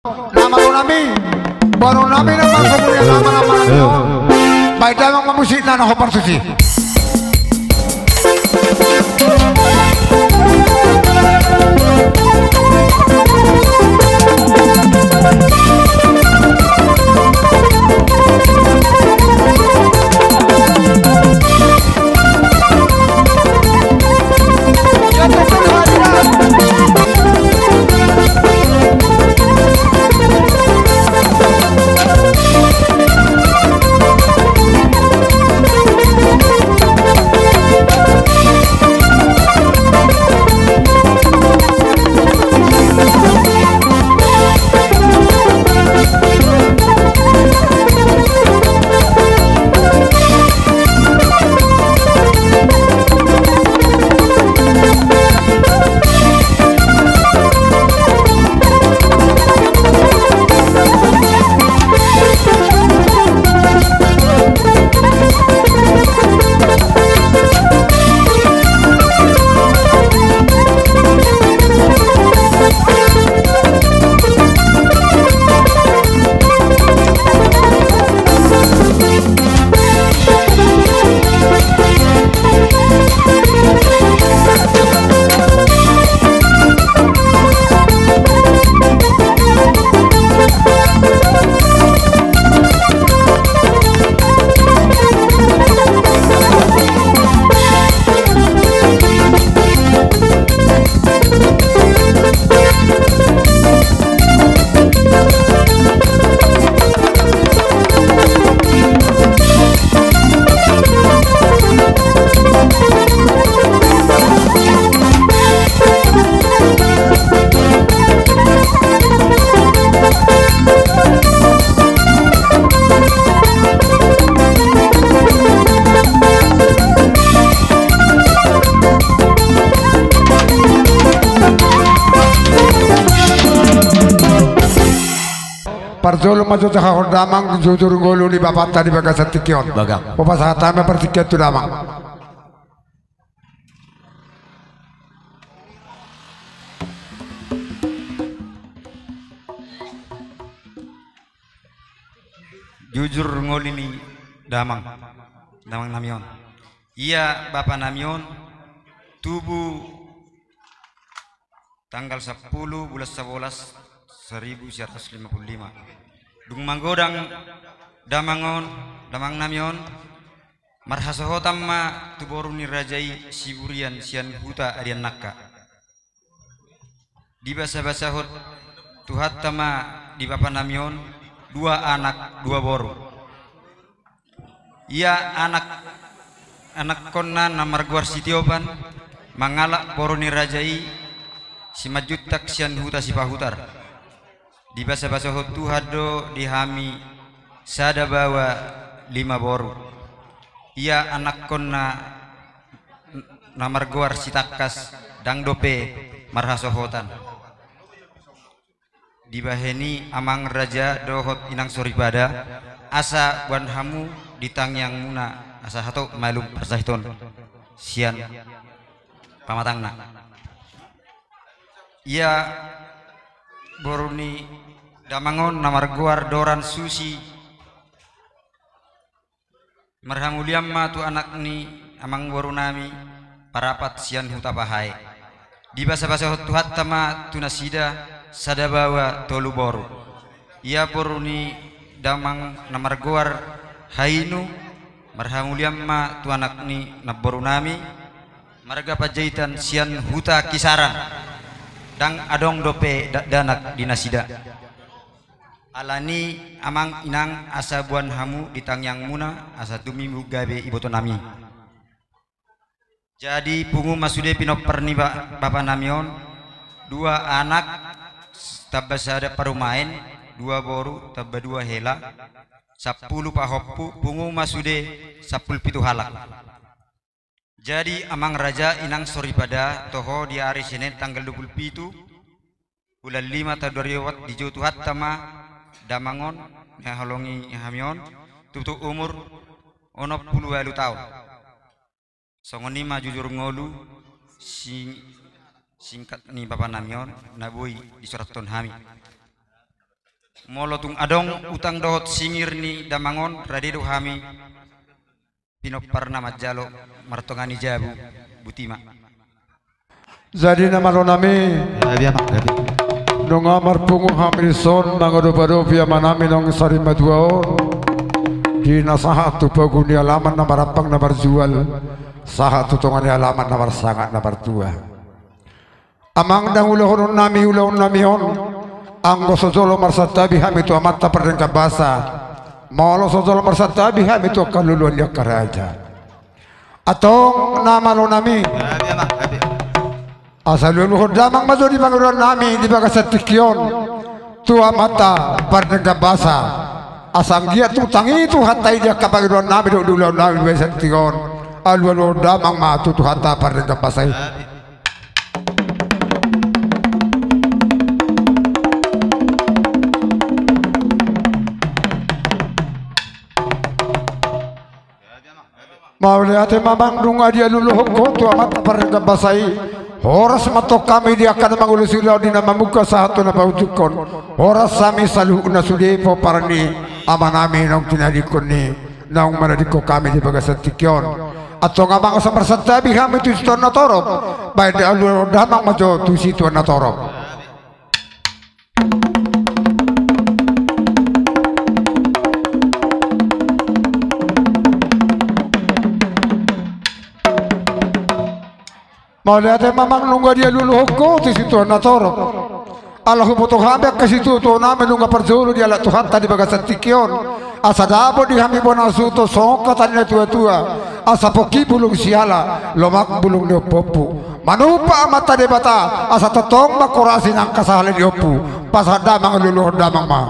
Nama nami, baru nami nama kemudian nama nami. Baik dalam memusik nana hopar suci. Parjolo majo cakap damang jujur ngolu di bapak tadi bagas satikion. Bagang. Bapak saat tame pertikian tu damang. Jujur ngoli ni damang namion. Iya bapak namion tubuh tanggal 10 bulan 11 1955 dung manggodang damang namion marhasohotam ma tuboru ni rajai siburian sian huta arian nakka di basa-basa hot tuhat tama di bapak namion 2 anak 2 boru ia anak konna namar guar sitioban mangalak boru ni rajai si majutak sian huta si pahutar di basa-basa hotu hado dihami sada bawa 5 boru ia anak konna namar goar sitakas dang dope marhasohotan di baheni amang raja dohot inang soribada asa wan hamu ditang yang muna asa hato malum persahiton sian pamatangna ia boruni damangon namar guar doran susi marhamuliam ma tu anak ni amang borunami parapat sian huta pahai di basa-basa tuhat tama tunasida sadabawa tolu boru ia boruni damang namar guar hainu marhamuliam ma tu anak ni naborunami marga pajaitan sian huta kisaran dang adong dope danak dinasida alani amang inang asa buan hamu ditangyang muna asa tumi mugabe iboto nami jadi pungu masude pinok perni bapak namion 2 anak tabasada parumain 2 boru tabba 2 hela 10 pahoppu pungu masude 10 pitu halak jadi amang raja inang soribada toho di hari Senin tanggal 27 bulan 5 tahun 2000 di Jotuhat tama damangon halongi hamion tutu umur 60 tahun songoni ma jujur ngolu singkat ni bapak namion nabui di surat ton hami molotung adong utang dohot singir ni damangon radido hami pinok parna majalo martongani jabu butima. Jadi nama lo nami nong amar pungu hamilson mangodo via manami nong sari maduaon di nasahat tu paguni alaman namar apang namar jual sahat tutongani alaman namar sangat namar tua amang dang ulahon nami on anggo sojolo marsatabi hamitu amatta perdengka basa molo sojolo marsatabi hamitu kaluluan dia karaja atong nama lo nami asal luhur damang maju di bangunan nami di bagasat tikyon tua mata perdengka basa asang dia tu tangi tu hatai dia kapangiron nami dulu nami bagasat tikyon alu damang matu tu hatta perdengka basa mau lihat mamang dunga dia lulu hoko tu amat perdengka basai horas matok kami dia akan mengulusilau di nama muka satu nama ujukon horas sami salu unasudi po parani amanami nong tinadikon ni nong manadiko kami di bagasat tikyon atau ngabang sa marsatabi kami tu situ natorop baik di alu damang majo tu situ natorop. Mau lihat mamang nunggu dia lulu hoko di situ natorok. Allah butuh hambek ke situ tu nama nunggu perjulu dia lah Tuhan tadi bagasan tikyon. Asa dabo di hami bonasu tu songka tadi tua asa poki bulung siala lomak bulung diopopu. Manupa mata debata asa tetong makorasi nang kasahale diopu. Pas damang lulu damang mah.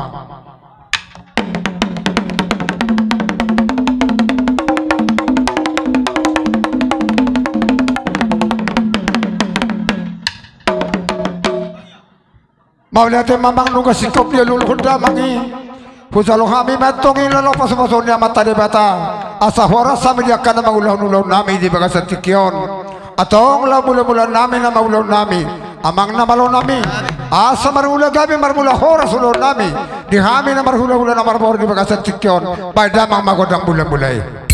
Mau lihat mamang nunggu sikop dia luluh damangi pusalo kami matongi lalu pas-pasonnya mata debata asa horas sami dia kana mangulau-ulau nami di bagasan tikyon atong la mula-mula nami na maulau nami amang na malo nami asa marula gabi marmula horas ulau nami di kami na marhula-hula na marbor di bagasan tikyon bay damang magodang bulan-bulay.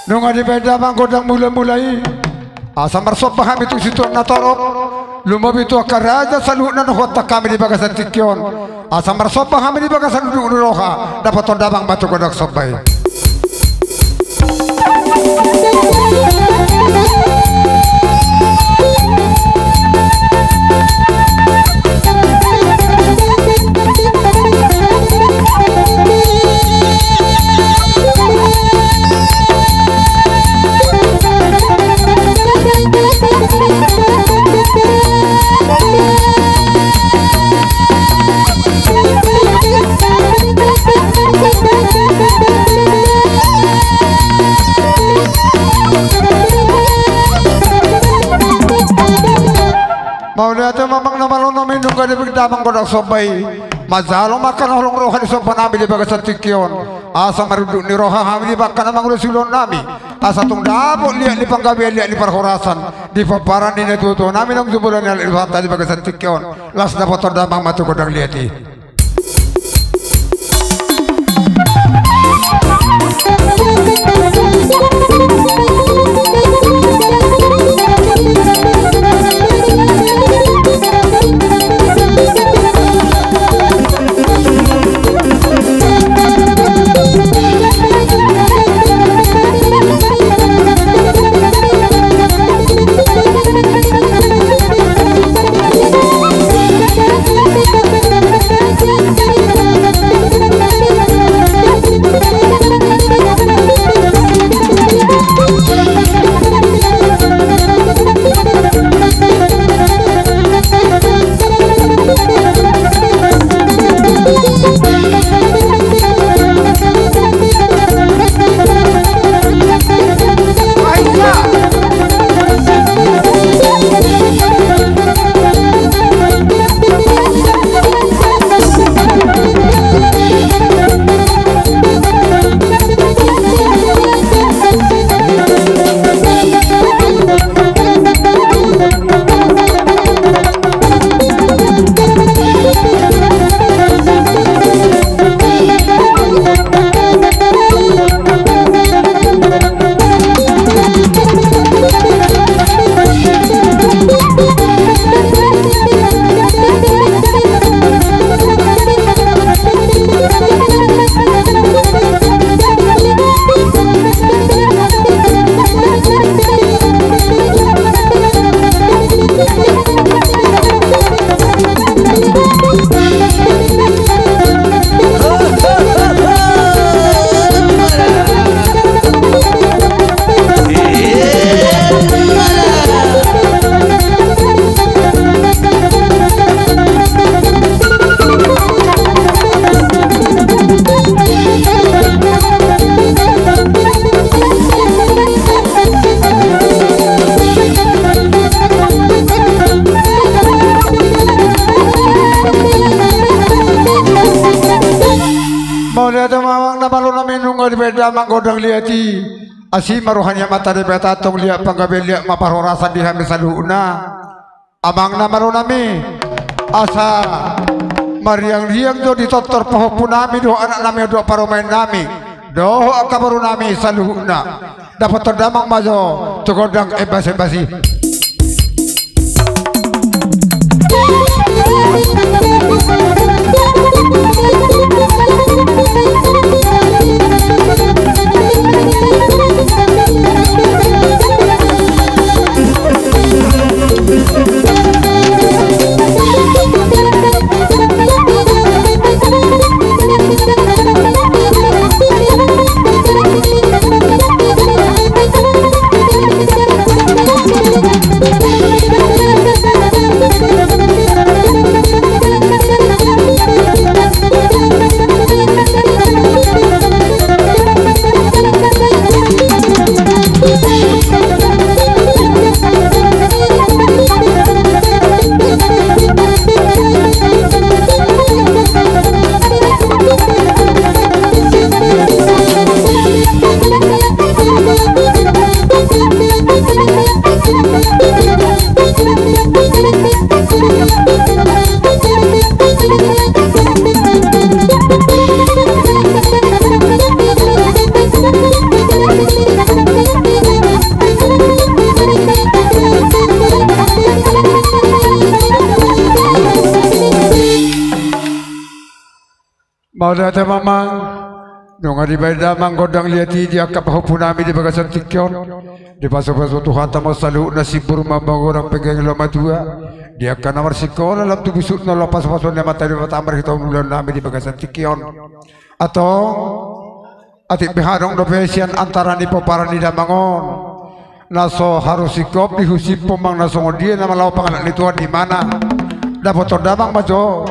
Nunga di beda manggodang mulai asa marsop paham itu situ natorop lumabi itu akaraja saluhna nuhota kami di bagasan tikyon asa marsop paham di bagasan nuroha dapat tondabang batu godak sobai. Mau lihat mamang nama lo namin nunggu di bigdamang godak sobai mazalo makan holong roha di sopan nami di bagasan tikyon asa maruduk ni roha kami di bakan namang ulo nami asa tung dapot lihat di panggabi lihat di perhorasan di paparan di netuto nami nang jubulan yang ilhata di bagasan tikyon las dapat tordamang matu godang liati. damang godang liati asi maruhanya mata de betatong liat panggabe liat maparorasan di hamis saluna amang na marunami asa mariang-riang do ditotor pahopunami do anak nami do parumain nami do akabarunami saluna dapat terdamang majo tugodang ebasi-ebasi mau data mamang nung di damang godang liati dia kapahupunami di bagasan tikyon di paso-paso Tuhan tamu salu nasibur mambang orang pegang lama dua dia kan nomor sekolah dalam tubuh busuk nol pas-paso nama tadi tamar kita bulan nami di bagasan tikyon atau atik biharong dopesian antara ni peparan di damangon naso harus sikop di husip pemang naso dia nama lau pangalan itu di mana dapat terdamang majo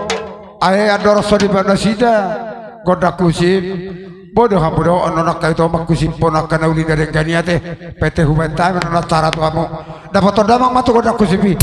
ay ador so di mana sida godak kusip bodoh bodoh anak kaito makusip ponak kana uli dari ganiate PT Hubenta menona cara tuamu dapat terdamang matu godak kusipi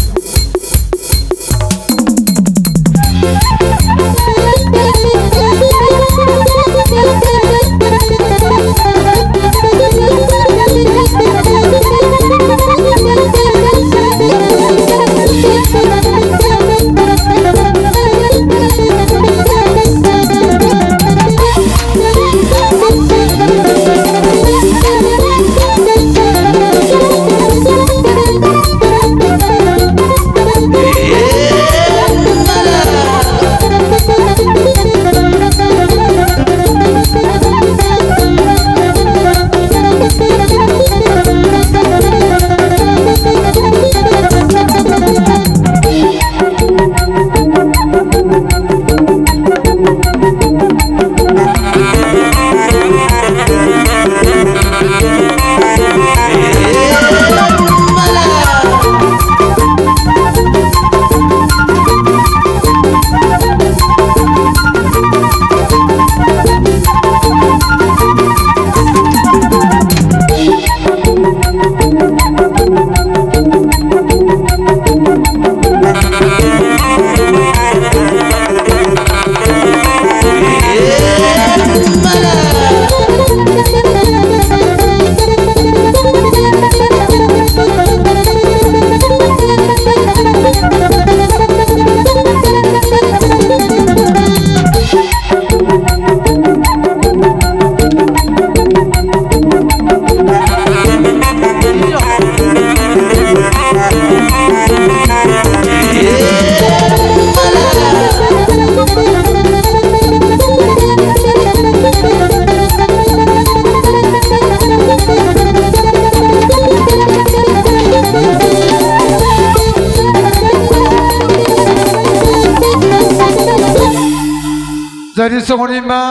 Jadi songonima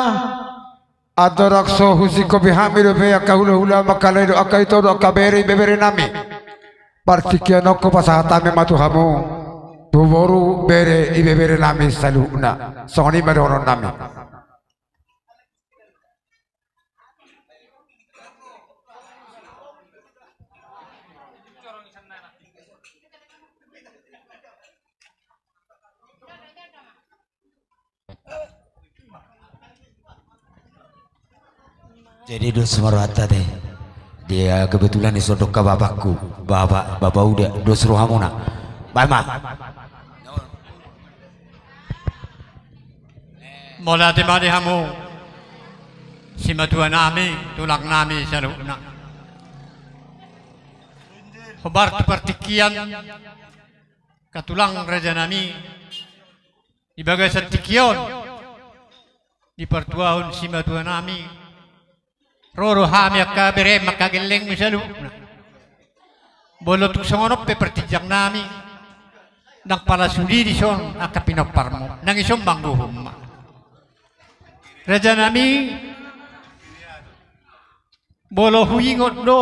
adorakso husiko bihamiro be akahula hula makalaido akaito do akabere bebere nami partikiano ko pasahata me matuhamu buboru bere ibebere nami saluna songonima do nami Jadi dos merata deh. Dia kebetulan disodok ke bapakku. Bapak udah dos rohamona. Bama. Mola di mari hamu. Si madua nami, tulang nami saruna. Hobar tu partikian. Katulang raja nami. Ibagai satikion. Di pertuahun si madua nami. Roro hami akka bere makageleng misalu. Bolo tuk songonop pe pertijang nami. Nang pala sudi di son akka pinoparmo. Nang isom bangguhum. Raja nami bolo huingot do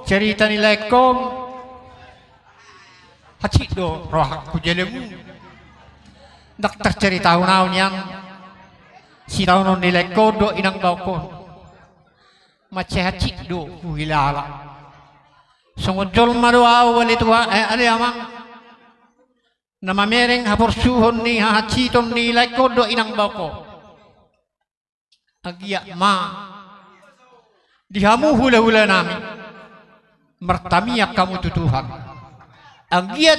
cerita nilai kom. Hacik do rohak kujelemu. Dak tercerita tahun yang si tahun nilai kodo inang baukon. Macehacik do kuhilala. Songojol maruaw wali tua ali amang. Nama mereng hapor suhon ni haciton ni laiko do inang bako. Agiak ma. Dihamu hula-hula nami. Mertamiak kamu tutuhan. Agiat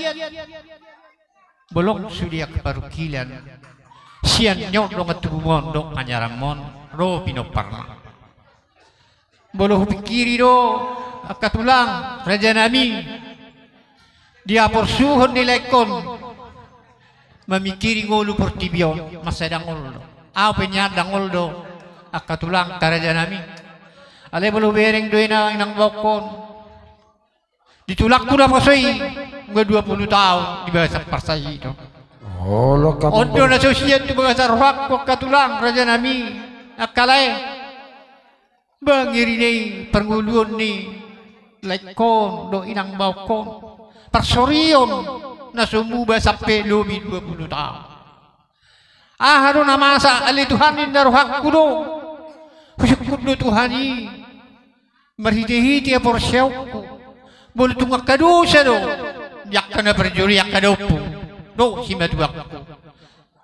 bolong sudiak parukilan. Sian nyok dong atubumon dong anyaramon ro pinoparma. Bolo pikiri do akatulang raja nami dia porsuhon nilai kon memikiri ngolu portibion masa dangol do apa nya dangol do akatulang karaja nami ale bolo bereng do ina inang bokon ditulak kuda pasai gue 20 tahun di bahasa Parsai itu Olo kamu ondo na sosial tu bahasa rohak ko katulang raja nami akalai bangiri ni pernguluan ni laikon do inang baukon persorion na sumuba sampai lebih 20 tahun. Harun masa ali Tuhanin daruhak kudo kusyukur do Tuhani merhiti-hiti porsyauku boleh tunggak kadosa do yak kana perjuri yak kadopu do simatuakku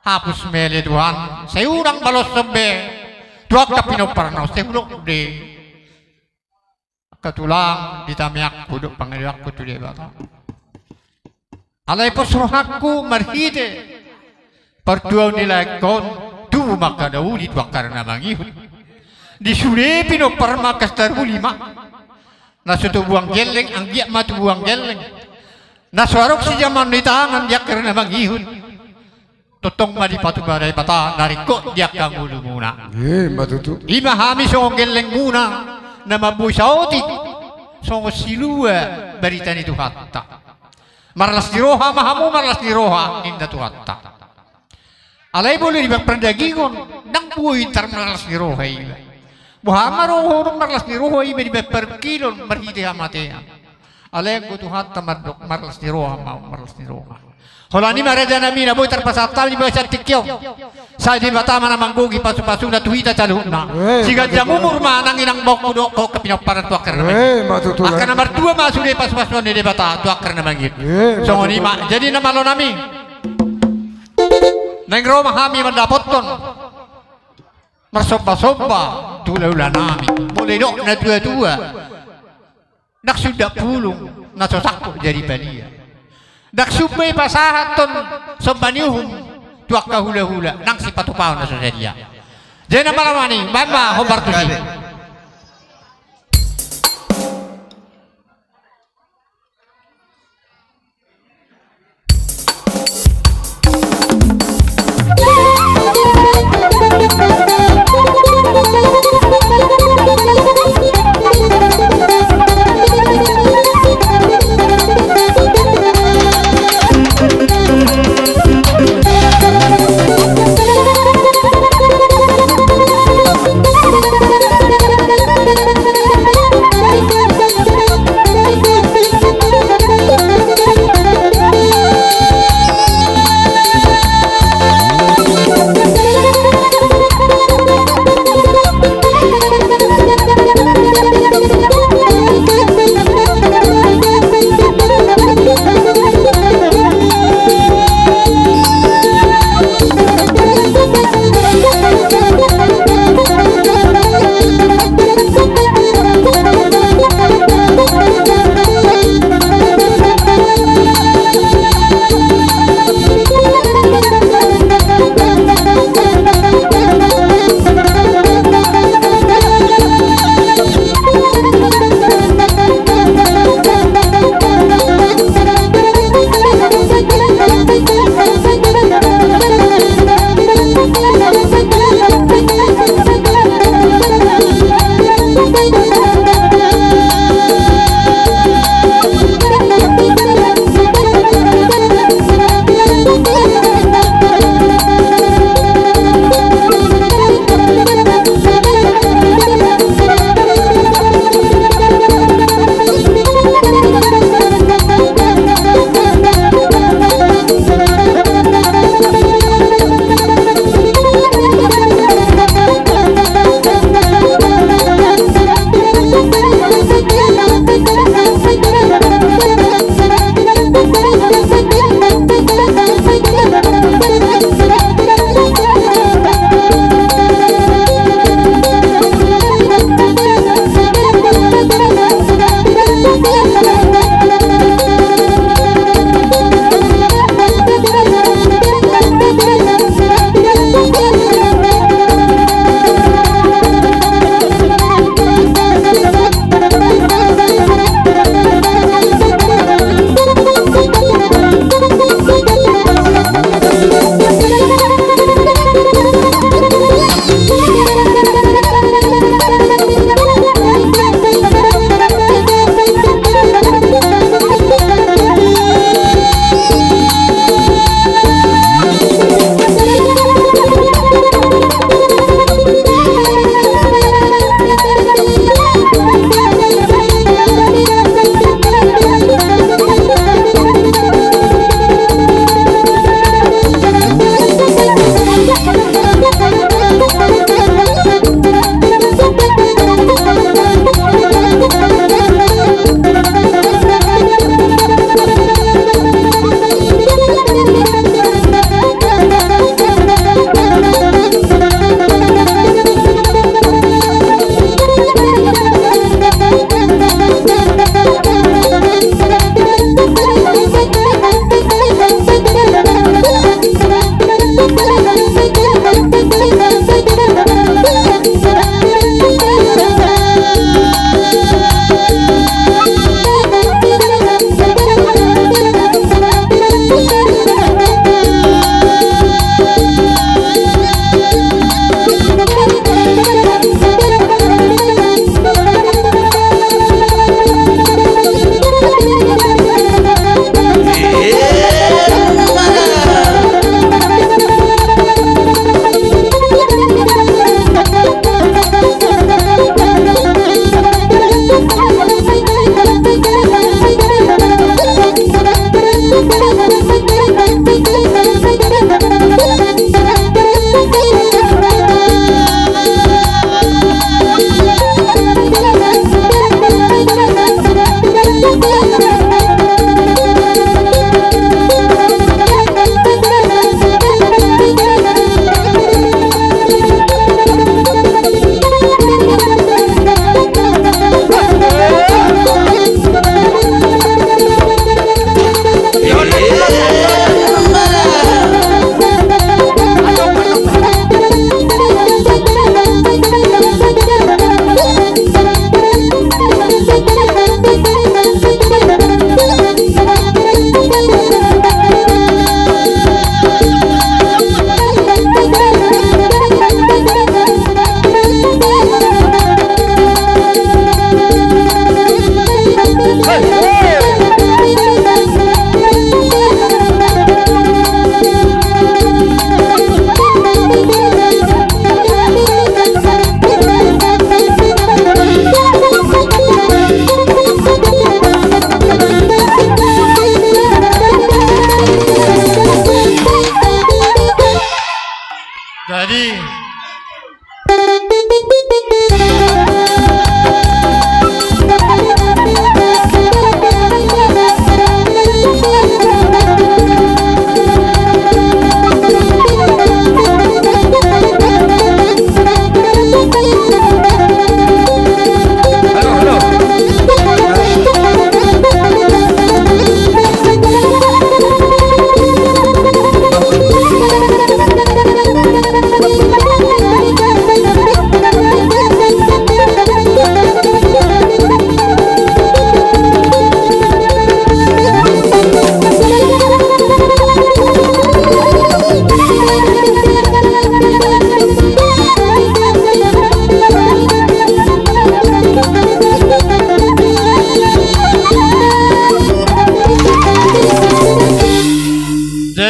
hapus mele Tuhan sayurang balos sebe dua kapino parno sebelum de katulang ditamiak kuduk pangiliak kutu de baka alai posrohakku marhite pertuau nilai kon tu maka dauli dua karena mangihut disure pino parma kastaru lima nasutu buang geleng anggiak matu buang geleng naswarok si zaman di tangan dia karena mangihut totong madi patu badai bata narikot dia kangulu muna. Matutu. Ima hami song geleng muna nama busauti song silua baritan itu hatta. Marlas diroha mahamu marlas diroha inda tu hatta. Alai boleh dibak perdagingon nang bui tar marlas diroha iba. Muhammad roh marlas diroha iba dibak perkilon marhiti hamatea. Alai go tu hatta marlas diroha mau marlas diroha. Holani maraja nami na boy terpasatal di bawah tikyo. Saya di batama na manggugi pasu-pasu na tuhita caluna. Jika jang umur manang inang bok kudok ko kapinoparan tuakar na mangit. Akan nomor 2 masuk di pasu-pasu ni di bata tuakar na mangit. So ni ma jadi nama lo nami. Neng Roma kami mendapatkan mersoba-soba tula-ula nami. Boleh dok na dua-dua. Nak sudah pulung na sosakku jadi balia. Dak supay pasahaton sombaniuhum tuak kahula-hula nang si patupaw na sasadya. Diyan na malamani, mama hobar to si.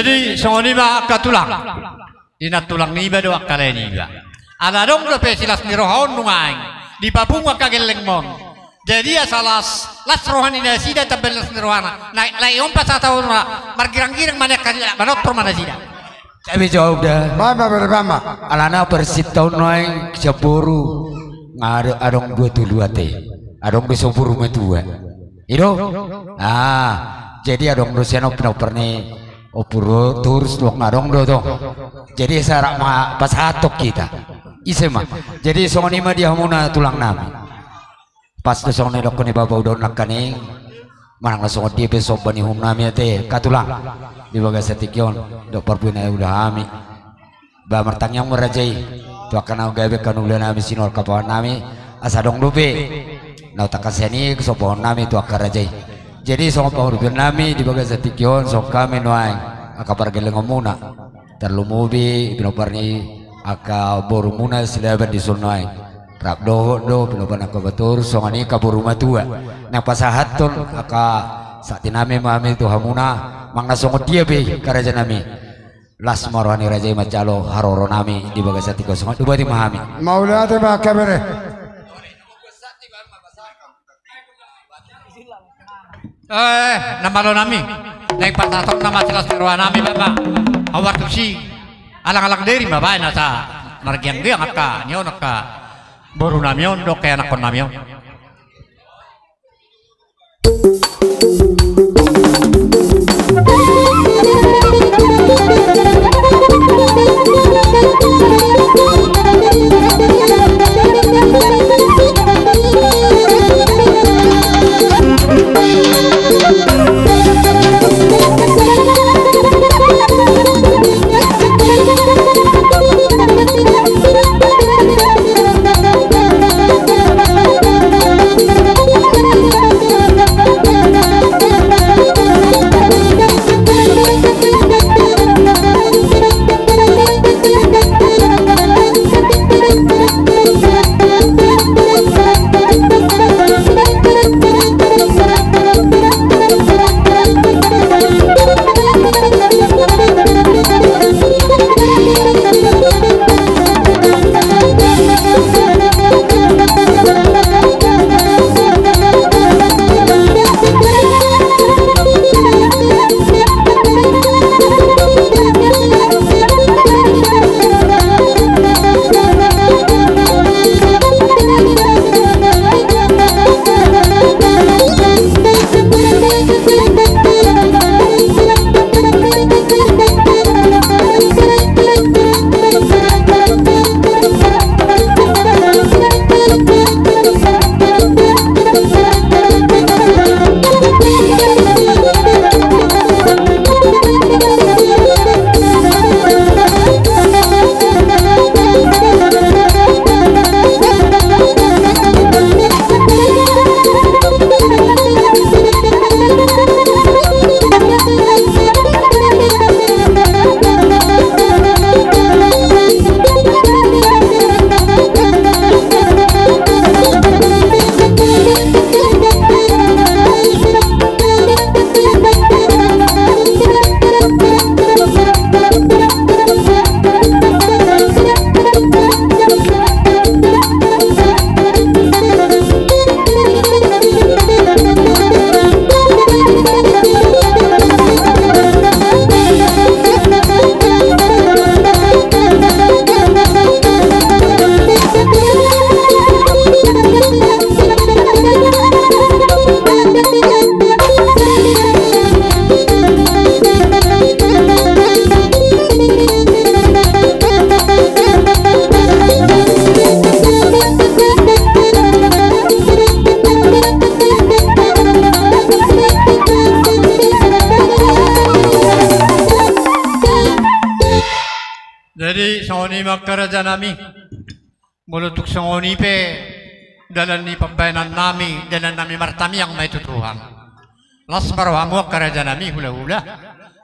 Jadi songoni ma katulang ina tulang ni ba do akale ni ba ada dong do pesilas ni rohon nungai di papung kageleng mon jadi asalas las rohani na sida tabelas ni rohana na iom pas tahun margirang-girang mana kanila manotro mana sida Tapi jawab dah. Mama berbama. Alana persib tahun noy kecaburu ngare adong dua tulu ate. Adong besopuru metua. Ido. Jadi adong dosiano pernah opuro terus luang adong do to. Jadi sarak ma pas hatok kita. Isema. Jadi songoni ma dia muna tulang nami. Pas dosong ni dokoni baba udon nakani. Manang langsung dia besok bani hum nami ate katulang. Di bagai setikyon dok perpuna udah ami ba martang yang merajai tu akan gawe kan ulah nami sinor kapawan nami asadong dupe nau takaseni kesopohon nami tu akan rajai jadi sok pahur nami di bagai setikyon sok kami nuai akapar geleng ngomuna terlumubi pinoparni aka borumuna silaban di sunai rak do pinopan aka batur songani kabur rumah tua na pasahaton aka saat nami mami tu hamuna mangna songot dia be karaja nami las marwani raja macalo haroro nami di bagai satiko songot dua ti mahami maula te ba kamere nama lo nami naik patatok nama jelas merwa nami bapak awar tu si alang-alang deri bapak nasa margian dia ngaka nyon ngaka boru namion dok kayak anak kon namion Jadi songoni makaraja nami mulutuk songoni pe dalam ni pembayanan nami dalam nami martami yang mai tutuhan. Las marwamu makaraja nami hula-hula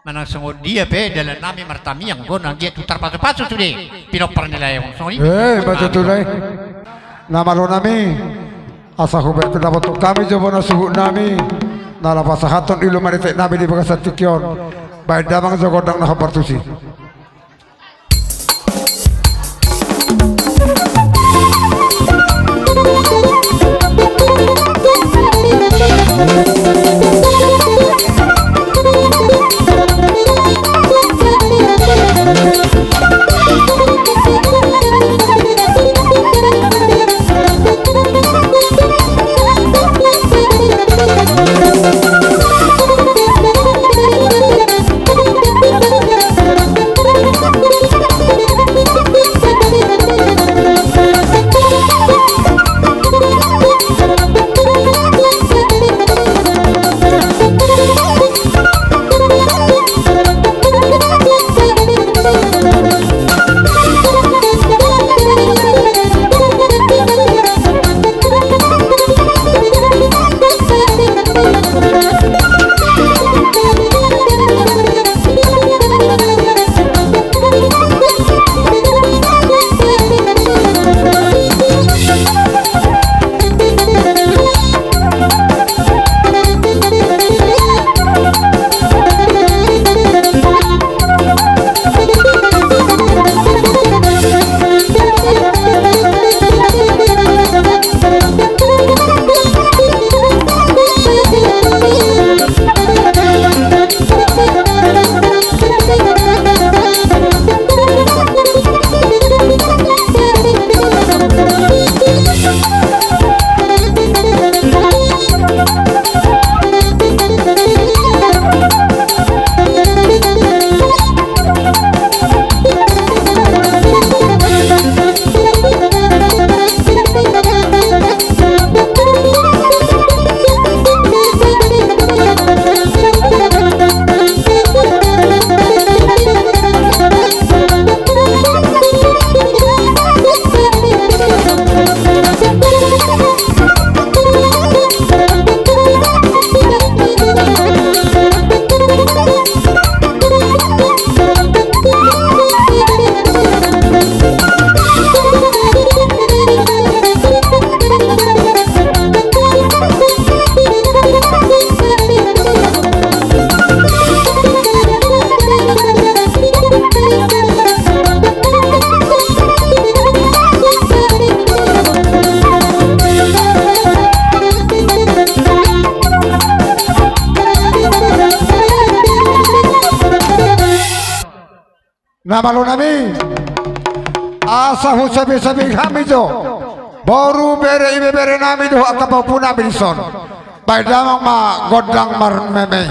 manang songod dia pe dalam nami martami yang go nang dia tutar pasu-pasu sude pinok pernilai yang songoni. Baca tulai. Nama lo nami asa hubet dapat kami coba nasuh nami nala pasahaton ilu maritek nabi di bagasan tikion. Baik damang jogodang nah partusi. Nama lo nami asahu sabi kami jo baru bere ibe bere nami do akapau puna bilson baik damang ma godang mar meme.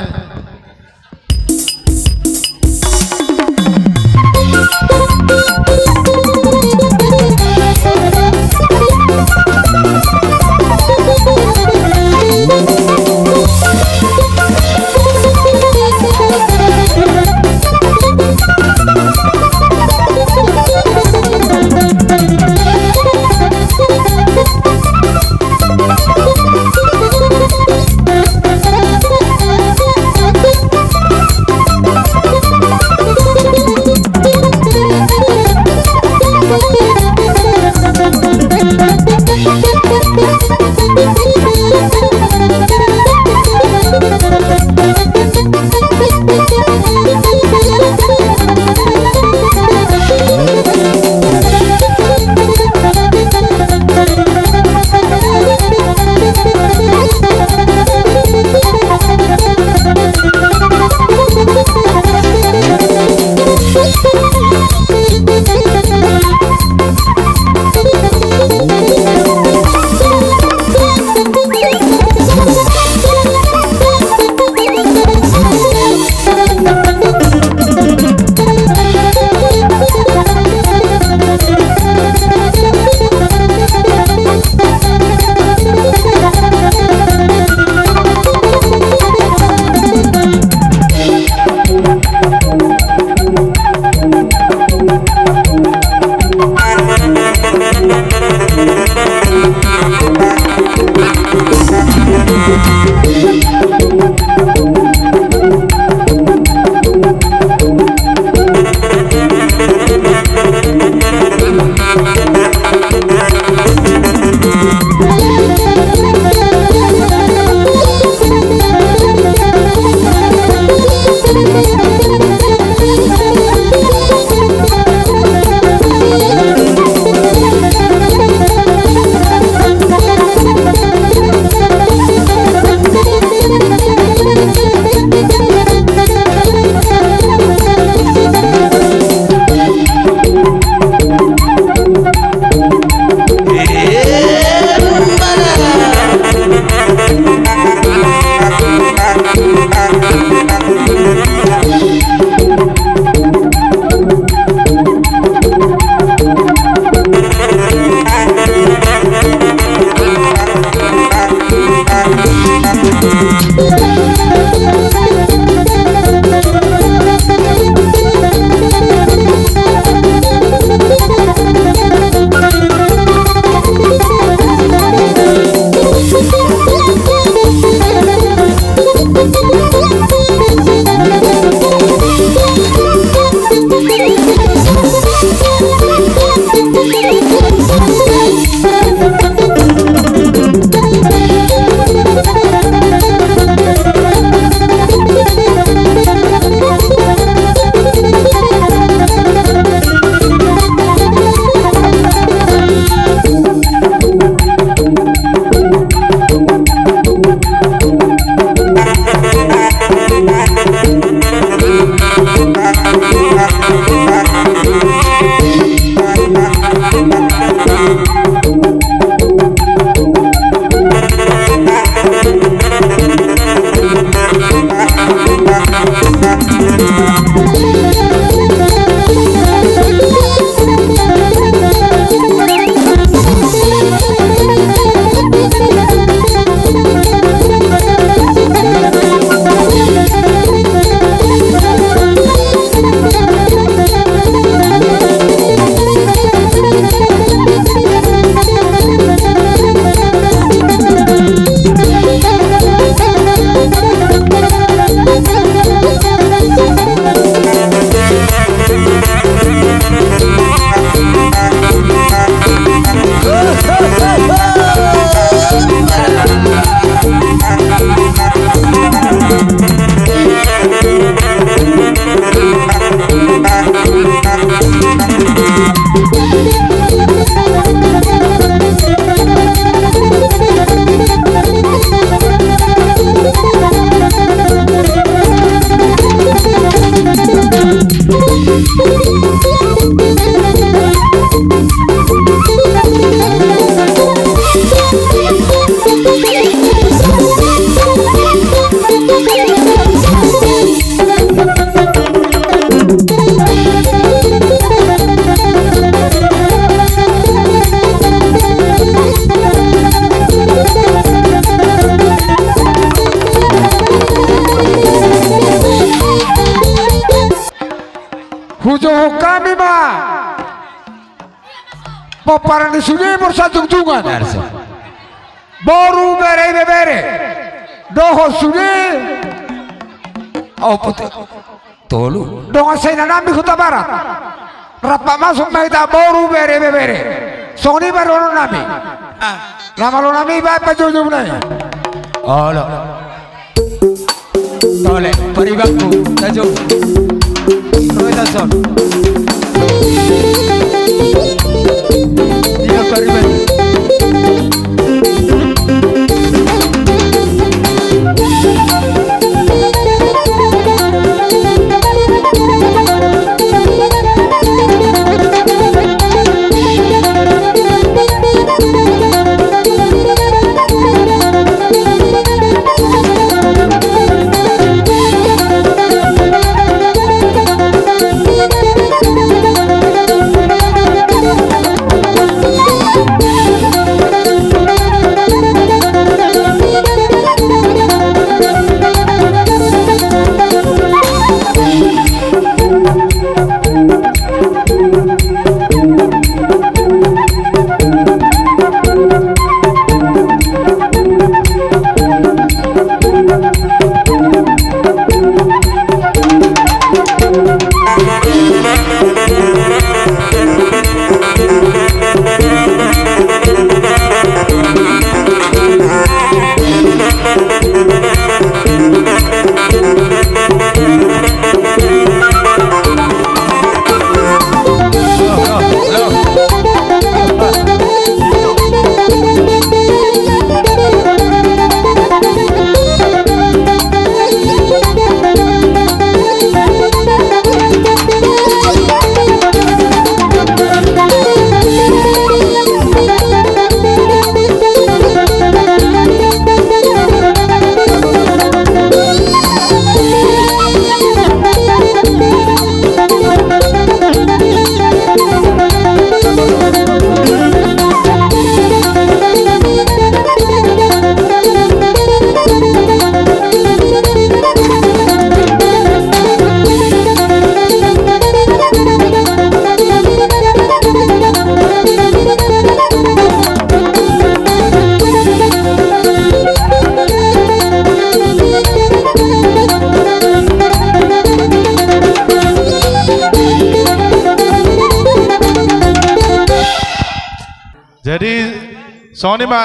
Hujung kami mah paparan di sini bersatu-tungan baru bere doho suni oh putu tolu dongan saya nami Huta Barat rapat masuk maita baru bere soni baru nami nama lo nami bapak jojo bunanya oh lo tole peribakku tajo Royalson dia peribak Jadi soni ma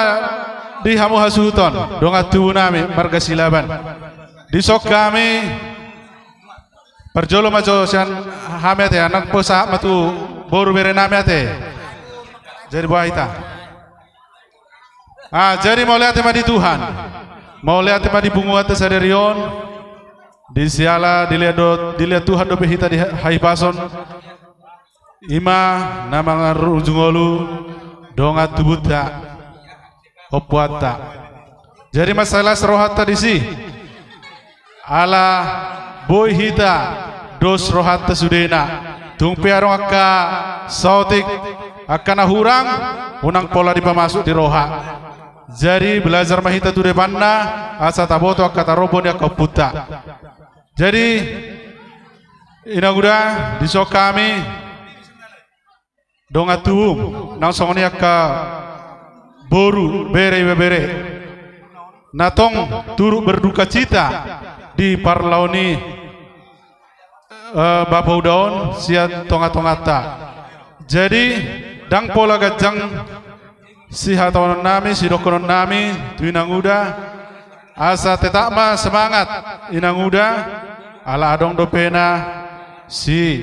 di hamu hasuton donga tubuh nami marga silaban. Di sok kami perjolo maco sian hamete anak posa matu boru bere nami ate. Jadi buah ita. Jadi mau lihat di Tuhan. Mau lihat di bunga atas sadarion. Di siala dilihat Tuhan do behita di haipason. Ima nama rujungolu donga tubuta opuata. Jadi masalah rohata di si ala boy hita dos rohata sudena tungpi arong akka sautik akan hurang unang pola dipamasuk di roha. Jadi belajar mahita tu depanna asa taboto akka tarobon ya kaputa. Jadi inaguda di sok kami donga tuum nang songoni akka boru bere natong turu berduka cita di parlauni bapau daun siat tonga-tongata. Jadi dang pola gajang si hatawanon nami si dokonon nami tu inanguda asa tetakma semangat inanguda ala adong dopena si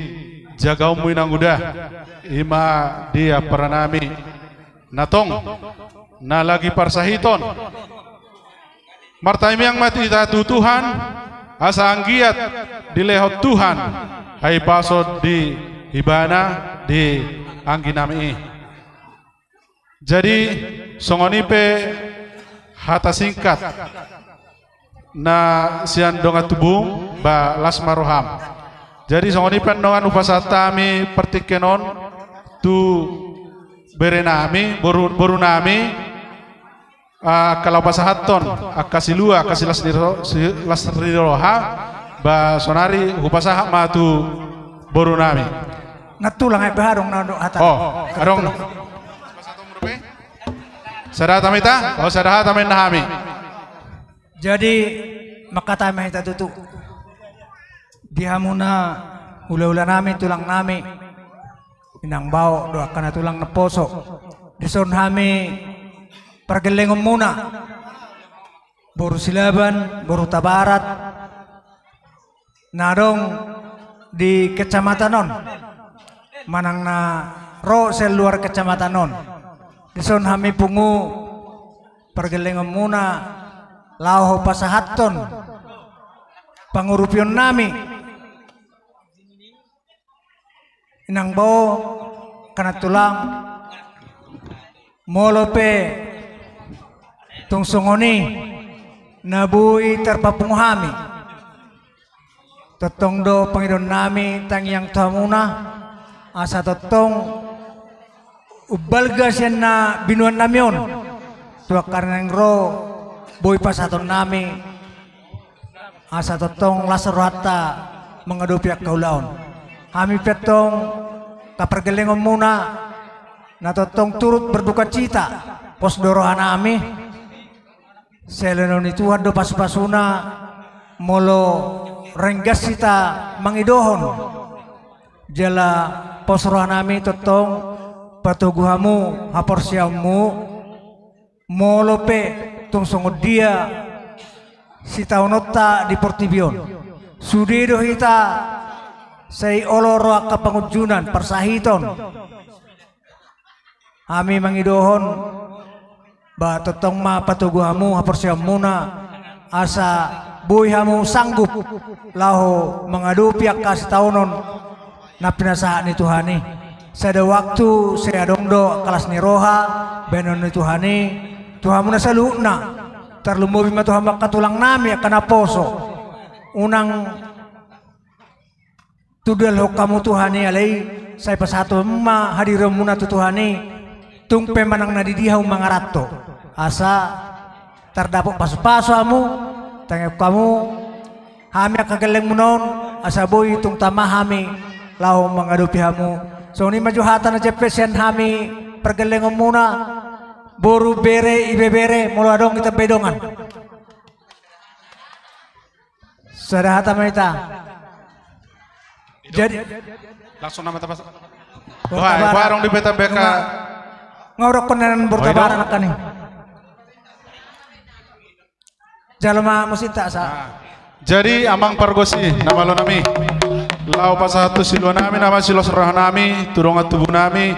jagaumu inanguda ima dia peranami natong na lagi parsahiton martaim yang mati tatu Tuhan asa anggiat di lehot Tuhan hai pasod di hibana di angginami. Jadi songonipe hata singkat na sian donga tubung ba lasmaroham. Jadi songonipe dongan upasatami pertikenon tu berenami boru nami kalau pasahaton akasilua kasilas lasriroha ba sonari upasaha matu boru nami natulang ay baharong na hata. Oh arong sadata mita oh sadata men nahami. Jadi makata mahita tutu dihamuna ula-ula nami tulang nami inang bau doakan tulang neposo dison hami pergelengom muna boru silaban boru tabarat narong di kecamatan non manang na ro sel luar kecamatan non dison hami pungu pergelengom muna lauho pasahaton pangurupion nami inang bau kana tulang molope tungsungoni nabui terpapunghami totong do Panginoon nami tangyang tamuna asa totong ubalga siya na binuan namyon tuwa karena ro boy pasaton nami asa totong lasaruhata mengadupiak kaulaon kami petong kapergelengom muna na totong turut berduka cita pos dorohan nami selenon itu do pas-pasuna molo renggas kita mangidohon jala pos rohan nami totong patuguhamu haporsiamu molope tungsongod dia si taunota di Portibion sudido hita say oloro kapangujunan persahiton kami mangidohon ba totong ma patuguhamu haporsiamu na asa buihamu sanggup laho mengadupiak kas taunon na pinasahan ni Tuhani sada waktu saya dongdo kelas ni roha benon ni Tuhani Tuhamu na saluna terlumubi matuham katulang nami akan aposo unang tudal kamu Tuhani alay say pasato ma hadiram muna tu Tuhani tungpe manang nadidihaw mga rato asa terdapok paso-paso amu tangep kamu hami akagaleng munon asa boy tung tama hami lau mengadupi hamu so ni majuhatan na jepesen hami pergeleng muna boru bere ibe bere mulu adong kita bedongan sadahata maita jadi langsung nama tapas wah barong di beta beka ngorok konan bertabaran kan nih. Jalma musita sa. Jadi amang pargosi nama lo nami. Lau pasatu silo nami nama silo serah nami turungan tubuh nami.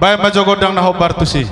Baik majogodang naho bartusi.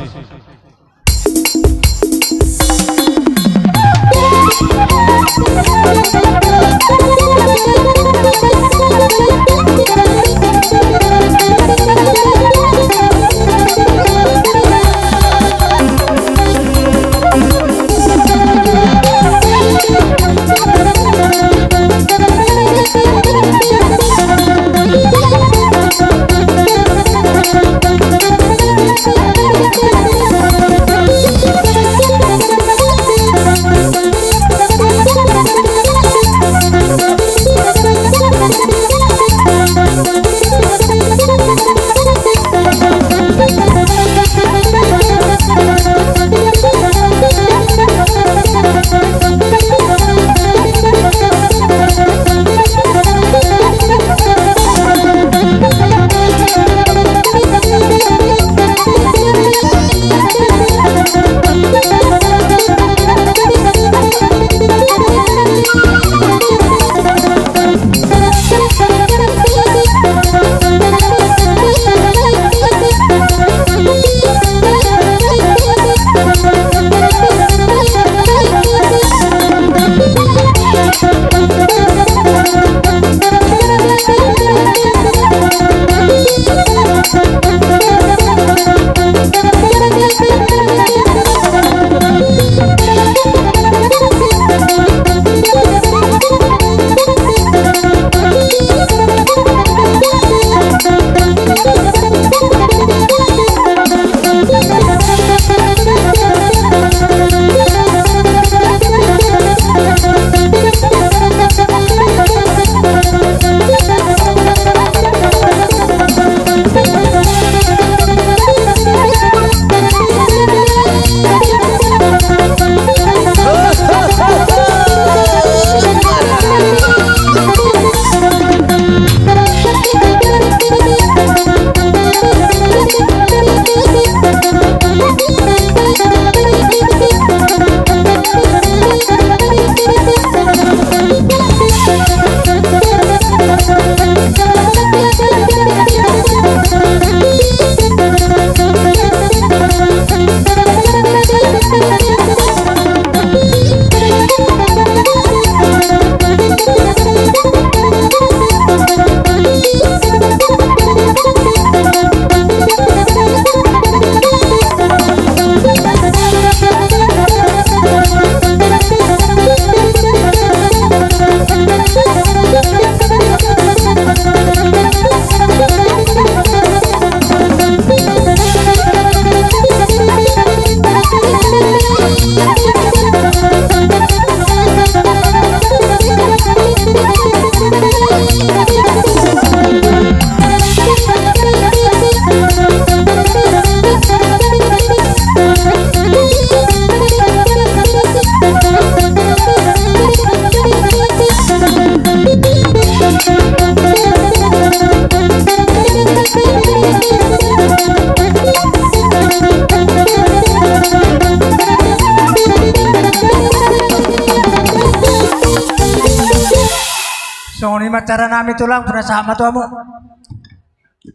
Songoni macara nami tulang pernah sama tuamu.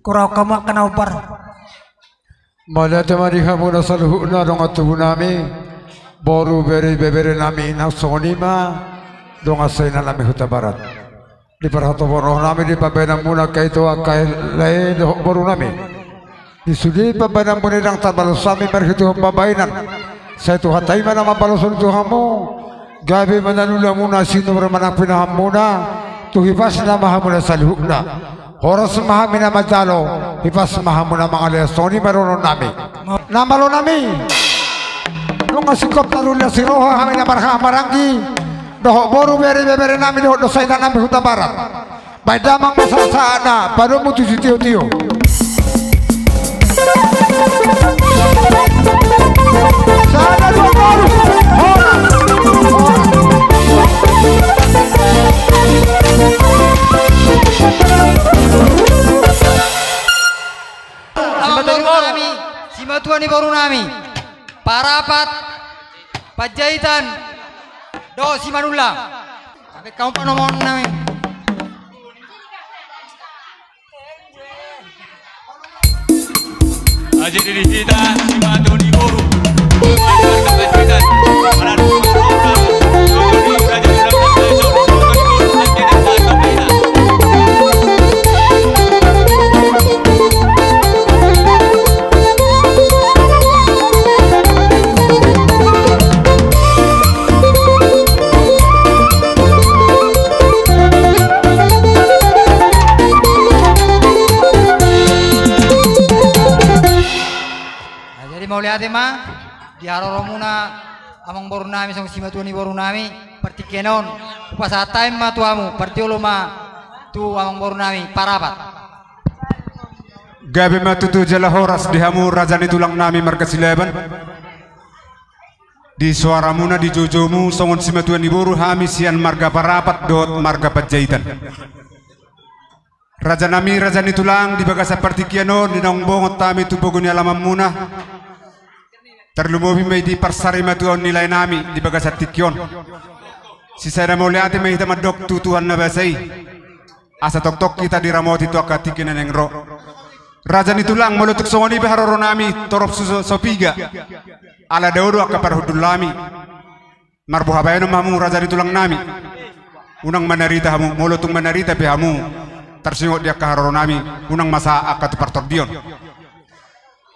Kurau kamu kena upar. Mala temari kamu nasal hukna dong atubu nami. Boru beri bebere nami na songoni ma dong asai na nami huta barat. Di perhatu boroh nami di pabenang muna kaito akai lay doh boru nami. Di sudi pabenang muna dang tabalusami merhitu pabainan. Saya tu hatai mana mabalusun tu kamu. Gabi mananula muna sino bermanak pinaham muna. Tu hipas na mahamuna salhukna. Horas mahamina majalo. Hipas mahamuna mga lesoni maronon nami. Namalo nami. Nung asikop tarulia siroha kami na barha maranggi. Doho boru beri bebere nami doho dosay na nami huta barat. Bay damang masasaan na. Baru mutu si tiyo-tiyo. Sana dua boru. Hora. Simatuani Borunami, Parapat, Pajaitan, Do Simanula. Sampai kamu panomon nami. Aja di kita Simatuani Boru. Mau lihat mah di Haroromuna amang Borunami sang Simatuani Borunami partikenon upasataim ma tuamu partioloma tu amang Borunami Parapat gabi matutu jala horas dihamu rajani tulang nami markasileban di suara muna di jojomu songon Simatuani Boru hami sian marga Parapat dot marga Pajaitan raja nami rajani tulang di bagasa partikiano di nongbongot tami tu bogoni alamam muna terlumubi may di parsari matuon nilai nami di bagasat tikyon si sada mo liate may hitamadok tutuhan na basay asa tok kita di ramoti to akatikin ng ro raja nito lang mulutuk songoni baharoro nami torop sopiga ala dauro akaparhudul lami marbuhabayano mamu raja nito lang nami unang manarita hamu mulutung manarita pihamu tersingot dia kaharoro nami unang masa akatupartor dion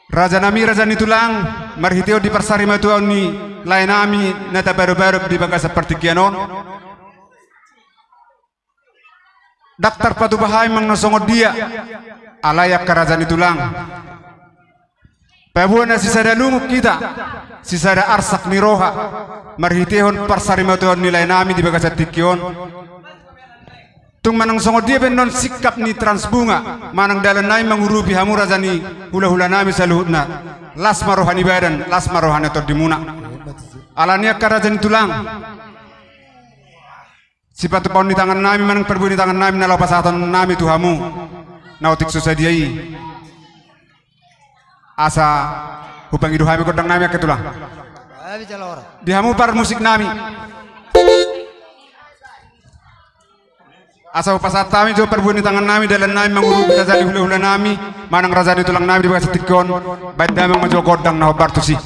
raja nami raja nitulang marhiteo di parsari matuaw ni lain nami nata baru-baru di bagasa partikianon daktar patubahay mang nasongod dia alayak ka raja nitulang pabuan na si sada lumuk kita si sada arsak ni roha marhiteon parsari matuaw ni lain nami di bagasa tikion tung manang songod dia ben non sikap ni transbunga manang dalan nai mangurupi hamu raja ni hula-hula nami saluhutna las marohani badan las marohani tor dimuna alania karajan tulang sifat paun di tangan nami manang perbu di tangan nami nalau pasatan nami tuhamu nautik susadiai asa hupang hidup kami kodang nami aketulang dihamu par musik nami asal pasat kami jo perbuni tangan nami dalam nami mengurut razani hula-hula nami manang razani tulang nami di bawah setikon baik dami menjo godang nah bartusi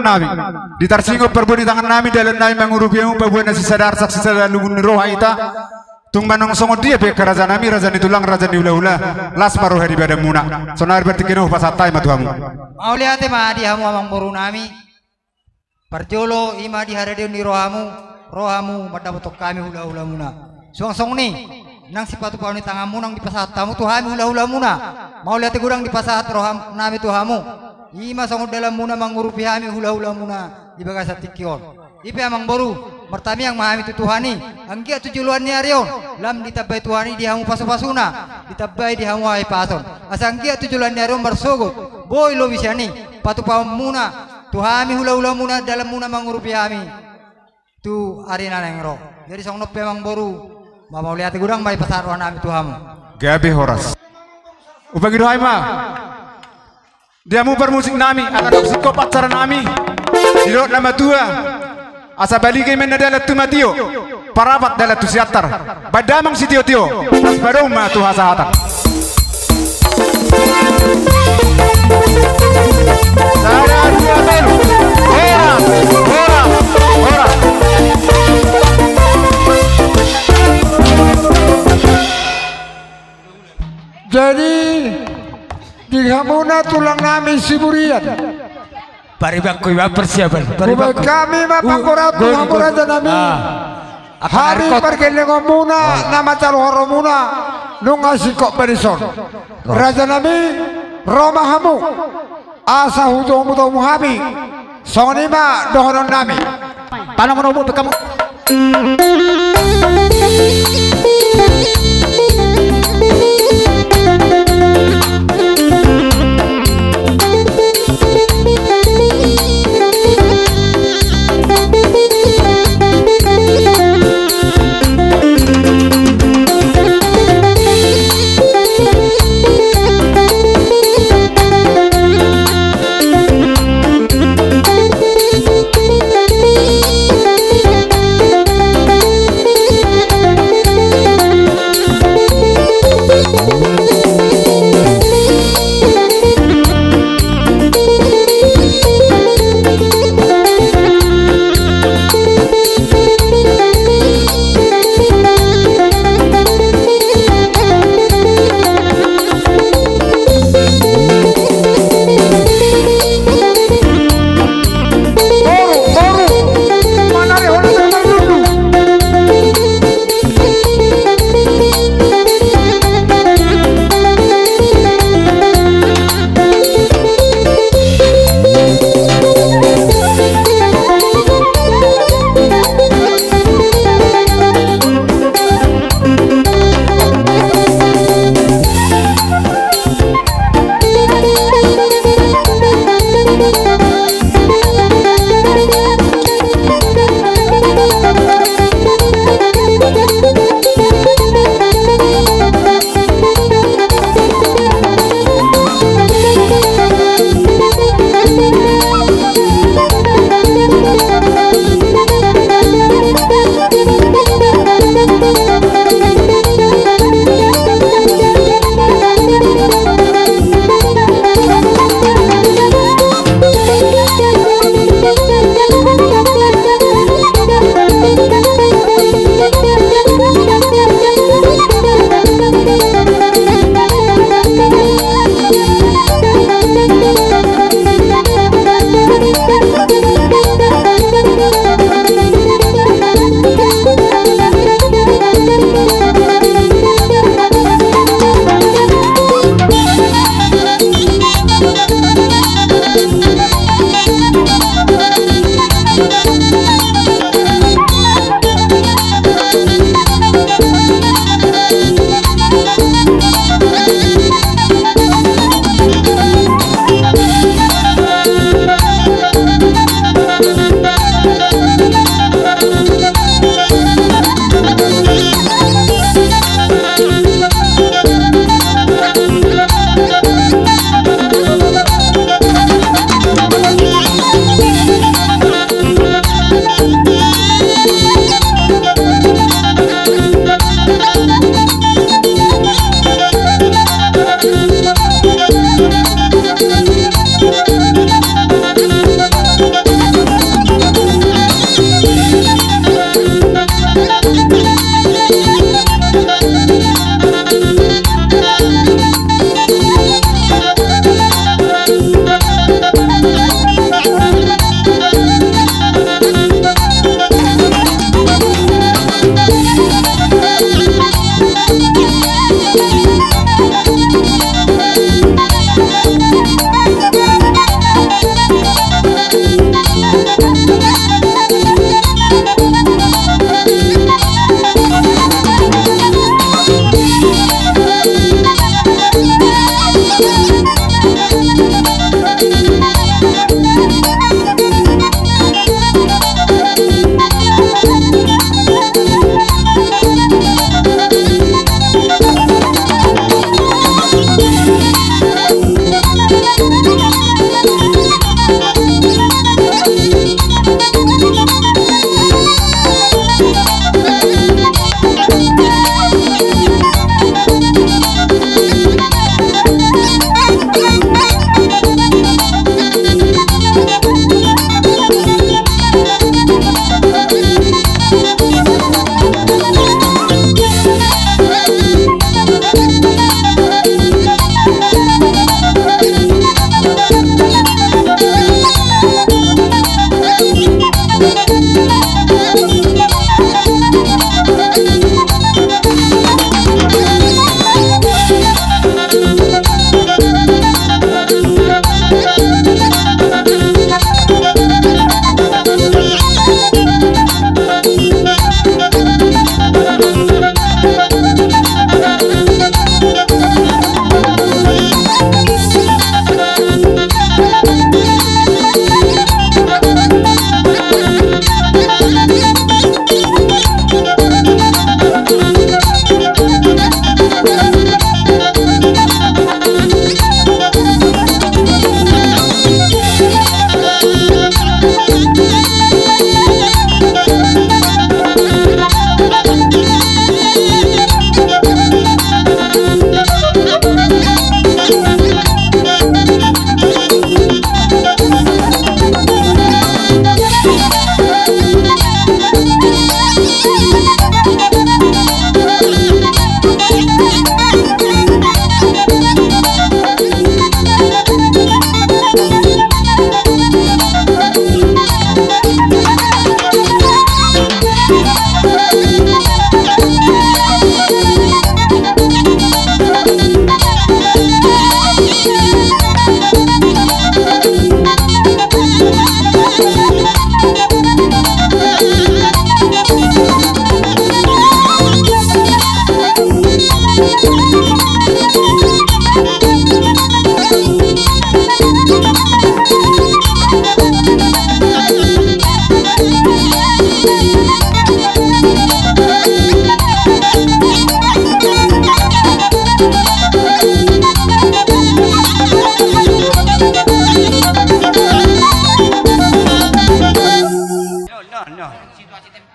nami ditarsingo perbudi tangan nami dalam nami mengurupiamu pabuan nasi sadar saksi sadar lugun roha ita tung manong songo dia be kerajaan nami raja tulang raja di ula las paruh hari pada muna sonar bertikino pasatai matuhamu mau lihat ma di hamu amang boru nami perjolo ima di hari di rohamu madapotok kami hula muna song ni nang sipatu pau ni tangamu nang di pasat tamu tuhami hula muna mau lihat gurang di pasat roham nami tuhamu ima song dalam muna mangurupi hami hula muna di bagas tikion ipe amang boru mertami yang mahami tu tuhani anggia tujuluan ni arion lam ditabai tuhani di hamu pasu-pasuna ditabai di hamu ai pason asa anggia tujuluan ni arion bersogot boy lo bisani patu pau muna tuhami hula muna dalam muna mangurupi hami tu arina nengro jadi song nope amang boru mau lihat gurang mai pasar roh nami tuhamu gabe horas upagi doai ma dia mu bermusik nami akan oksiko pacaran nami dirot nama tua asa balike men adalah tu matio parapat dalam tu siatar badamang si tio pas baru ma tu hasahatan sadar dua belu ora jadi di hamuna tulang nami siburian Paribak kuiba persiapan. Kami mapangkurat hamuraja nami. Hari perkelengo muna nama taruhoro muna nunga sikok perison. Raja nami Roma hamu asa hutu muto muhabi sonima dohonon nami. Panang menubu kamu.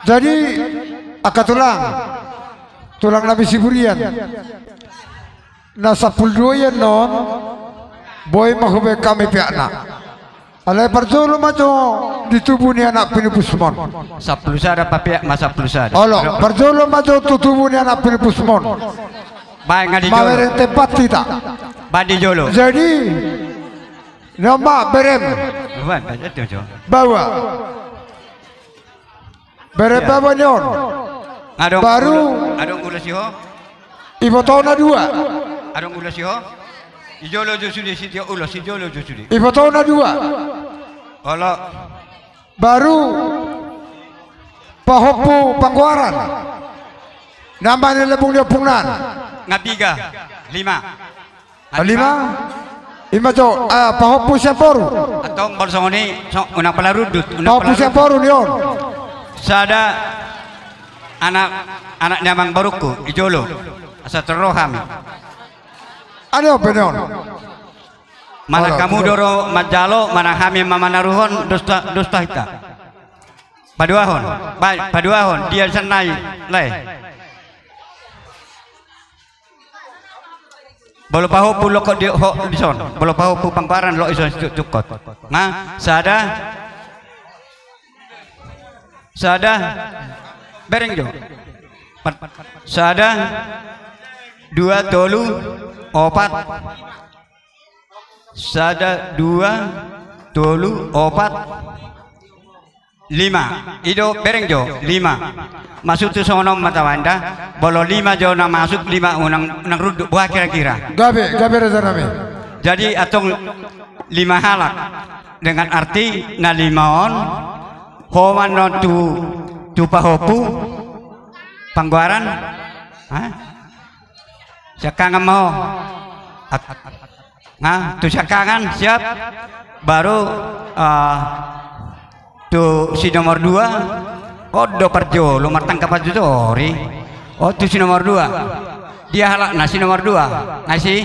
Jadi akad tulang Nabi Siburian. Nasapul dua non boy mahube kami piakna. Alai perjolo majo di tubuh ni anak pinipusmon. Saplusa ada papiak masa plusa. Olo perjolo majo tu tubuh ni anak pinipusmon. Baik ngadi jolo. Mawereng tempat tidak. Badi jolo. Jadi nama berem bawa berem bawa nyon. Baru adong ulas yo. Ibu tahun dua. Adong ulas yo. Ijolo jo sudi sitio ulas ijolo jo sudi. Ibu tahun dua. Kalau Baru Pahopu Pangguaran. Namanya lebung dia pungnan. ngatiga 5. 5 jo Pahopu Siaporu. Atong bersongoni unang pelarudut. Pahopu Siaporu nion. Sada anak nyamang baruku ijolo asa terohami. Ada apa nion? Mana kamu doro majalo mana kami mama naruhon dosta hita. Paduahon dia senai leh. Bolo paho pulo ko di ho dison. Bolo paho pu pangparan lo ison cukot. Nah, sada bereng jo. Sada 2 tolu 4. Sada 2 tolu 4 5. Ido bereng jo 5. Masuk tu sono mata wanda. Bolo 5 jo na masuk 5 unang ruduk buah kira-kira. Gabe reza nami. Jadi atong 5 halak dengan arti na 5 on homan no tu pahopu pangguaran. Sekangan mau tu sekangan siap baru tu si nomor 2 do perjo lu martang kapan jori tu si nomor 2 dia halak nasi nomor 2 ngasih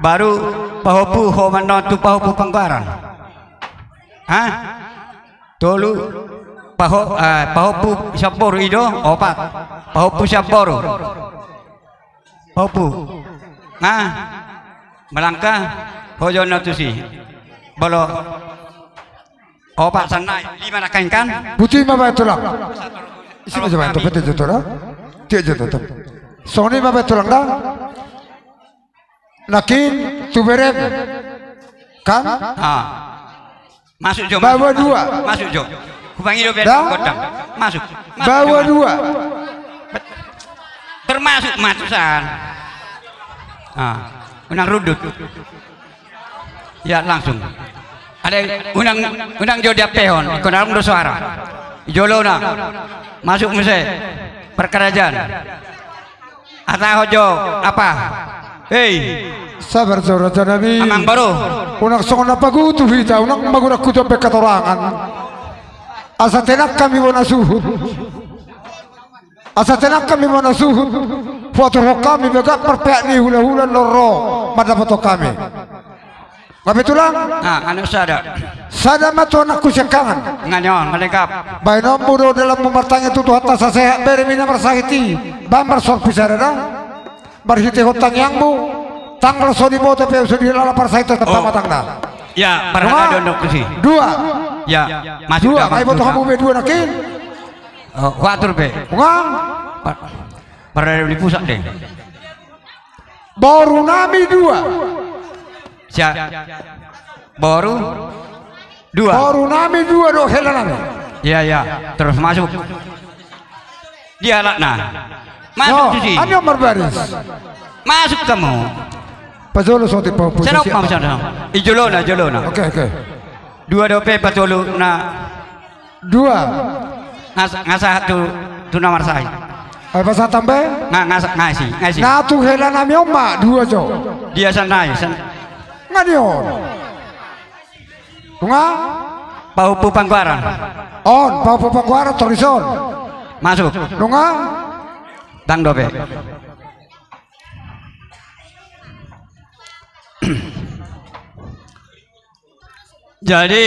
baru pahopu homan tu pahopu pangguaran tolu pahopu Siaporu ido 4 pahopu Siaporu pahopu melangkah hojo natusi bolo 4 sanai 5 nakainkan Putih mama tulang. Isi macam itu betul betul lah. Tiada betul. Sony mama tulang dah. Nakin tu berem kan? Masuk jo. Bawa 2. Masuk jo. Kupangi do kodam. Masuk. Bawa 2. Termasuk matusan. Unang rudut. Ya langsung. Ada unang jo dia pehon. Ikon dalam do suara. Jolo na. Masuk mese. Perkerajaan. Ata hojo apa? Hei. Sabar Raja Nabi. Amang baru. Unang songon apa gutu hita. Unang magurak kutu pekatorangan. Asa tenak kami wana suhud. Asa tenak kami wana suhud. Foto kami begak perpek ni hula-hula loro. Mada foto kami. Ngapain tulang? Anu sada. Sada matu anakku sekangan. Nganyon melengkap. Bayi nombor dalam memartanya tutu hatta sasehat beremina marsahiti. Bambar sor pisara dah. Barhiti hutang yangmu. Tanggal sodi moto pe sodi lala parsahita pertama tanggal. Ya, para dondok kusi. 2. Ya, masuk 2. Kai boto kamu be 2 nakin. Kuatur be. Ngang. Para di pusat deh. Baru nami 2. Siap. Baru 2. Baru nami 2 do helan. Ya. Terus masuk. Dia lakna. Masuk sisi. Ani nomor baris. Masuk kamu. Pajolo soti pa posisi. Sana apa sana? Ijolona. Oke. 2 dope pajolo na 2. ngasah tu nomor saya. Apa sa tambe? Ngasih. Na tu helan nami omma 2 jo. Dia sanai. Ngadion. Tunga? Pahupu pangguaran. On, Pahupu Pangguaran Torison. Masuk. Tunga? Tang dope. Jadi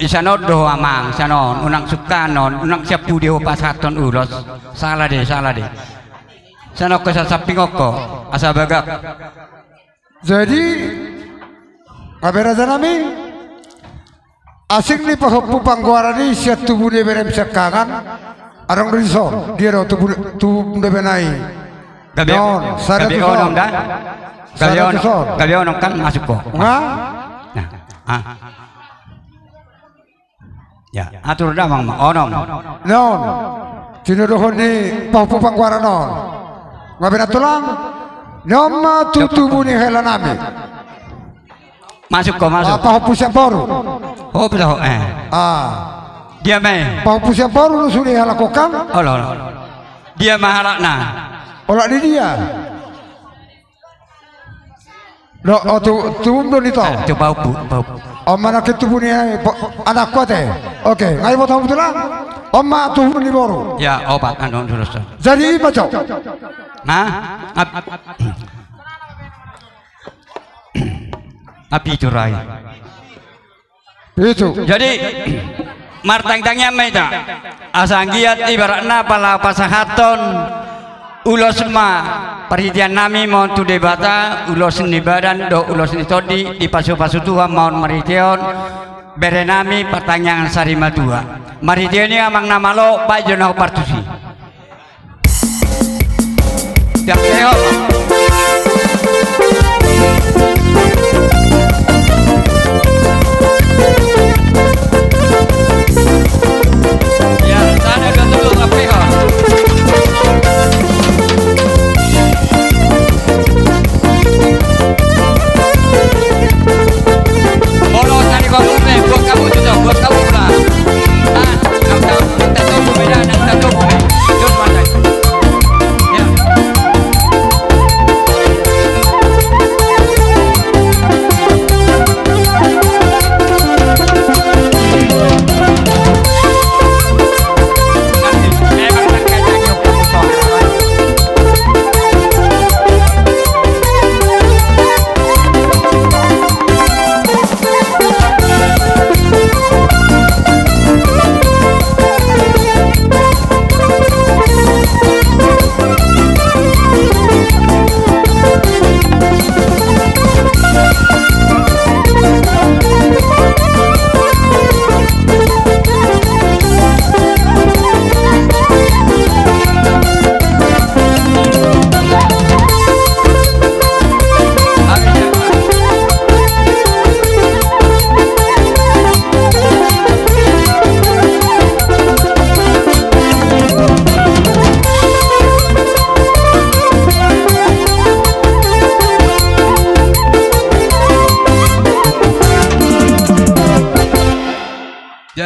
Isanodo amang sanon unang sukanon unang siap budio pasaton ulos salah deh sanok kesasaping kok asa bagak. Jadi aberaza nami asing ni pahopu pangguarani siat tubuh dia berem sekangan arang risol dia do tubuh dia benai gabion gabion dah gabion kan masuk kok nah ya atur dah mang onom non cina dohon ni pahopu pangguaran non ngabena tulang nyoma tutubu ni hela nami masuk pahopu siap baru oh betul dia main pahopu siap baru lu sudah hela kokang dia mahalakna olak di dia do tubuh ni to coba bau mana ketubuh ni anak kuat oke ngai mau tahu tulang Oma tubuh ni baru ya obat anu terus jadi baca api curai itu jadi martang-tangnya meta asanggiat ibaratna pala pasahaton ulos ma perhitian nami mau tu debata ulos ni badan do ulos ni todi di pasu-pasu Tuhan mau marition bere nami pertanyaan sarima dua marition ni amang nama lo pak jonau partusi dak seho ya sana ketemu KPH bolos tadi kamu buat kamu juga buat kamu lah kita tunggu beda kita tunggu jom pandai ya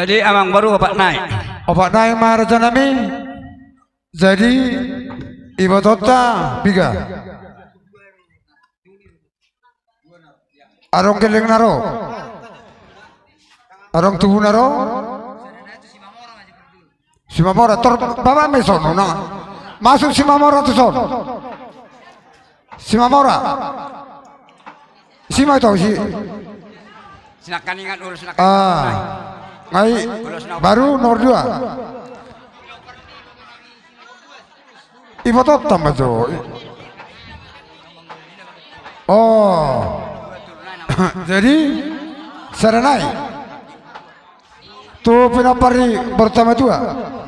jadi amang baru obat naik maharaja nami jadi ibadota biga arong keleng naro arong tubuh naro Simamora tor baba meson no masuk Simamora tu son Simamora Sima itu si silakan ingat urus silakan ngai baru nomor 2 ibu totam aja jadi serenai tuh pinapari pertama 2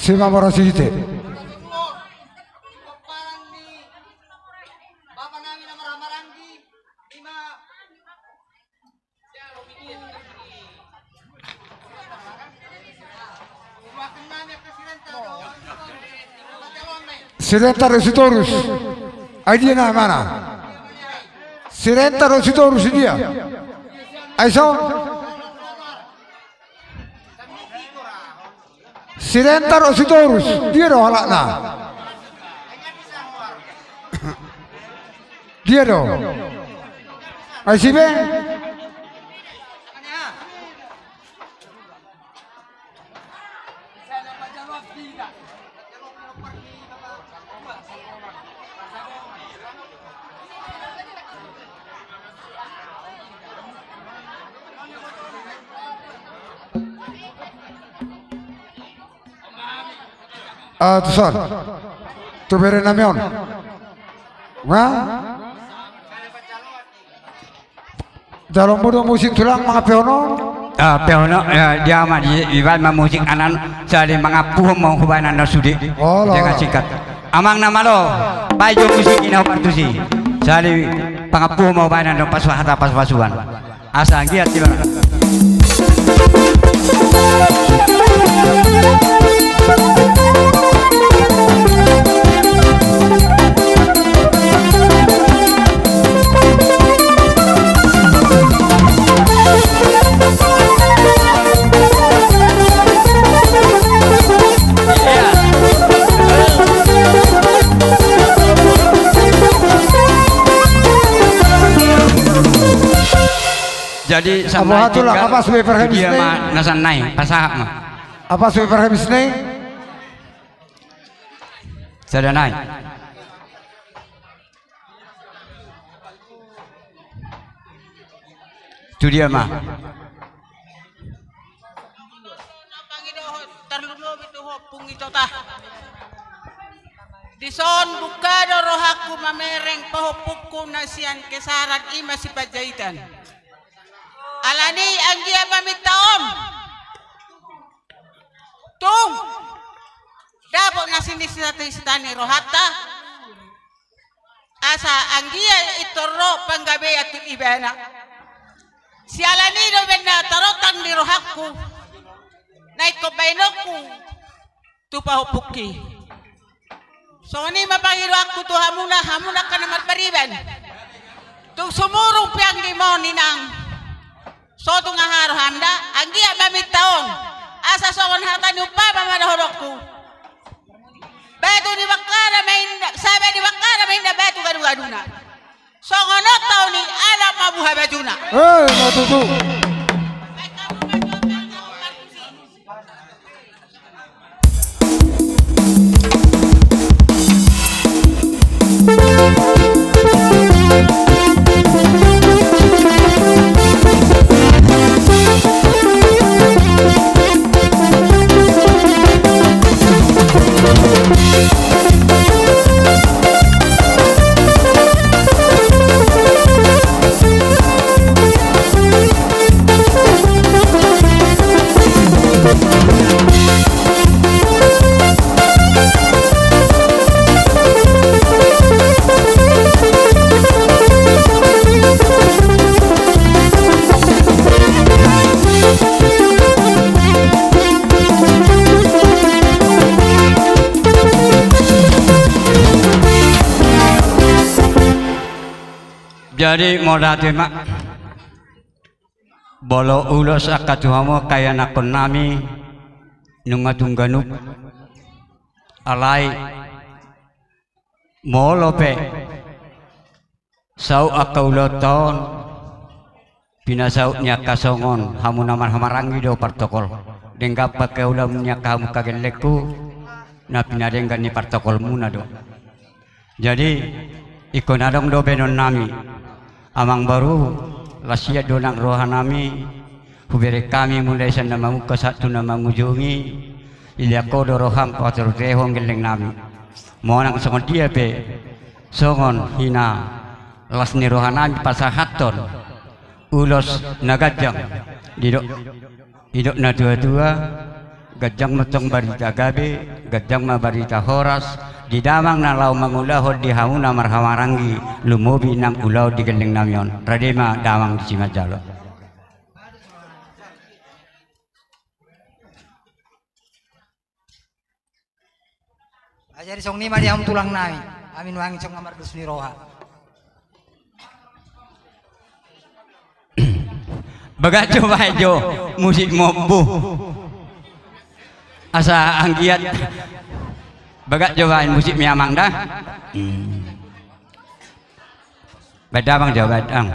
Sima morasite. Sirenta Rositorus. Idea na mana? Sirenta Rositorus dia. Aiso. Sirenta Rositorus dia doh halakna. Dia doh. Aisibe. Tusan, tu beri namion, dalam muda musik tulang mga peono. Peono dia mah iwan musik anan sali mengapuh mau hubanan sudi. Jangan sikat. Amang nama lo, baju musik ini partusi. Sali pengapuh mau hubanan pas pasuan. Asal giat tiba. Jadi sama juga apa sebagai dia mah nasan naik pasahap mah apa sebagai bisnis sudah naik itu dia mah Dison buka dorohaku mamereng pahopukku nasian kesaran ima si pajaitan alani anggia mamitaom tung dapok nasin di sitani rohata asa anggia itoro panggabe atu ibana si alani do benda tarotan di rohakku naik ko bainoku tu pahopukki so ni mapangiro aku tu hamuna kana matbariban tu sumurong piang di mo ninang so tu ngaharo handa anggia mamit taong asa soon hata nyupa mamadahorokku batu di bakara main sabe di bakara main batu gadu-gaduna so ngono tau ni ala mabuha bajuna matutu jadi moda tema bolo ulos akatuhamo kaya nakon nami nungatungganuk alay molope sau akauloton pinasaut niya kasongon hamu naman hamarangi do protokol denggap pakai ulam niya kamu kagelekku na pinadenggan ni protokol muna do jadi ikon adong do benon nami amang baru lasia donang rohanami hubere kami mulai sa namamu kasatu namamujungi iliako do roham patur rehong geleng nami mo nang songon dia pe songon hina las ni rohanami pasahaton ulos nagajang didok na tua-tua gajang matong barita gabi, gajang ma barita horas, di damang na lau mangulahod di hauna marhawarangi, lumobi nang ulaw di galing namyon, radema damang di Simajalo. Ajari song ni mari am tulang nai, amin wangi song amar dusni roha. Bagajo bajo musik mobu asa anggiat bagajo bain musik miamang dah badang jauh badang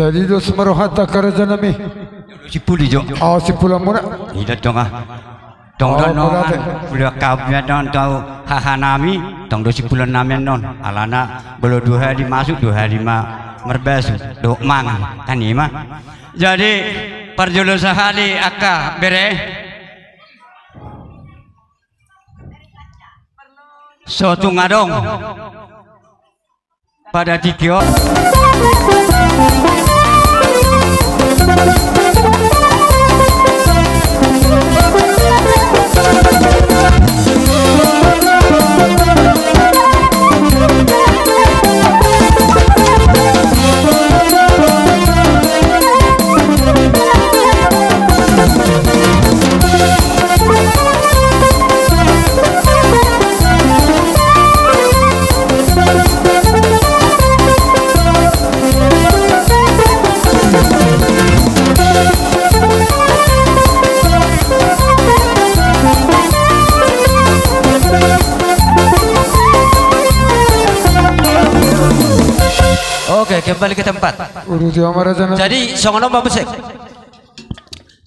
Jadi dos marohata karajanami. Sipuli jo. Oh sipulang muna. Ida dong ah. Dong don no. Udah kabnya don tahu hahanami. Dong do sipulan namen non. Alana belum 2 hari masuk 2 hari merbesu. Dok mang kan ini mah. Jadi perjolo sehari aka bere. Sotu ngadong. Pada tikio. Oke, kembali ke tempat. Jadi songono babesek.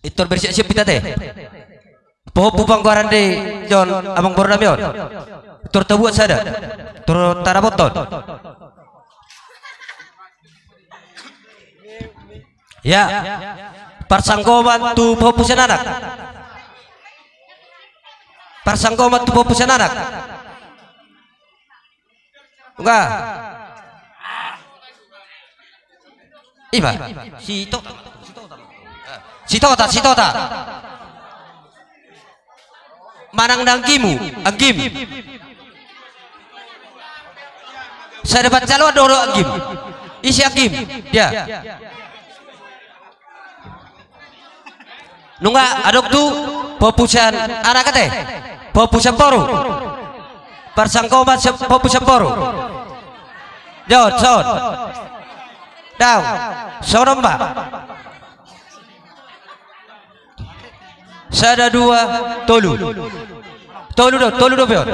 Itor bersiap-siap kita teh. Poho pupangkuaran de John abang Bordamion. Tur tabuat sada. Tur taraboton. Ya. Parsangkoman tu poho pusen anak. Parsangkoman tu poho pusen anak. Enggak. Iba, si Tota. Manang nangkimu, anggim. Saya dapat calon doro anggim. Isi anggim, ya. Nunga adok tu popusan anak teh. Popusan poru. Persangkoman popusan poru. Jod, son. Daw, sorong ba? Sada 2 tolu. Tolu do beon.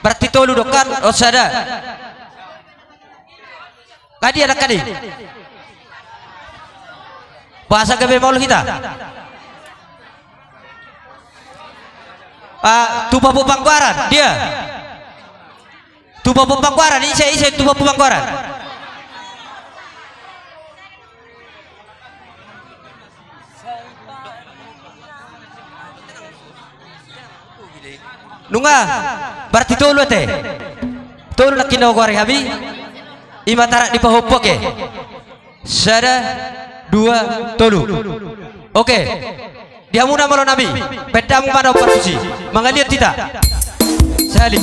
Berarti tolu do kan o sada. Kadi ada kadi. Bahasa gabe maul kita. Tuba pupangkuaran dia. Tuba pupangkuaran isi tuba pupangkuaran. Nunga berarti tolu teh Tulu nak kino goreng habi. Ima tarak di pahopok ya. Sada dua tulu. Oke. Dia muna malu nabi. Pedamu pada operasi. Mengalir tidak. Salim.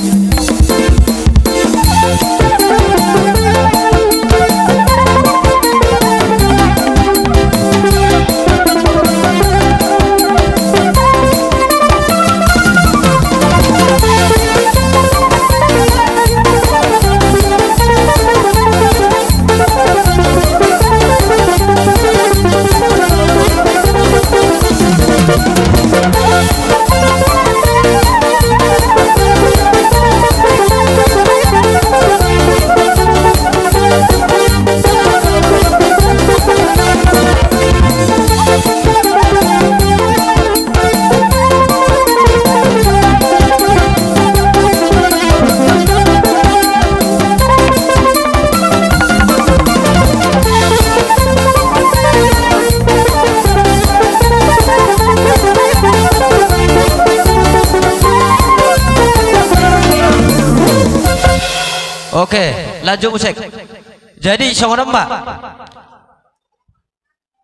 Oke, lanjut musik. Jadi songon mbak.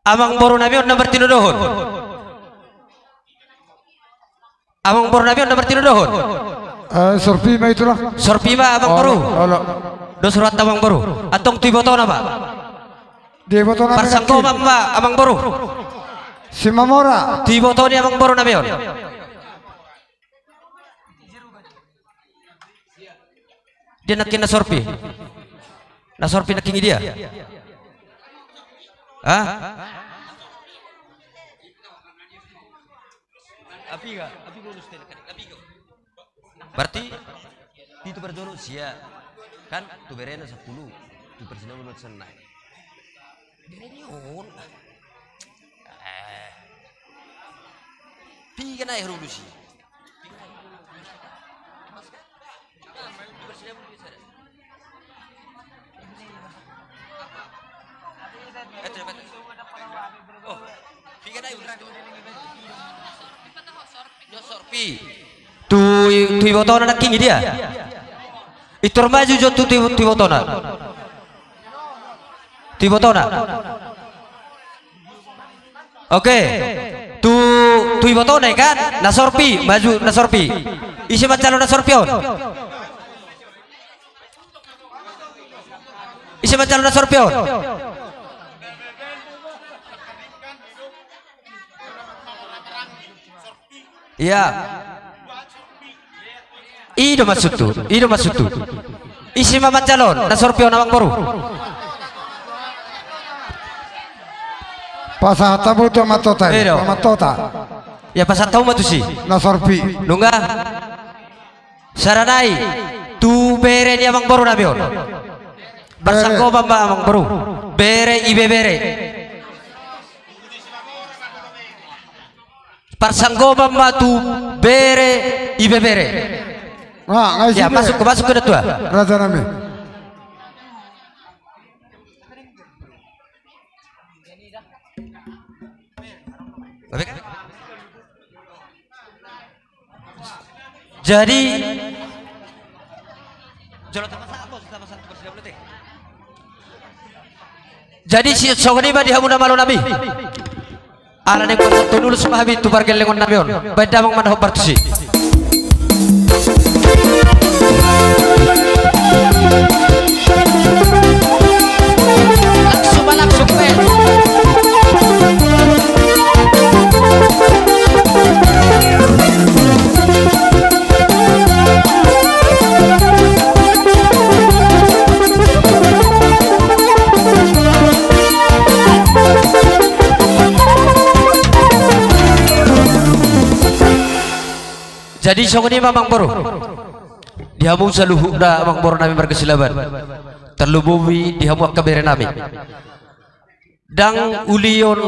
Amang boru nabi on nomor 3 dohon. Amang boru nabi on nomor 3 dohon. Sorpima itulah. Sorpima amang boru. Do surat amang boru. Atong tibotona mbak. Di botona. Parsangko mbak amang boru. Si Mamora. Tibotoni amang boru nabi on. Dia nakin nasorpi naking dia. Ah? Berarti itu berdono sia kan tu berena 10 tu persina menurut senai. Direnion. Pi kana hero lusi. Tu ibotona nak kingi dia. Itu maju jo tu ibotona. Tu ibotona. Oke. Tu ibotona kan nasorpi maju nasorpi. Isi macalo nasorpion. Isi macalo nasorpion. Iya. Ido maksud tu. Isi mama calon, nasorpio nawang boru. Pasata butuh matota. Matota. Ya pasat tahu matu si. Nasorpi. Nungga. Saranai. Tu bere dia amang boru nabion. Bersangko bamba amang boru. Bere ibe bere. Parsanggo bamba tu bere ibe bere. Ya masuk ke detua. Raja Nami. Jadi si sogoni ba dihamuna malu nabi. Ala ning pasatu dulu sumahabi tu pargel lengon nabion. Beda mang manah bartusi. Langsung pel. Jadi songoni mamang boru. Dihamu saluhukna amang boru nami berkesilaban. Terlubuwi dihamu akabere nami. Dang ulion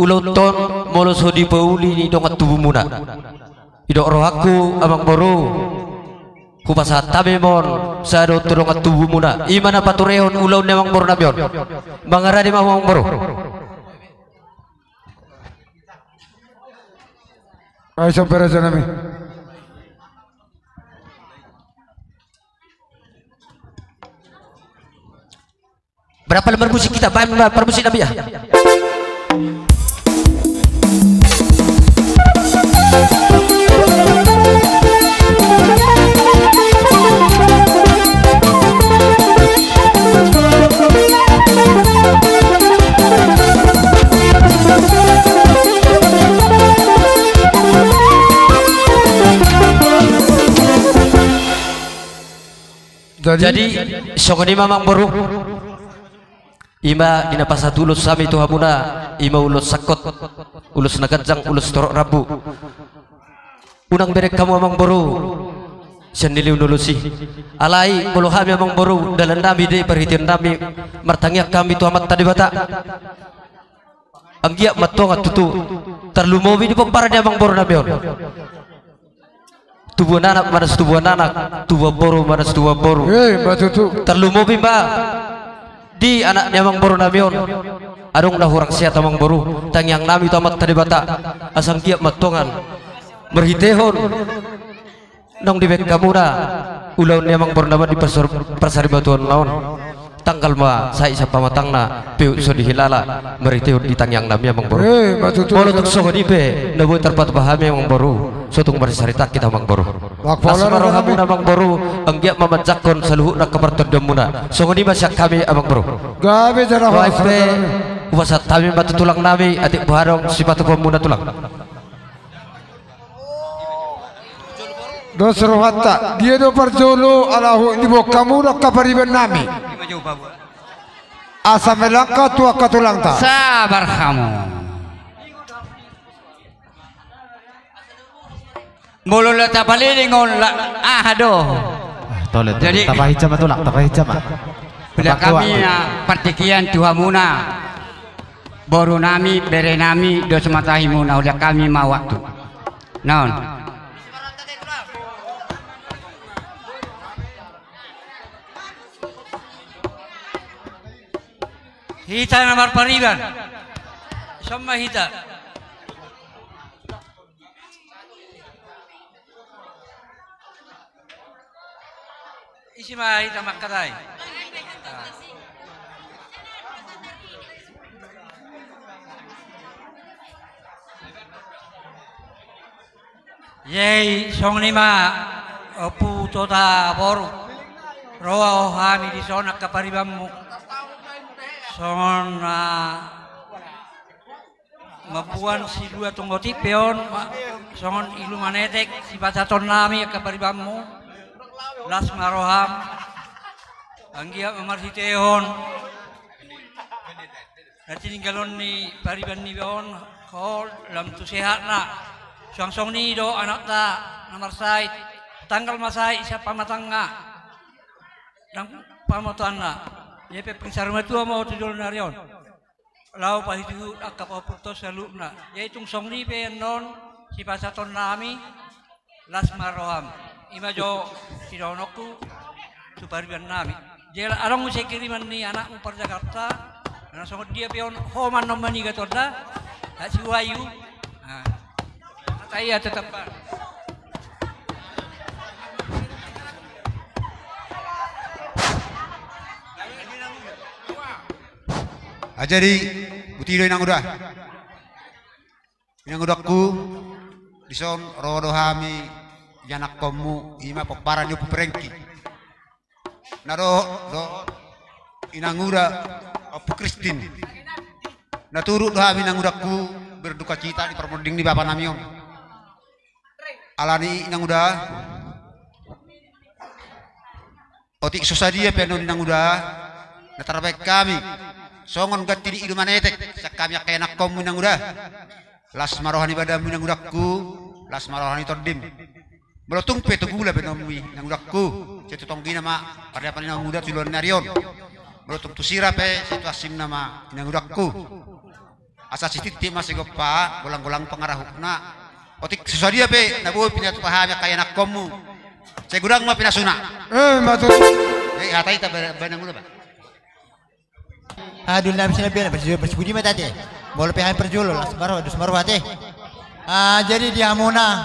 uloton molos hodi pauli ni dongat tubuh muna. Idok rohaku amang boru. Kupasa tabemon sado tudongat tubuh muna. Imana paturehon ulau nemang boru nabion. Bangaradi mamang boru. Ayo sampai Raja Nami. Berapa lembar musik kita? Lembar musik Nabi ya? Jadi songoni mamang boru ima dina pasat ulus sami tuhamuna ima ulus sakot ulus nagadzang ulus torok rabu unang berek kamu mamang boru sendili unulusi alai bolo hami mamang boru dalam nami de perhitian nami martangyak kami tuhamat tadi bata anggiak matongat tutu terlumowi di pempara dia mamang boru nabion tubuh anak mana tubuh anak tubuh boru mana tubuh boru terlumobi mbak di anaknya mang boru namion adong dah orang siat mang boru tang yang nami tamat tadi bata asang kiap matongan berhitehon nong di bek kamura ulau nyamang boru nama di pasar batuan lawan tanggal ma saya siapa matangna piu so dihilala meritiun di tangyang namanya mang boru bolo tuk so dibe nabu terpat pahami mang boru sotung bersarita kita mang boru asmaro hamuna mang boru anggiak mamanjakon saluhu nak kepertodemuna so di masyak kami amang boru gabe jara wae wasat kami batu tulang nami adik buharong sifat pemuna tulang Dosro hatta dia do parjolo alahu di bokamu nak kapariban nami asa melangka tua katulang ta sabar kamu mulu la tapalini ngol aduh tolet jadi tapahijam tulak tapahijam bila kami partikian tuhamuna boru nami bere nami do sematahimuna udah kami mau waktu non hita nomor pariban sama hita isi mah hita makatai yei song lima opu tota boru roa ohami di sona kaparibamu songon mapuan si dua tunggu tipeon songon ilu manetek si bacaton nami kaparibamu las maroham anggia mamarhiteon nanti ninggalon ni pariban ni beon kol lam tu sehat na song ni do anak ta nomor sai tanggal masai siapa matanga dan pamatuan na yepe pensarma tua mau tudul narion lau pahitu akap oputo salukna yaitung songni pe non si pasaton nami las maroham imajo sidonoku supariban nami jela arang musik kiriman ni anak mu par Jakarta na song dia peon homan nomani gatorda ha si wayu ha saya tetap Ajari butido inang udahku dison rodo hami yanak komu ima pokparan yu perengki nado do inang udah opu Kristin naturut do hami inang udahku berduka cita di permoding di bapak namion alani inang udah otik susadia penon inang udah natarbaik kami songon ganti di idu manetek sakami kaya nak komu nang udah las marohani badamu nang udakku las marohani tordim belotung petu gula benomwi nang udakku cetu tonggina ma pada apa nang udah tulon narion belotung tusira pe situasi nama nang udakku asa siti masih gopa golang-golang pengarahukna otik sesuatu pe nabu pinatu pahami kaya nak komu saya gudang ma pinasuna matu hatai ta benang udah Adul nabi sinabi bersebudi mata teh boleh pehan perjulo las baru dus baru hati jadi di Hamuna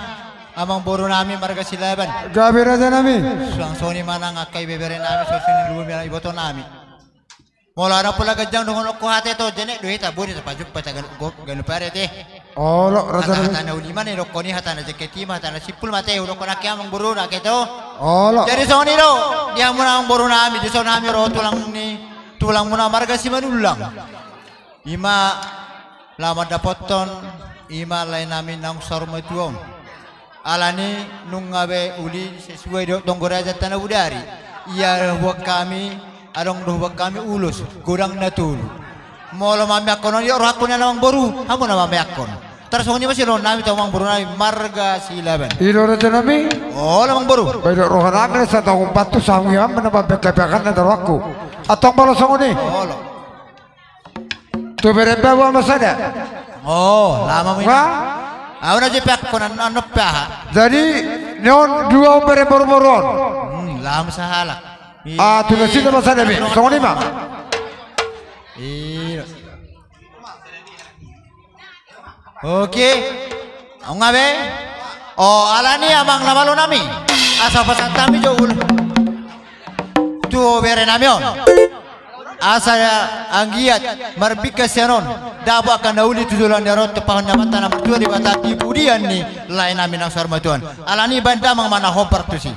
amang boru nami marga silaban gabe raja nami suang soni mana ngakai bebere nami sosini dulu mira iboto nami Mola na pula gajang dengan ko hati to jenek duit tak boleh sepajuk pada ganu pare teh. Oh lo rasa hatana ulima ne rokko ni hatana jaketi hatana sipul mate rokko nak yang buru nak itu. Oh lo. Jadi soni ro dia muna buru nami di sona nami ro tulang muna marga si manulang. Ima lama dapoton ima lain nami nang sorma tuong. Alani nungabe uli sesuai dok tonggora tanah udari. Ia buat kami adong doh kami ulus kurang natulu molo mami akon yo rakun namang boru hamu na mami akon tersongnya masih ron nami tawang boru nami marga silaban ilo raja nami oh namang boru baik rohan nami sa tahun 4 sangi am menapa bekepekan na darwaku atong balo songoni oh lo tu berembe wa masada oh lama mi awna je pek konan anu paha jadi neon dua beremboron lama sahala ah tu nasi nama sana be songoni ma iya oke ngabe oh alani amang namalo nami asa pasat kami jauh tu bere namion asa anggiat marbika senon dabu akan nauli tujulan darot tepahon nyamatan nama tuan di batati budian ni lain nami nang sarma tuan alani banda mang mana hopar tu si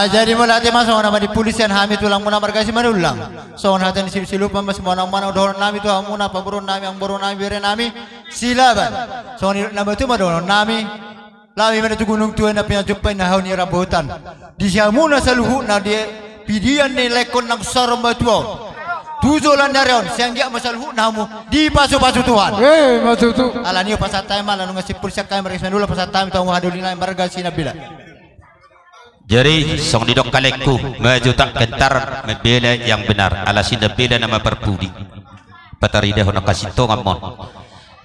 jadi mulai masuk nama di polisian hami tulang muna margasi manulang soal hatan silup mas mana mana dohon nami tu hamuna paburun nami yang burun nami bere nami silaban soal nama tu madohon nami lami mana tu gunung tua napi yang jumpai nahau ni rambutan di siamuna saluhu na dia pidian ni lekon nang sorong batuan tujulan darion sianggia masaluhu namu di pasu Tuhan masuk tu alani pasat time lalu ngasih polisi kami mereka dulu pasat time tahu hadulina margasi nabila. Jadi song didok kalekku maju tak gentar membela yang benar ala sinda bela nama berbudi patarida hono kasito ngamon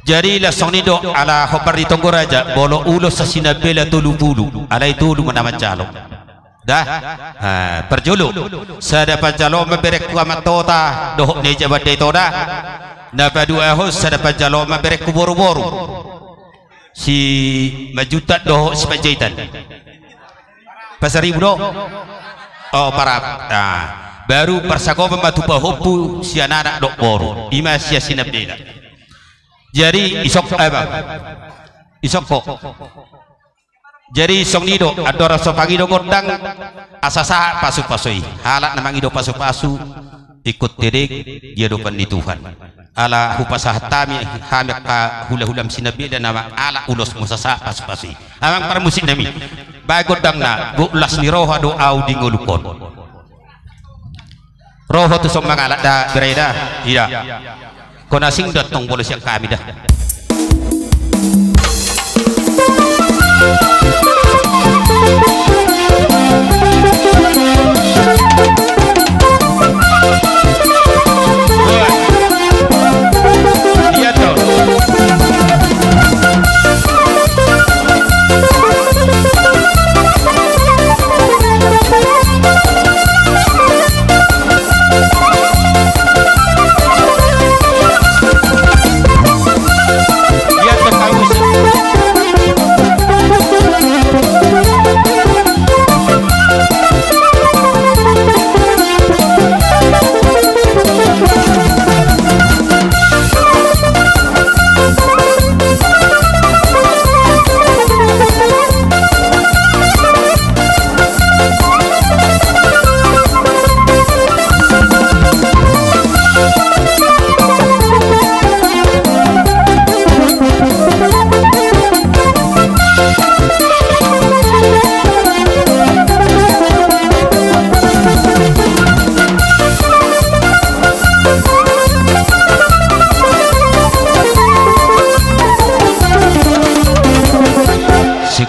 jadi la song didok ala hopar di tonggораja bolo ulo sa sinda bela tulu ala itu lu nama calo dah perjulu sada pajalo memberek ku amatota doh ne jabade toda na padua hos sada pajalo memberek ku boru-boru si majuta doh sepajaitan pasar ibu do oh parap baru persako pembatu pahopu si anak dok boru ima sia sinabela jadi isok isok kok jadi song nido adora sopangi do godang asasa pasu-pasui halak namang ido pasu-pasu ikut terek dia do pan Tuhan ala hupasah tami hamek ka hula-hulam sinabela nama ala ulos musasa pasu-pasui amang para musik nami baik godang na bulas ni roha do au di ngulukon roha tu som mangalat da bereda iya kona sing datong bolos yang kami dah iya toh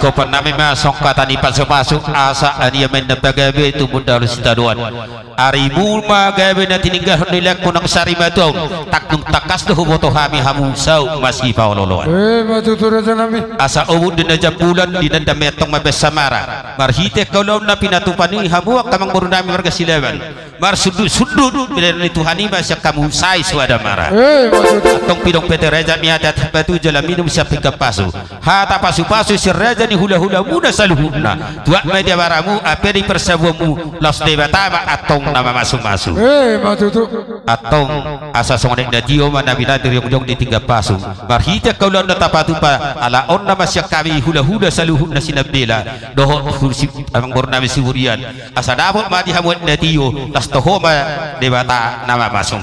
kopan nami masong katani pasok asa ania men bagabe itu modal sitaduan ari mulma gabe na tininggal nilak kunang sari matong taknung takas doh boto hami hamu sau masih paololoan matutur raja nami asa umud dina jambulan dina dametong mabes samara marhite kalau na pinatupani hamu kamang burunami warga silaban mar sudut bila ni tuhani masya kamu sai suada mara atong pidong pete raja mi adat batu jala minum siap pasu hata pasu si raja ni hula muda saluhuna tuak media baramu apa di persabuamu los debatama atong nama masuk matutu atong asa songnek natio mana bina dari jong di tiga pasu marhita kaulan na tapatu pa ala on nama siap kami hula saluhuna sinabdela doho kursi amang bornami siburian asa dapot mati hamuat natio las tohoma debata nama masuk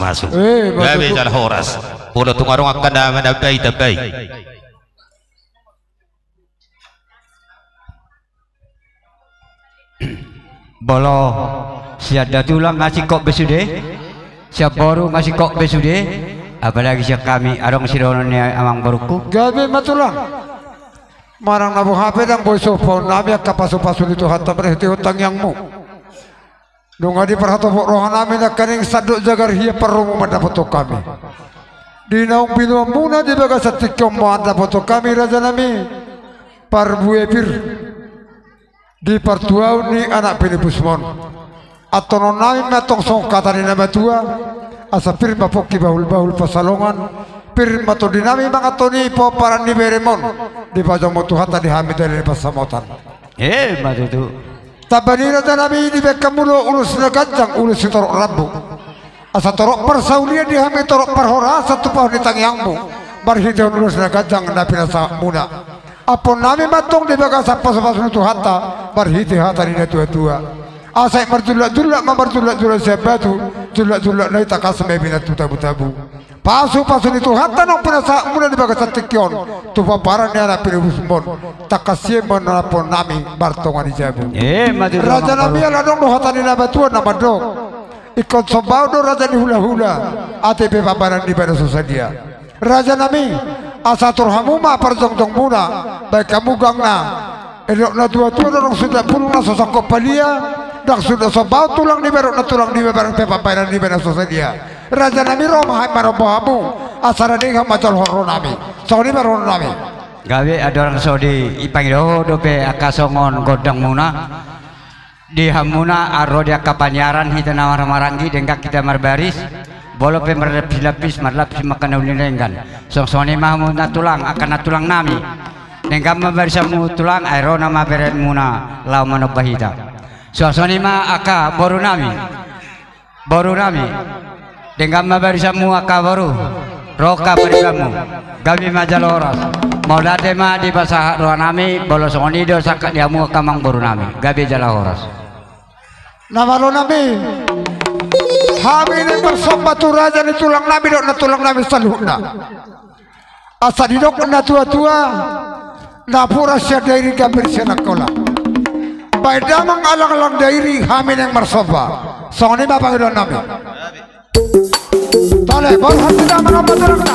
gabe jal horas polo tungarong akan nama nabai tabai bolo siada tulang ngasih kok besude siap baru ngasih kok besude apalagi siap kami arong sironnya amang baruku gabe matulang marang nabu hape dan boy sopon nabi kapasu-pasu itu hatta berhenti hutang yangmu dunga di perhatopok rohan nami nak kaning saduk jagar hiya perlu mendapat kami di naung binuang muna di bagas satikom mendapat kami raja nami parbuepir di partuau ni anak pilipusmon atau nonai metong song kata ni nama tua asa firma poki bahul pasalongan firma to dinami mangatoni po paran ni beremon di pajang motu hata di hamid dari pasamotan matu tu tabani rata nabi di bekamulo ulus nagajang ulus torok rabu asa torok persaulia di hamid torok perhora satu pohon di tangyangmu barhidon ulus nagajang nabi nasa muna apon nami matong di bagas apa-apa itu hatta barhiti hatta ni tua asai marjulak mamarjulak sebatu julak nai takas mebina tu tabu pasu itu hatta nong penasa mula di bagas tikyon tu paparan ni anak pilibusmon takasie menapon nami bartongan di jabu raja nabi ala dong hatta ni nabatuan nama dong ikut sobau do raja ni hula ate pe paparan di pada sosadia raja nami asatur hamuma perjong muna baik kamu gangna elok na tua dorong sudah pulung na sosok palia dak sudah sobau tulang di berok na tulang di barang pepa pairan di bena sosadia raja nami roma hai marobohamu asara ding macal horro nami sauni maron nami gawe ada orang saudi ipang dope akasongon godang muna di hamuna arro dia kapanyaran hita nawar marangi dengkak kita marbaris bolo pe marlapis makan ulin renggan song-soni mahmu natulang akan natulang nami dengkam mabarisamu tulang aero nama beret muna lau manobahita song-soni ma aka boru nami dengkam mabarisamu aka boru roka barisamu gabi majaloras maulade ma di pasah roa nami bolo songoni do sakat diamu kamang boru nami gabi jalahoras nama lo nami kami ini bersama tu raja ni tulang nami dok na tulang nami saluhna asa di dok na tua na pura sia dairi gambir sia nakola baik damang alang-alang dairi kami yang bersofa song ni bapak dok nami tole bol hati damang apa tulang na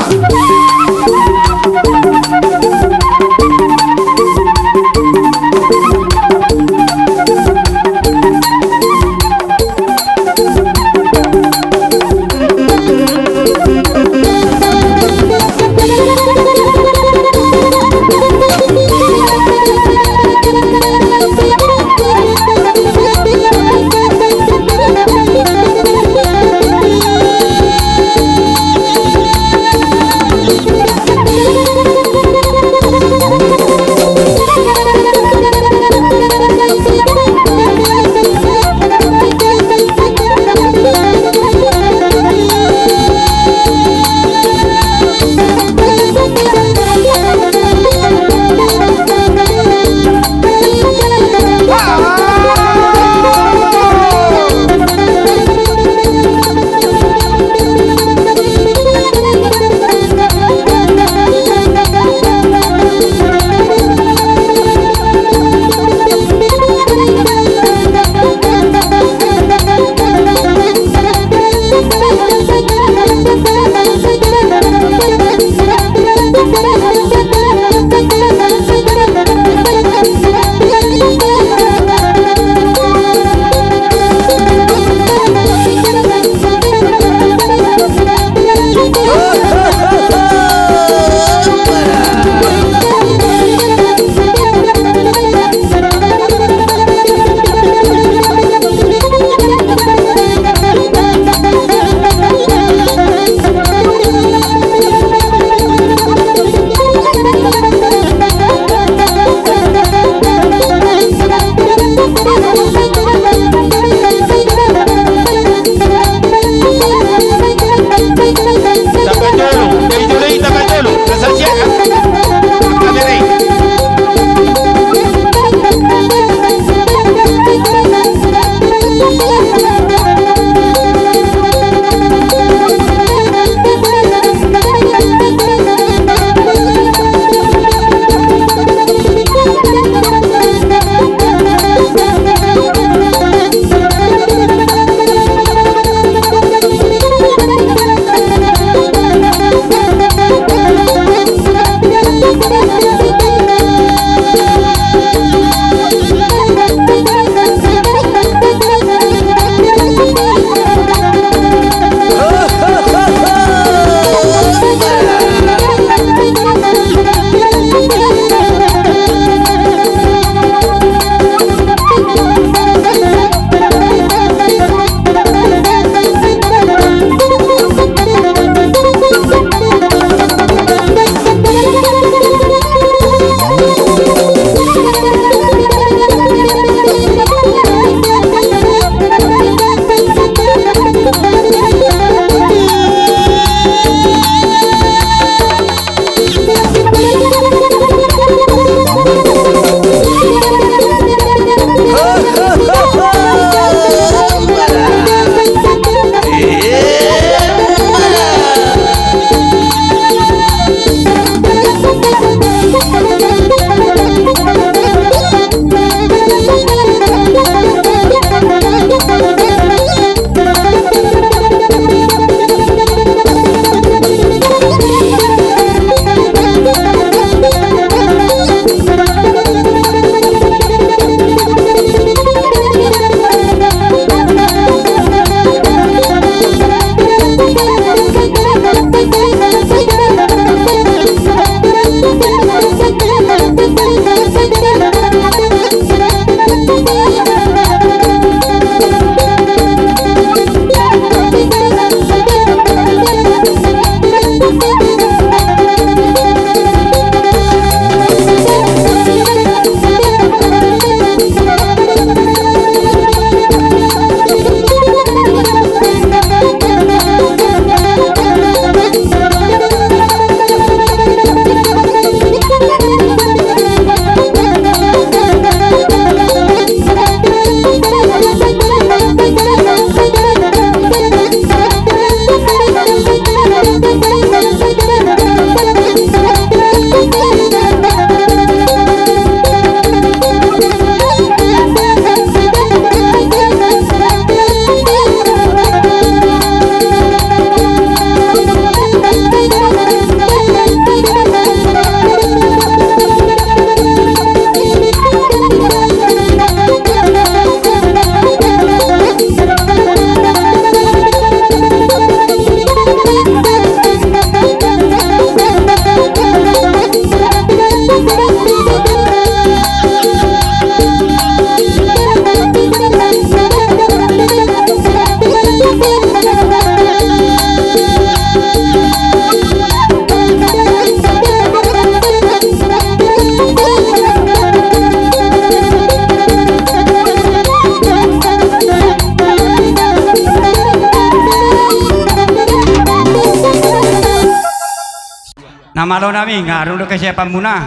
Nama lo nami ngaruh ke siapa muna?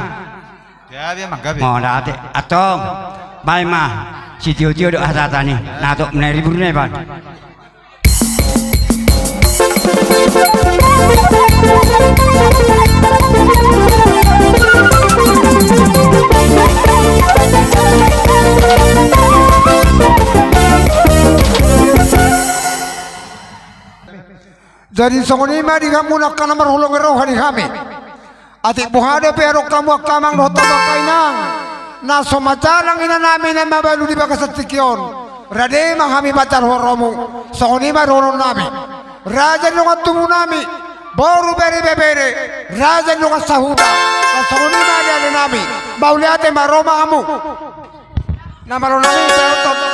Ya biar mangga. Mau date atau baik mah si Tio do asata nih. Nah tuh meneri burune pan. Jadi songonima di kamu nak kana marhulong roh hari kami. Atik buhade pero kamu kamang roto kainang. Na somacalang ina namin na mabalu di bagas tikyon. Rade mahami pacar horomu. Songonima roron nami. Raja nungat tumu nami. Baru bere. Raja nungat sahuda. Na songonima ada nami. Bauliate maroma kamu. Na marunami pero toto.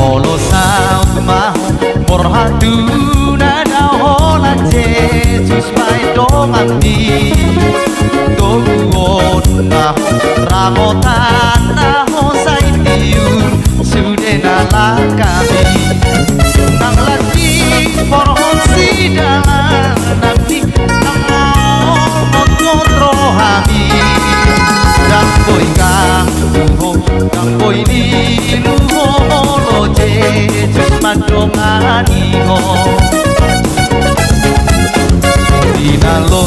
Holo sound mah porhaduna na hola Jesus pai domandi dogon na ramotan na hosai tiur sudena lakami nang lagi porhon sidalan nanti nang kontro hami dan boy kang boy ni luho lo Jesus madongani ho dina lo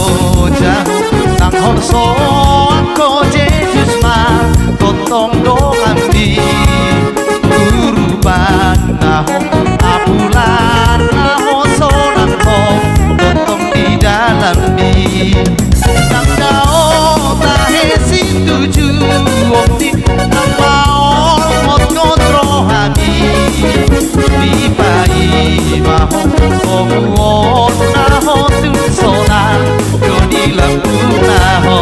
jauh nang honso ako Jesus ma totong dongan di uruban na ho apulan na ho sonang ho totong di dalam di nang dao tahe situju di nang mau mot kontro hami di pai maho omuon na ho tun sona jodi lampu na ho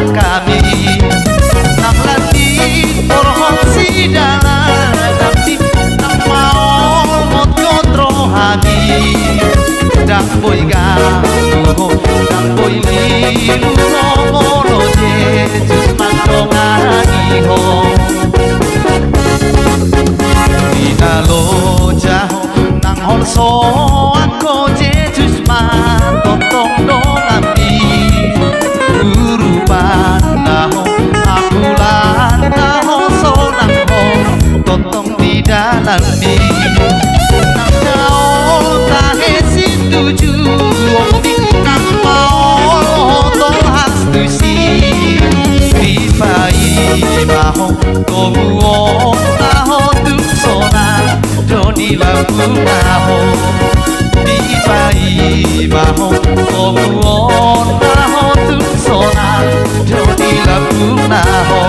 kami nang lati porhon sidalan nanti nang mau mot kontro hami dak boy galuho dak boy liluho molo Jesus mandongani ho dina lo jaho nang honso ako Jesus man totong donami uruban naho apulan naho sonang ho totong di dalam ni nang jauh tahe situju di nang mau tol hastusi ripai maho komuo naho tuk sonang joni lampu naho ripai maho komuo naho tuk sonang joni lampu naho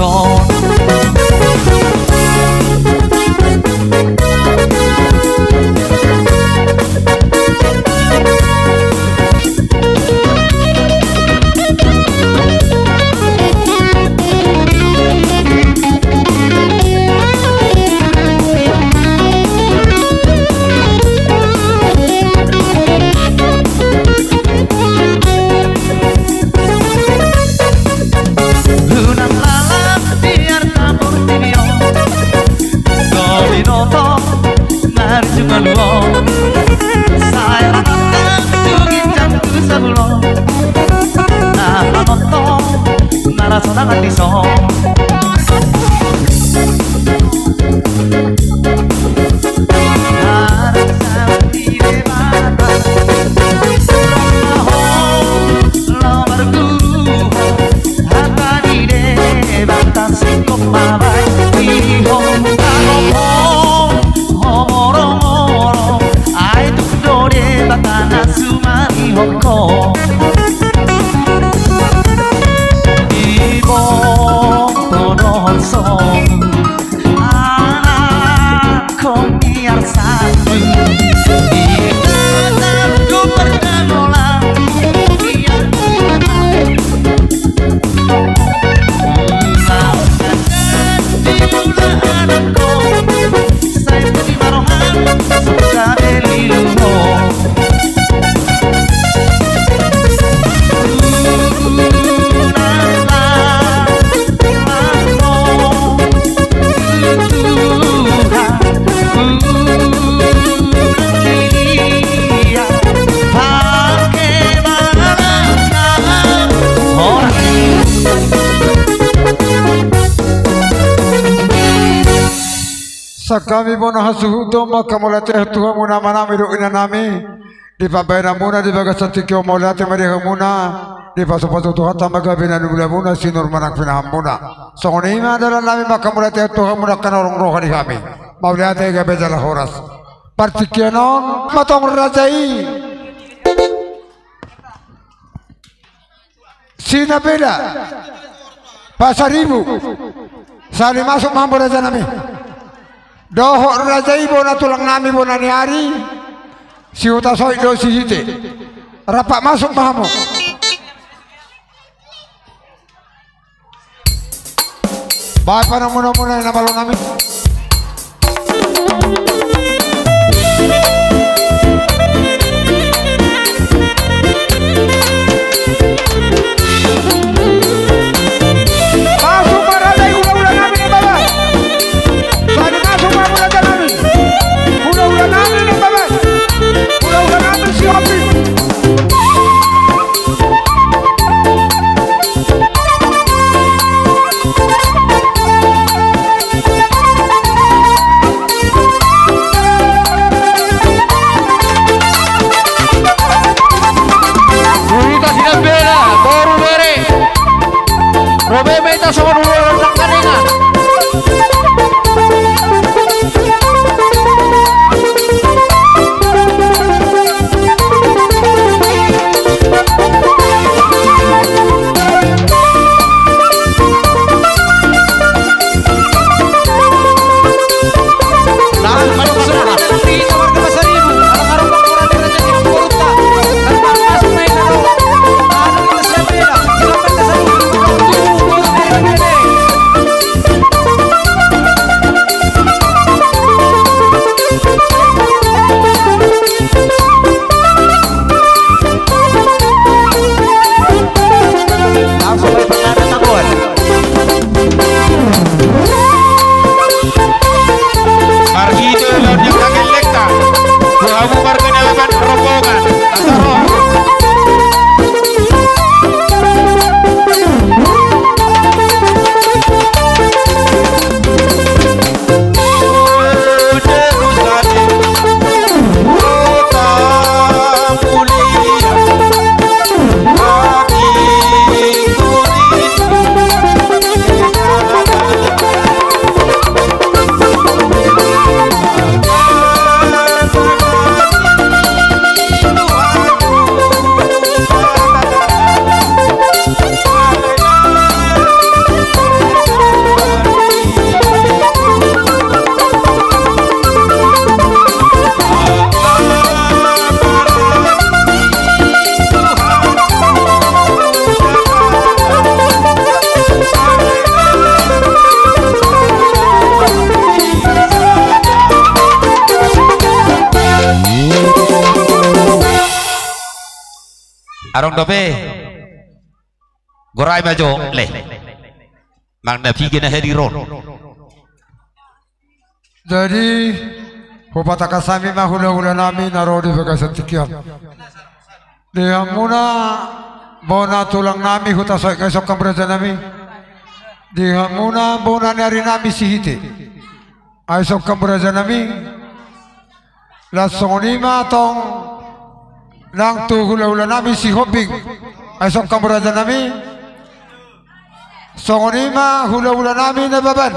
son. Sakami bono hasuhudo makamulate Tuhan muna manami do inanami di pabayna muna di bagasati kyo mulate mariha muna di pasu-pasu Tuhan tamaga binanula muna sinur manak pinaham muna so nima adalah nami makamulate Tuhan muna kanorong rohani kami maulate gabe jala horas partikianon matong rajai Sinabela Pasaribu sali masuk mampu raja nami dohok raja ibu na tulang nami bu nani hari si utasoi do si hite rapak masuk pahamu baik pada muna-muna nama lo nami sama dulu orang kaningan. arong dope gorai majo le magna pigena hediron. Jadi hupata kasami mahula-hula nami narodi bagasatikian. Dia muna bona tulang nami hutasoi kaisok kambraja nami. Dia muna bona nari nami sihite. Aisok kambraja nami. Lasonima tong nang tu hula-hula nami si hobing. Aisok kambraja nami. Songonima hula-hula nami na baban.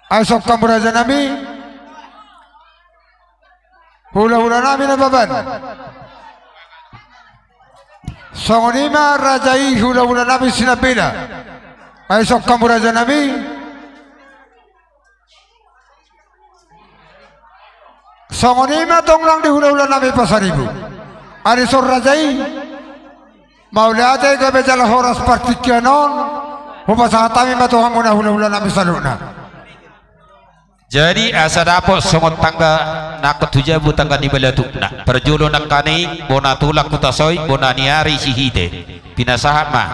Aisok kambraja nami. Hula-hula nami na baban. Songonima rajai hula-hula nami sinapina. Aisok kambraja nami. Songonima tonglang di hula-hula nami pasaribu. Arisor rajai. Mauliate gabe jala horas partikianon. Hupasatami matuhamuna hula-hula nami saluna. Jadi asa dapot songot tangga nakot hujabu tangga di belatukna perjulo nakani bona tulak kutasoi bona niari sihite pinasahat mah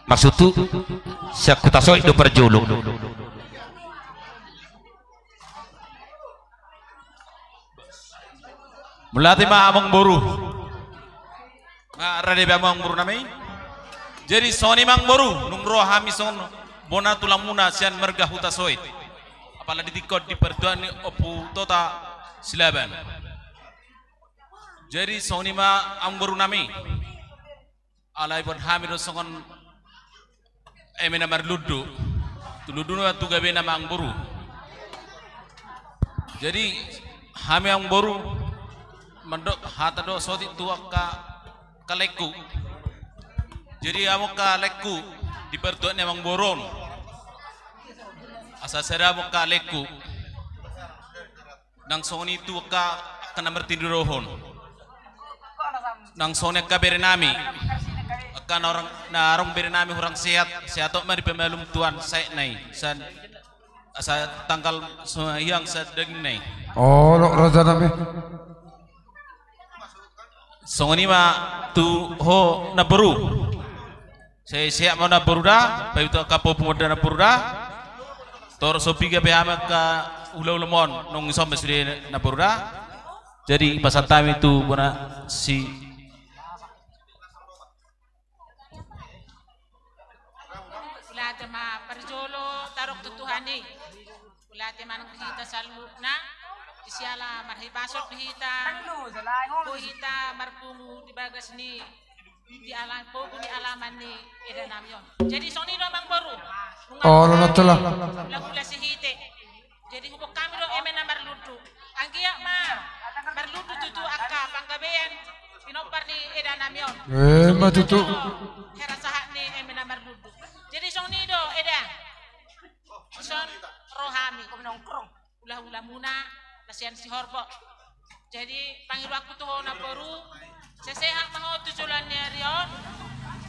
maksud tu sak kutasoi do perjulo Mulati mah among boru rade be among boru nami jadi soni mang boru nung roh hami son bona tulang muna sian merga hutasoi apala ditikot di perduan ni opu tota silaban jadi soni ma ambaru nami alai pun hamil songon emena marludu tuludu tu gabe nama ambaru jadi hami ambaru mandok hata do soti tua kaleku jadi amoka leku di perduan ni amang boron asa sada mo ka leku nang soni tu ka kana mertindurohon nang soni ka berenami akan orang na arong berenami orang sehat sehatok mari pemelum tuan saya nai san asa tanggal yang sedeng nai oh lo raja nami soni ma tu ho na beru saya siap mau na beruda bayu to kapo pemuda na beruda tor sopi ke behamak ka ulau-ulamon nung isom besuri na beruda jadi pasal tami itu bona si ulate ma perjolo tarok tutuhani ulate manang kita salmukna isiala marhibasot hita hita marpungu di bagas ni di alam pogo ni alaman ni eda namion jadi soni do bang baru oh lo telah lagu sihite jadi hubuk kami do emena marludu anggia ma marludu tutu akka panggabean pinopar ni eda namion ma tutu hera sahat ni emena marludu jadi soni do eda son rohami nongkrong ulah-ulah muna lasian si horbo jadi panggil aku tuh na baru sesehat maho tujulannya rion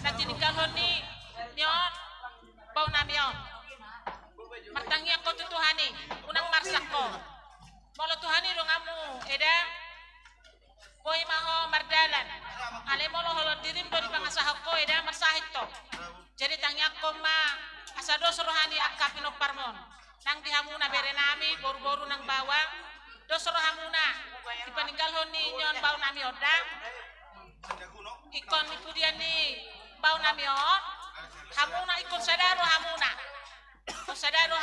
nanti ninggalon ni nion bau namion martangi ako tutuhani unang marsak ko molo tuhani dong amu eda boy maho mardalan ale molo holo dirim do di pangasahak ko eda marsahit to jadi tangi ako ma asado suruhani akapino parmon nang dihamuna berenami boru-boru nang bawang dosoro hamuna dipaninggalon ni nyon bau nami oda ikon kemudian ni bau nami on hamuna ikon sadaro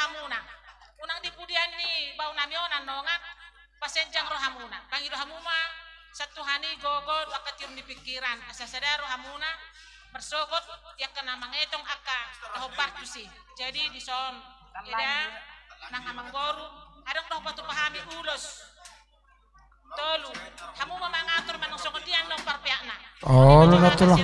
hamuna unang dipudian ni bau nami on anongan pasenjang roh hamuna pangi roh hamuma satu hani gogor wakatium di pikiran asa sadaro hamuna bersogot yang kena mangetong aka roh partusi jadi di son ida nang amang goru adang doh patu pahami ulos tolu hamu mangatur manung sokodian nong parpiakna oh lo telah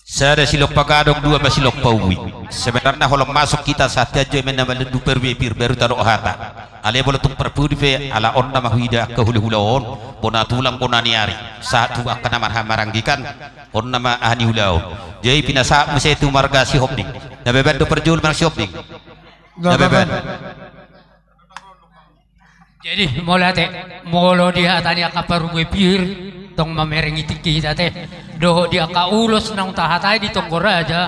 saya silok pagadong dua basilok paui sebenarnya holong masuk kita saat aja menamal du perwepir baru taruh hata ale boleh tung perpudi ala onna mahuida ke hulu-hulaon bona tulang bona niari saat tu akan maranggikan onna ma ahli hulaon jadi pinasa mese tu marga si hopning na beben do perjul mar si hopning na beben Jadi mulai teh molo dia tanya kaparu gue pir tong mamerengi tiki teh doh dia ka ulus nang tahatai di tonggora aja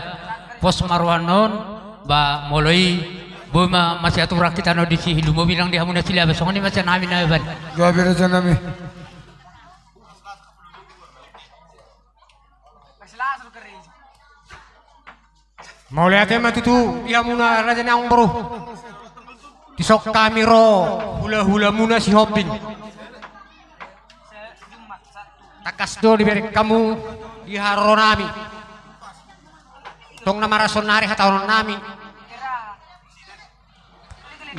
pos marwanon ba moloi boma masih aturan kita no di sini lu mau bilang dia muna sila besok ini macam nami ban Gabir aja nami. Mau lihat emang itu dia muna raja nang baru disok kami ro hula muna si hopping takas do diberi kamu di haro nami tong nama rason nari hatau nami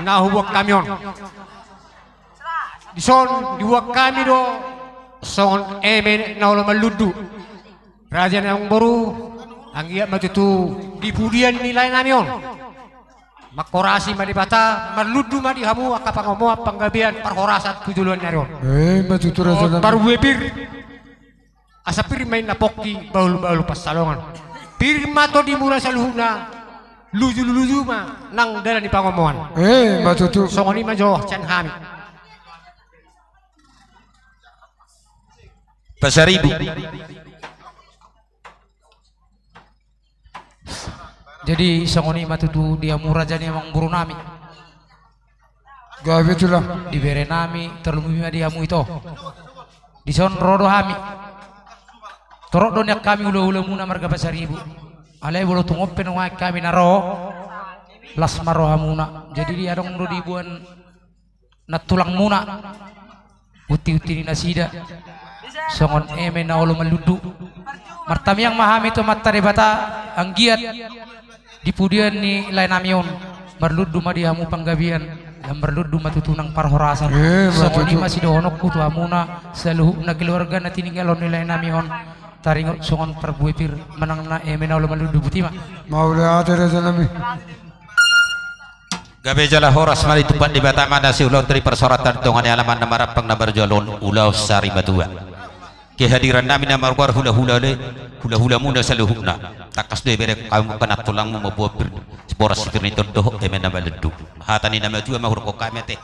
nah huwag kamyon dison diwag kami do son eme na ulo maludu raja nang baru ang iya matutu di pudian nilai namion makorasi madibata maludu madi hamu akapangomo panggabian parhorasat kujuluan narion matutu raja nami baru webir asa pir main napoki baul pasalongan pirma to di mura saluhuna luju ma nang dalan di pangomoan matutu songoni majo can hami Pasaribu. Jadi songoni matutu dia murah jadi emang buru nami. Gawe itulah. Dibere nami terlebih dia mu itu. Di son rodo hami. Torok donya kami ulu muna marga Pasaribu. Alai bolo tungopen wa kami naro. Las maro hamuna. Jadi dia dong di buan natulang muna. Uti-uti ni nasida. Songon eme na ulu maludu. Martami yang mahami itu matari bata anggiat. Di pudian ni lain namion berludu madi hamu panggabian dan berludu matutunang parhorasan songoni masih dohonok kutu hamuna seluruh na keluarga na tininggalon ni lain namion taringot songon perbuipir menang na emena ulo maludu butima mau lihat ada nami gabe jala horas mari tupat di bata mana si ulon dari persoratan tongan alaman nama rapang nama berjalon ulau sari batua kehadiran nami nama war hula hula muna saluhuna takas de bere kamu kanat tulangmu mabuah pir spora sikir ni doh emen nama ledu hatani nama jua mahur ko kamete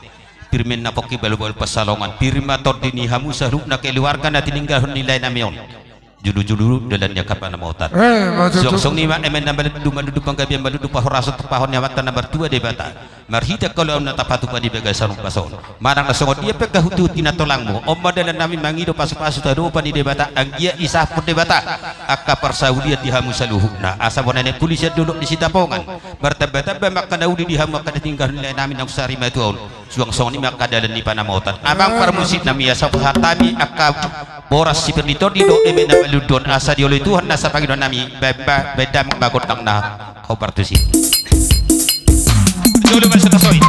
pirmen na poki belu pasalongan pirma tordini hamu saluhna keluarga na tininggal nilai namion julu dalannya kapan mautan song ni mak emen nama ledu maludu panggabian maludu pahorasut pahon nyawatan nomor 2 de bata marhida kalau amna tapatu padi bega sarung pason marang na songot dia peka hutu tina tolangmu omma dalan nami mangido pasu-pasu tado pani de bata anggia isah pun de bata akka persaudiat di hamu saluhuna asabona ne polisi dulu di sitapongan bertaba-taba maka daudi di hamu kada tinggal nilai nami nang sari matuon suang song ni maka dalan ni panamautan abang permusit nami asa hatami akka boras si pernitor di do emen nama ludon asa di oleh Tuhan nasa pagi don nami beda bagot nang na kau partusi dulu masuk tasoi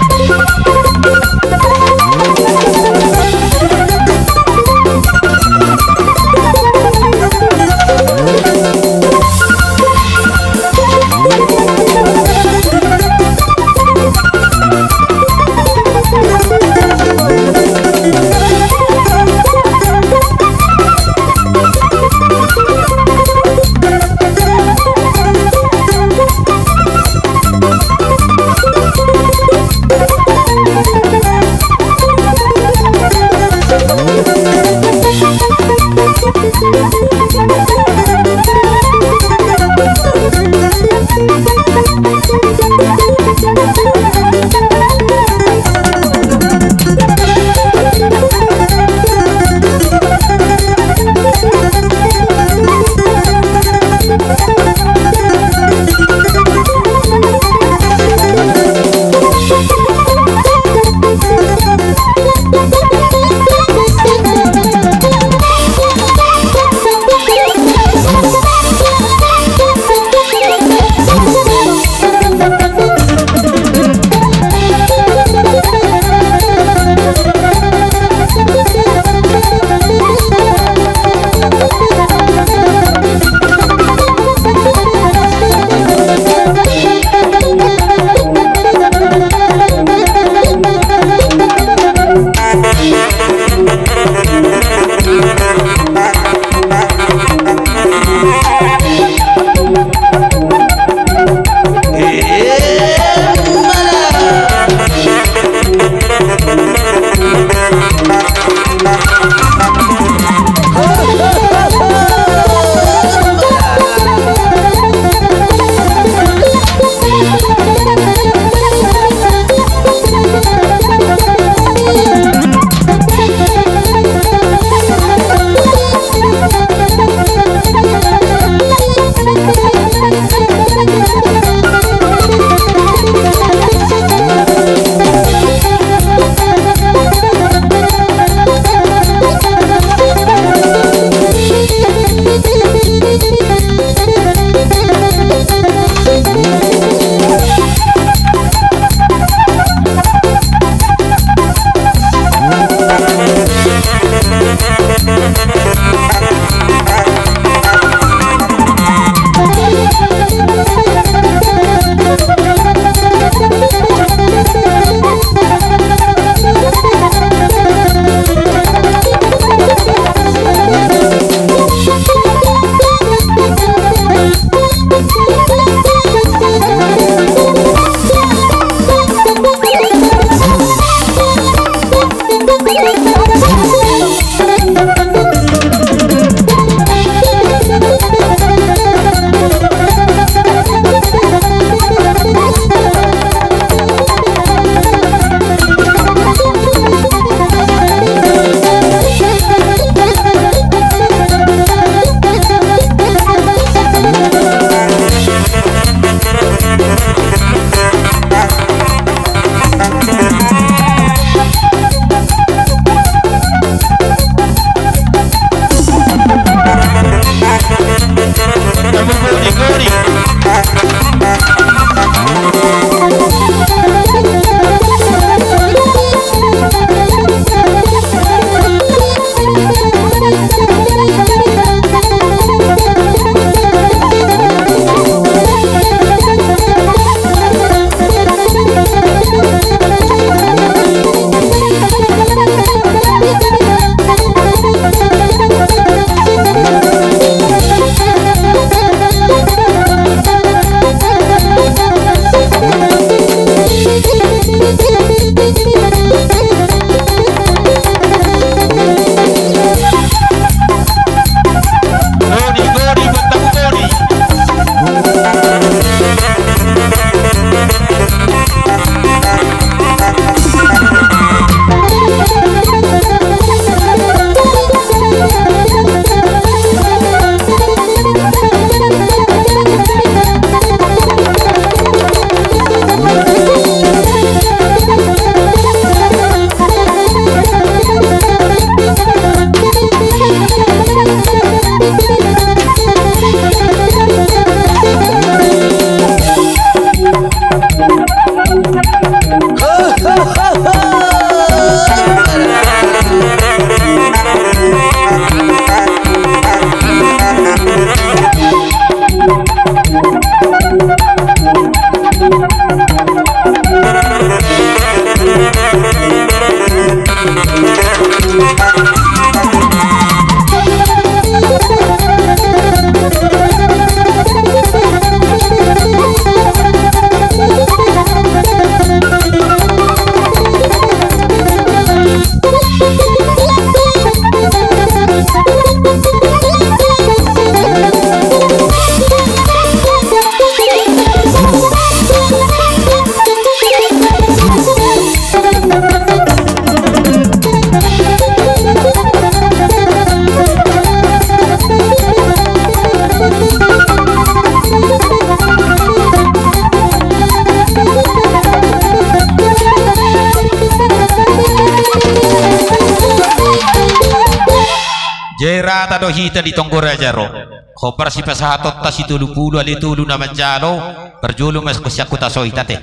siala do hita di tonggora jaro kopar si pasahatot tas itu lupulu ali tulu nama jalo berjulu mas kusyaku taso hitate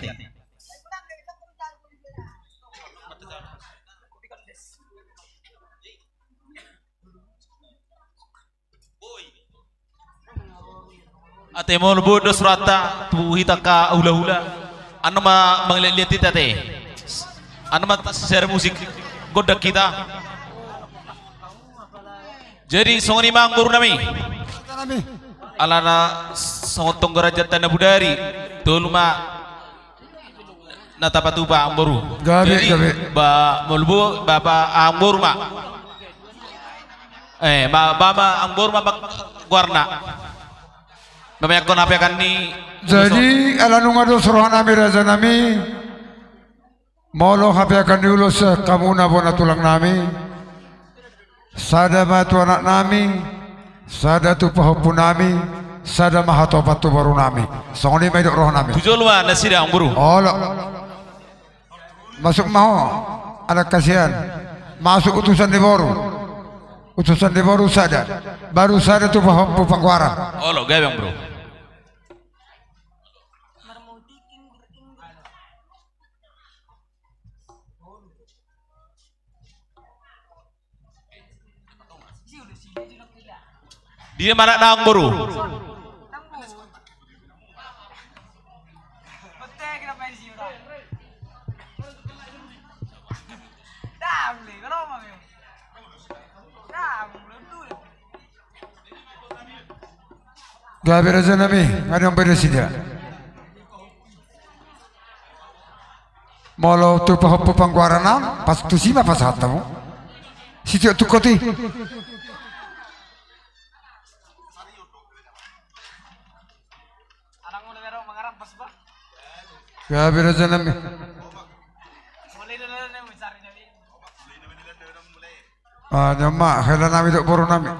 ate mo bodos rata tu hita ka hula-hula ano ma manglilit kita te ano ma share musik godak kita jadi songoni mangguru nami alana songot tonggorajat tanah budari tulma natapatu ba amboru jadi ba mulbu bapa amboru ma bama amboru ma warna mamaya kon akan ni jadi alanu ngado suruhan nami raja nami molo akan diulus kamu nabona tulang nami sada matu anak nami sada tu pahopu nami sada mahatopat tu baru nami songoni mai roh nami tujolwa nasira amburu olo masuk mau anak kasihan masuk utusan di baru sada baru sada tu pahopu pangwaran olo gawang bro dia mana nang baru gabi raja nami ada yang beres dia molo tu pahopu pangwaran pas tu sima pas hatamu situ tu koti gabi raja nami mak hela nami dok baru nami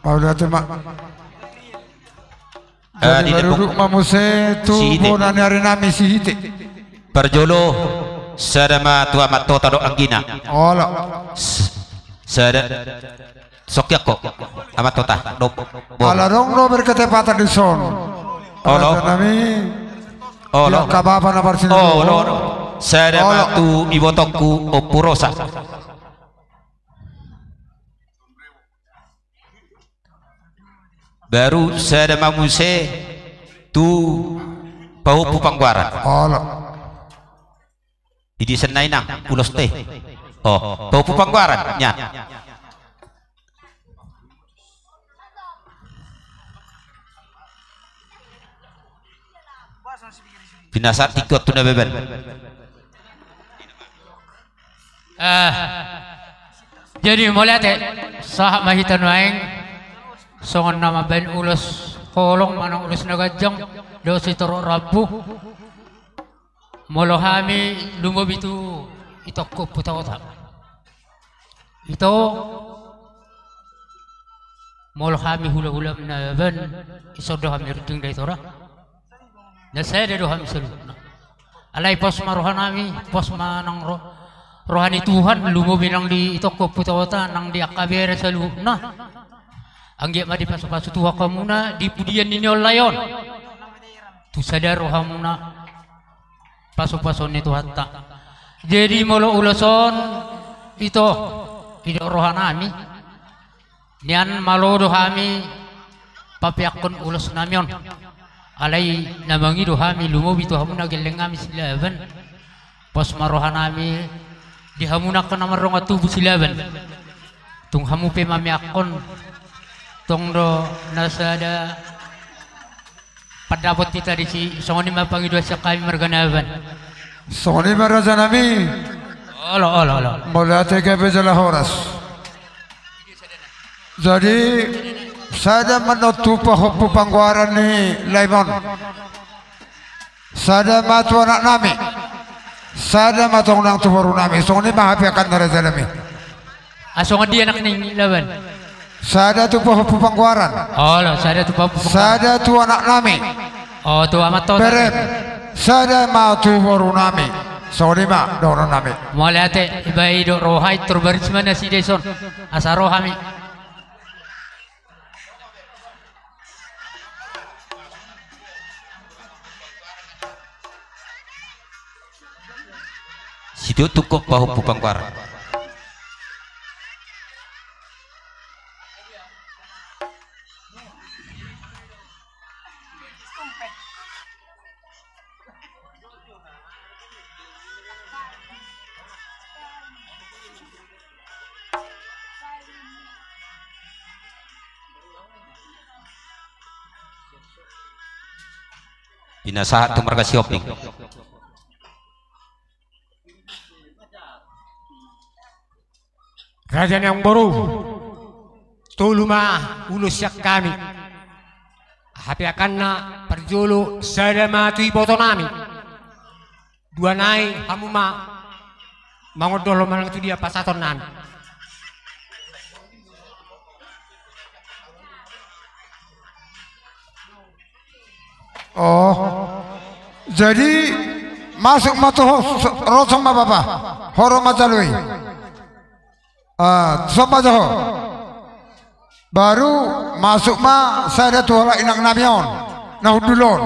udah tu mak jadi baru mamuse tu bonani hari nami si hite perjolo sadama tua matto tado anggina ola sada sokyak kok amat tota dop ala dong lo berketepatan di son olo nami olo kabapa na parsini olo sada matu ibotokku opurosa baru sada mamuse tu pahupu pangwaran olo idi senainang ulos teh oh pahupu pangwaran nya binasa tikot tu na beben jadi mulai teh sah mahitan waeng songon nama ben ulos kolong manang ulos nagajang dosi toro rabu molo hami lumbob itu itokko putawata itu molo kami hula-hula na ben isodo kami ruting dari tora na saya do kami seluna alai pos marohan kami pos manang rohani Tuhan lumbob nang di itokko putawata nang di akabere seluna angge madi pasu-pasu tuwa kamuna di pudian ini layon tu sadar rohamuna pasu-pasu itu hatta jadi molo uloson itu tidak rohanami nian malodo kami papiakon ulos namion alai namangi do kami lumo bitu hamuna gelengami silaban pos marohanami di hamuna kana maronga tubuh silaban tung hamu pe mamiakon tong do nasada padapot kita di si songoni mapangi dua sekali merganaban songoni marazanami olo mulate ke bezala horas jadi sada menutup pahopu pangwaran ni laimon sada matu anak nami sada matong nang tuwaru nami songoni mahapi akan narazanami asongan dia anak ni laban sada tu pahopu pangwaran sada tu pahopu sada tu anak nami tu amat to berem sada matu borunami sorima doronami Molate ibai do rohai turbaris mana si deson asa rohami. Situ tukok bahu pupang par. Binasahat tu marga shopping. Kerajaan yang baru tuluma ulus yak kami hapi akanna perjulu sadama tui botonami dua nai hamuma mangodolo manang tu dia pasaton nami oh jadi masuk matu rosong ma bapa horo majalui sama jauh baru masuk ma saya tuala inang namion nahudulon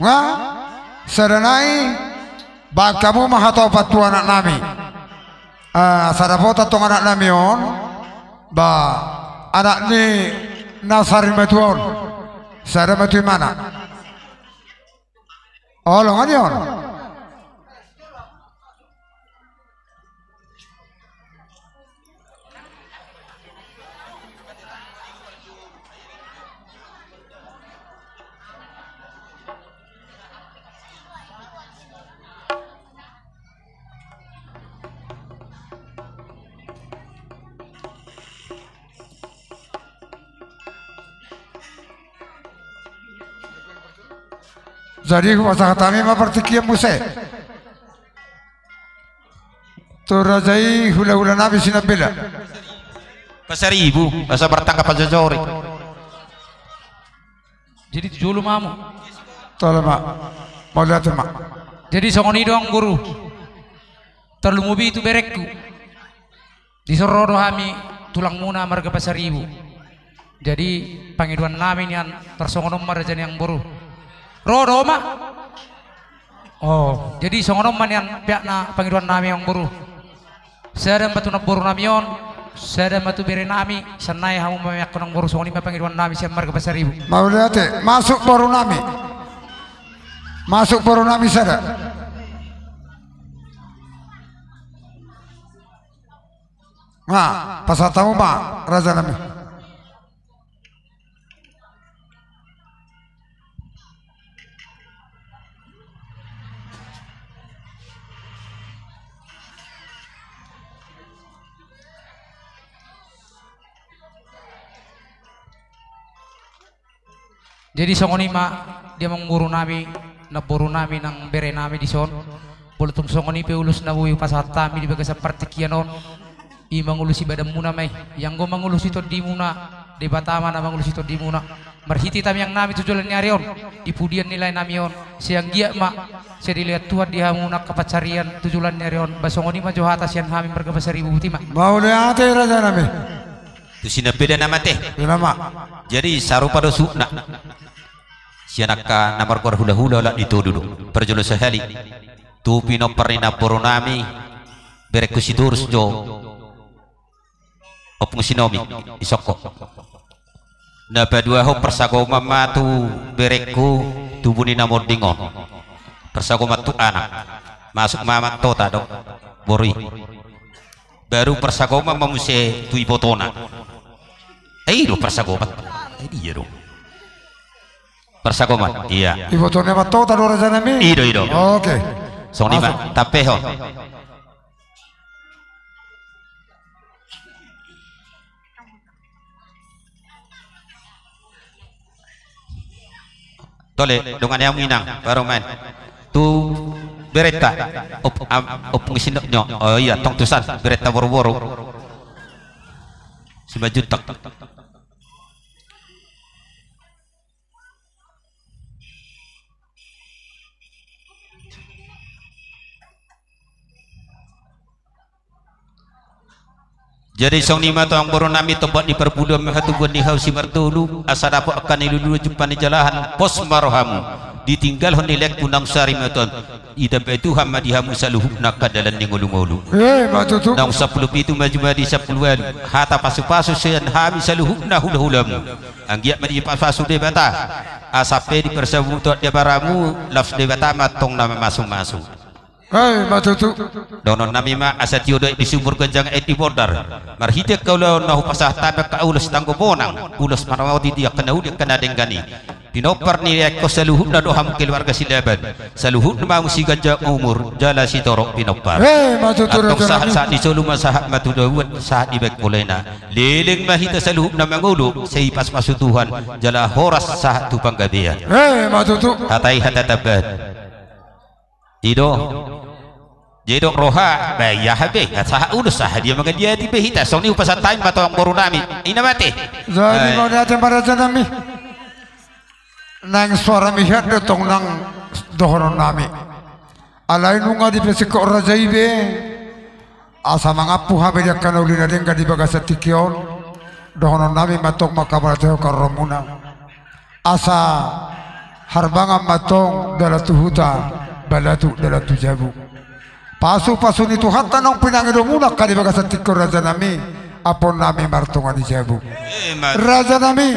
nggak serenai bak kamu mahatau patu anak nami sadapota tong anak namion ba anak ni nasari metuon sada metu mana olong anion jadi masa kami ma pertikian muse turajai hula-hula nabi sinabila pasar ibu pasar bertangkap aja jori jadi julu mamu tolong mak mau lihat mak jadi songoni doang guru terlumubi itu berekku disorodo kami tulang muna marga pasar ibu jadi pangiduan namin yang tersongonom marjan yang buru rodo mak oh jadi songonom man yang pihak na pangiduan nami yang buru saya batu na buru namion saya batu beri nami sanai hamu mayak konong buru songoni ma pangiduan nami siang marga pasar ibu mau lihat masuk buru nami sada nah pasal tamu mak raja nami jadi songoni ma dia mengburu nami naburu nami nang bere nami di son bolutung songoni pe ulus nabu pasata mi di baga seperti kianon i mangulusi badam muna mai yang go mangulusi to di muna di batama na mangulusi to di muna marhiti tam yang nami tujulan nyarion ipudian nilai namion siang gia ma saya dilihat Tuhan dia muna kapacarian tujulan nyarion basongoni ma johata sian kami merga pasar ibu buti ma mau lihat raja nami tu sinabeda nama teh nama jadi sarupa dosukna sianaka namar kor hula-hula lah itu duduk perjolo sehali tu pino perina poronami bereku sidurus jo opung sinomi isoko na badua ho persago mama tu bereku tubuni namor dingon persago matu anak masuk mama tota dok bori baru persago mama muse tu ibotona lo persago mat dia dong persagoman iya ibu tuh nema tahu tadi raja nami ido oke song lima tapeho tole dengan yang minang baru main tu bereta op ngisinoknya oh iya tong tusan bereta boro-boro 5 juta Jadi song nima to ang boro nami tobat di perbulan mahatu buat di hausi mertulu asa dapat akan ilulu jumpa di jalahan pos marohamu ditinggal hon dilek punang sari meton ida betu hamadi hamu saluhu nakadalan di ngulu-ngulu matutu nang 10 pitu maju di 10 walu hata pasu-pasu sean hami saluhu nahula-hulamu anggiat madi pasu de bata asape di persabu to de baramu lafs de bata matong nama masuk-masuk. Matutu donon nami ma asatio do di sumur genjang di bordar marhite kaulo nahu pasah tabak ka ulas tanggo bonang ulas marawati dia kena udik kena denggani pinopar ni ko saluhut na doham keluarga silaban saluhut na musi ganja umur jala si torok pinopar matutu atong sahat di solo masahat matudawat sahat ibek polena leleng mahita saluhut na mangulo sa ipas masutuhan jala horas sahat tu panggabian matutu hatay hatataban ido jedok roha bayah habe sah urus sah dia makan dia tipe hita song ni upasan time atau ang borunami ina mati jadi mau datang para janami nang suara mihat datang nang dohoron nami alai nunga di pesiko rajaibe asa mangapu habe dia kana ulina denga di bagasa tikion dohoron nami matok makabara teo karomuna asa harbanga matong dalatu huta balatu dalatu jabu pasu-pasu ni Tuhan tanong pinangido muna kali baga sa tikor raja nami apon nami martungan di jabu raja nami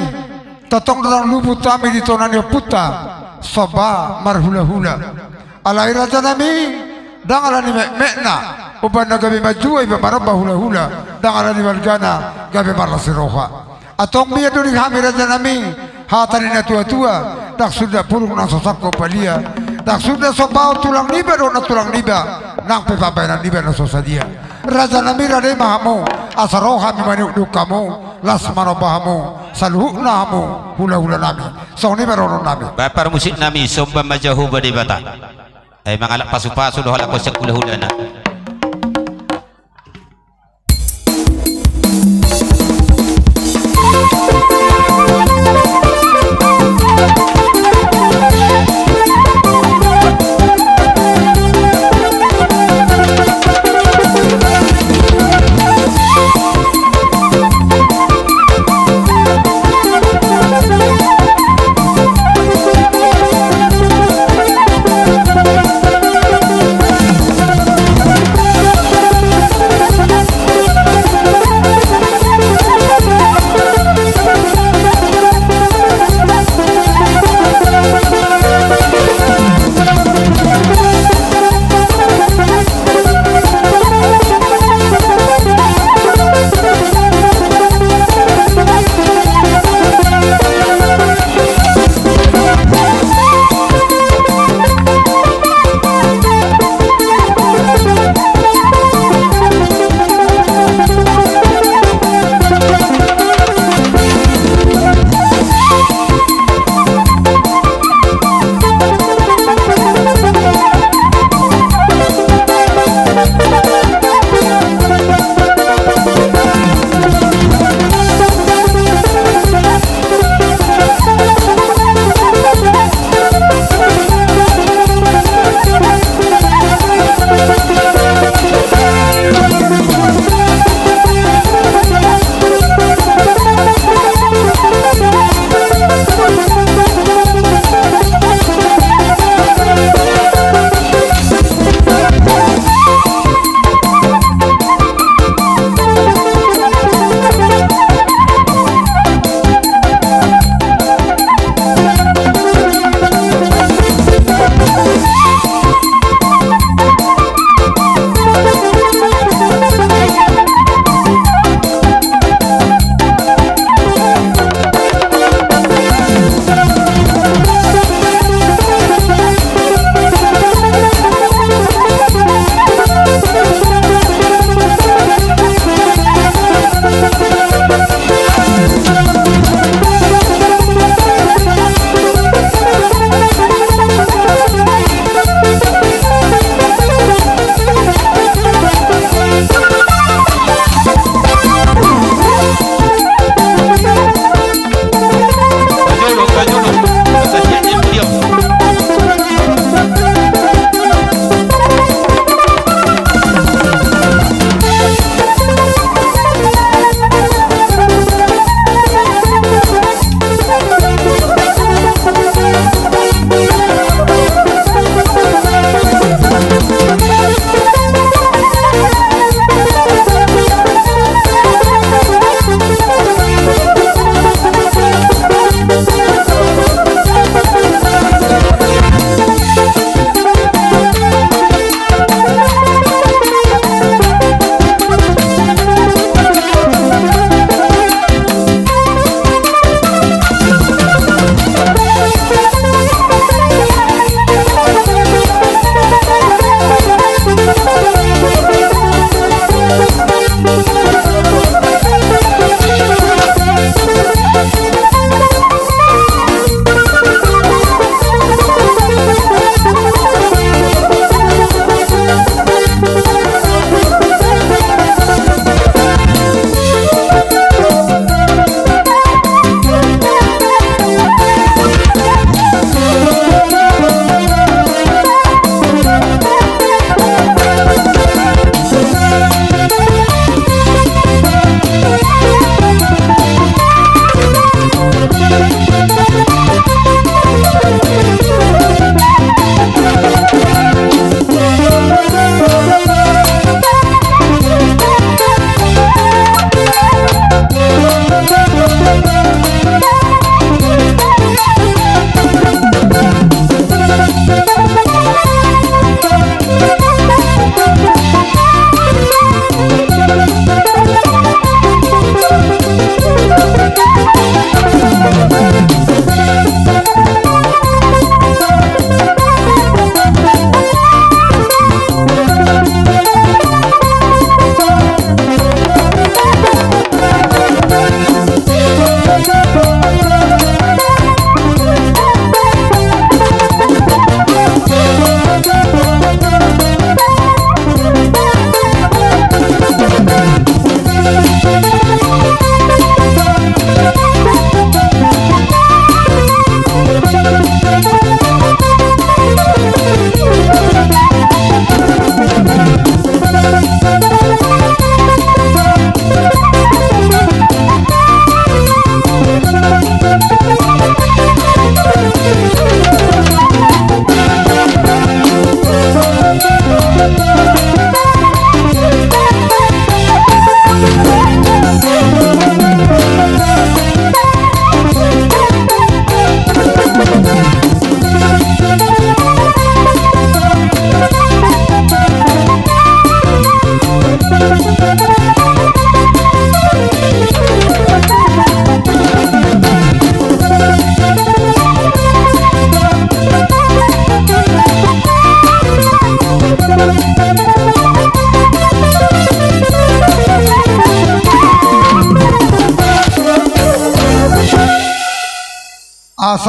tatong dalang lubut kami dito na niya puta soba marhula-hula alay raja nami dangalan ni mekna uban na gabi majuay ba maraba hula-hula dangalan ni Malgana gabi marasiroha atong miya doon kami raja nami hatanin na tua-tua dak sudah pulong ng sasako palia dak sudah sobaw tulang niba doon na tulang niba nang pepabayanan niba na sosadia raja nami radai mahamu asaroha mi manuk kamu las manobahamu saluhu nahamu hula-hula nami so niba rono nami bapar musik nami somba majahu badi bata ay mangalak pasu-pasu doh halak kosak hula-hula na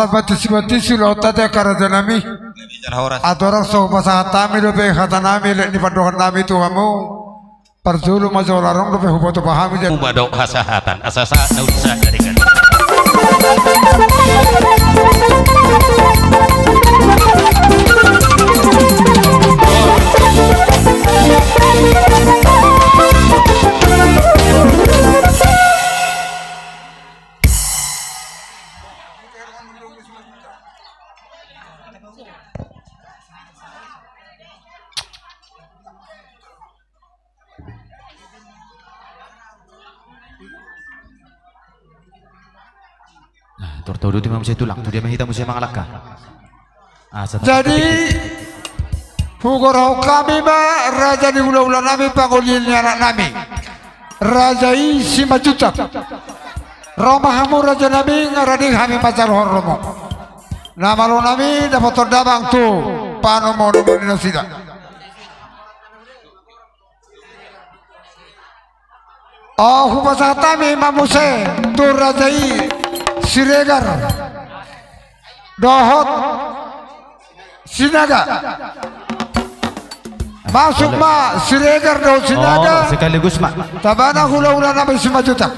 mati silo tata karaja nami. Atorang so pasatami do be khatanami le ni padohan nami Tuhanmu. Parzulu majolarong do be huboto pahami jan. Umadok hasahatan asasa nausa dari kan. Tortodo di manusia tulang, tu dia mahita manusia mangalaka. Jadi Pugorau kami ba raja di ula-ula nami pangulilnya anak nami. Raja isi majutak. Romahamu raja nami ngaradi kami pacar horomo. Nama lo nami dapat terdabang tu panomo nomor sida. Oh hupasatami mamuse tu rajai Siregar Dohot Sinaga masuk ma Siregar Dohot Sinaga sekaligus mak tabana hula-hula nabi 5 juta.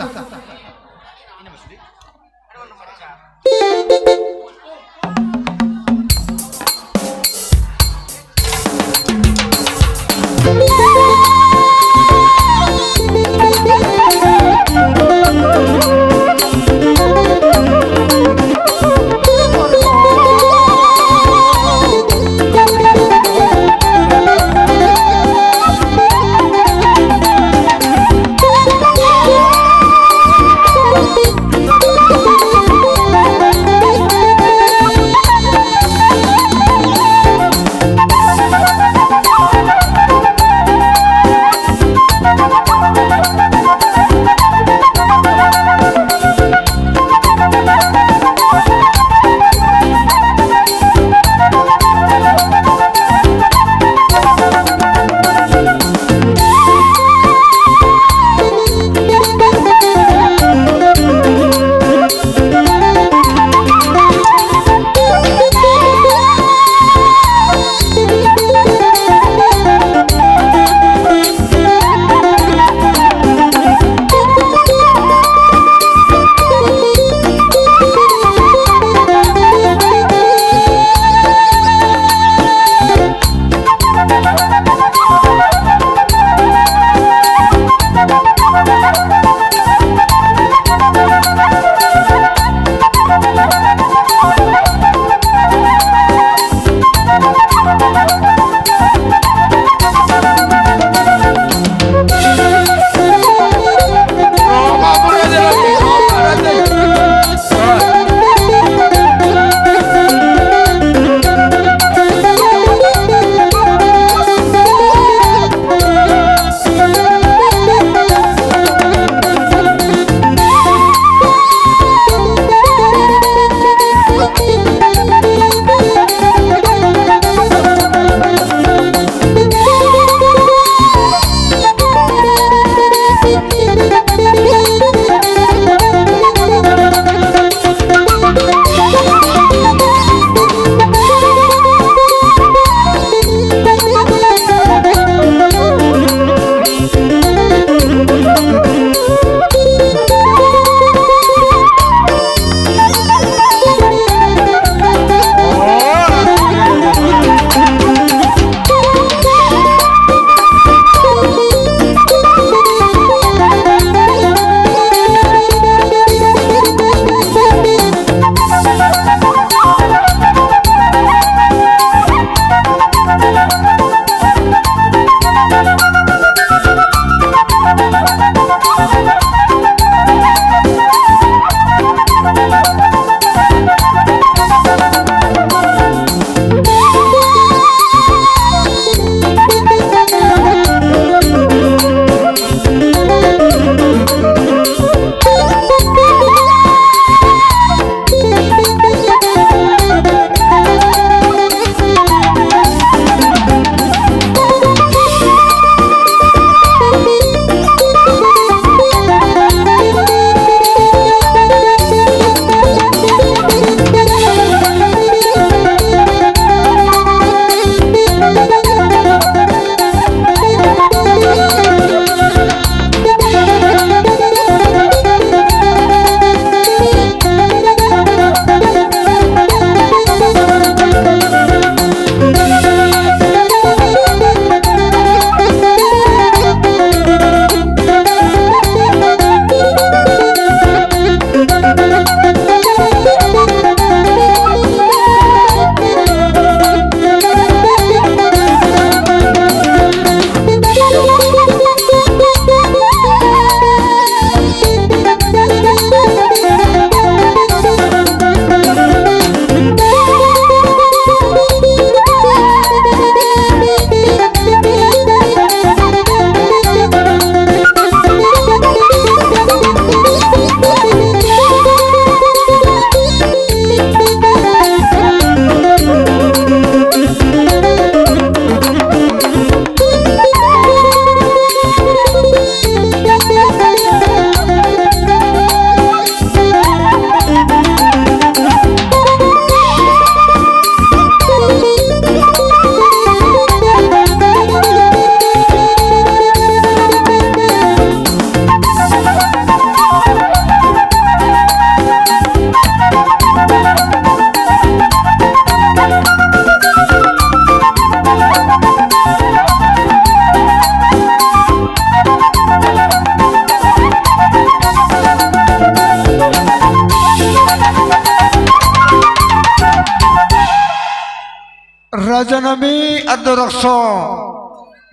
Raja nami adorakso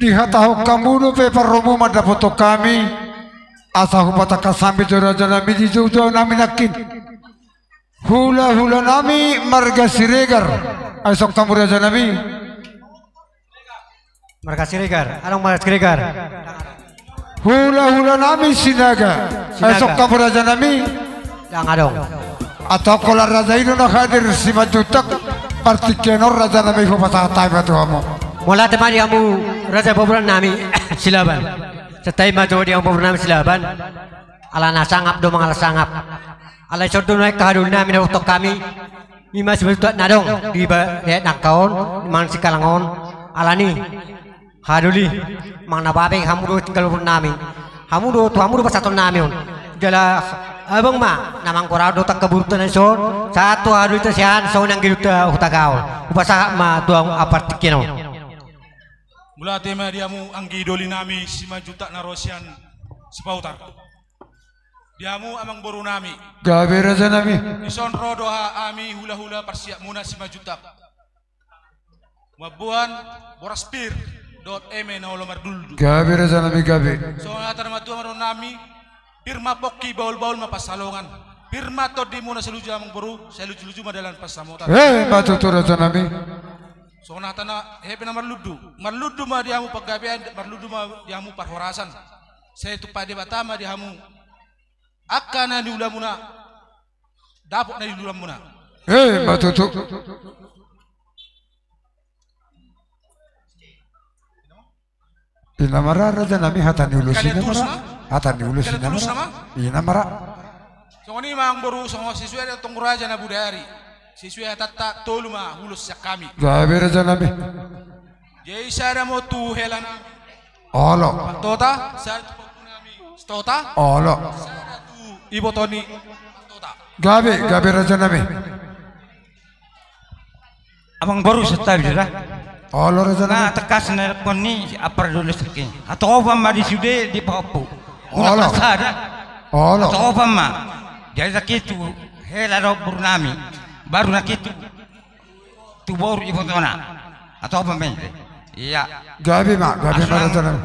dihatahu kamu pe perromu mada foto kami asahu pataka sambil Raja nami di jauh nami nakin hula nami marga siregar asok kamu Raja nami marga siregar anong marga siregar hula nami sinaga asok kamu Raja nami yang adong atau kalau Raja itu nak hadir si majutak partikenor Raja nami hupasatay batu kamu mula teman kamu Raja Boboran nami silaban setai maju dia Boboran nami silaban ala nasangap do mangal sangap ala sodo naik kahadul nami na utok kami mimas betul nadong di nangkaon mang si kalangon ala ni haduli mang nababe hamudo tinggal nami hamudo pasaton nami on jala abang ma namang korado tak keburutan son satu hadul tesian son yang giduta hutagaw upasa ma tuang apartikino mula tema diamu anggi doli nami sima juta narosian sepautar diamu amang boru nami gabe Raja nami ison rodoha ami hula persiap muna sima juta mabuan boraspir .me na olomar duldu gabe Raja nami gabe so atar matu amaro nami pirma pokki baul mapasalongan pirma to di muna seluju amang boru seluju madalan pasamota batu tu Raja nami so natana hebe na marludu ma diamu paggabean marludu ma diamu parhorasan saya tu pade batama diamu akana di ulamuna dapok na di ulamuna batu tu inamara Raja nami hatani ulusin namara inamara so ni mang boru so siswa tong Raja na budari siswa tata toluma hulus kami gabe Raja nami jai sara mo tu helana olo tota sar nami tota olo ibu Tony gabe Raja nami abang baru setab sudah olo Raja nami tekas nelpon ni apa dulu sekin atau apa ma di sude di papu olo atau apa ma jadi sakitu helaro burnami baru nak itu tu baru ibu tona atau apa main iya gabe Raja nami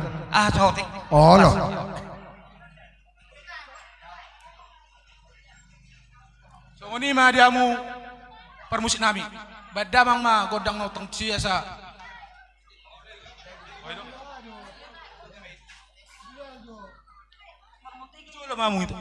sotik olo so ini mah diamu permusik nami badamang ma godang notong siasa mamu itu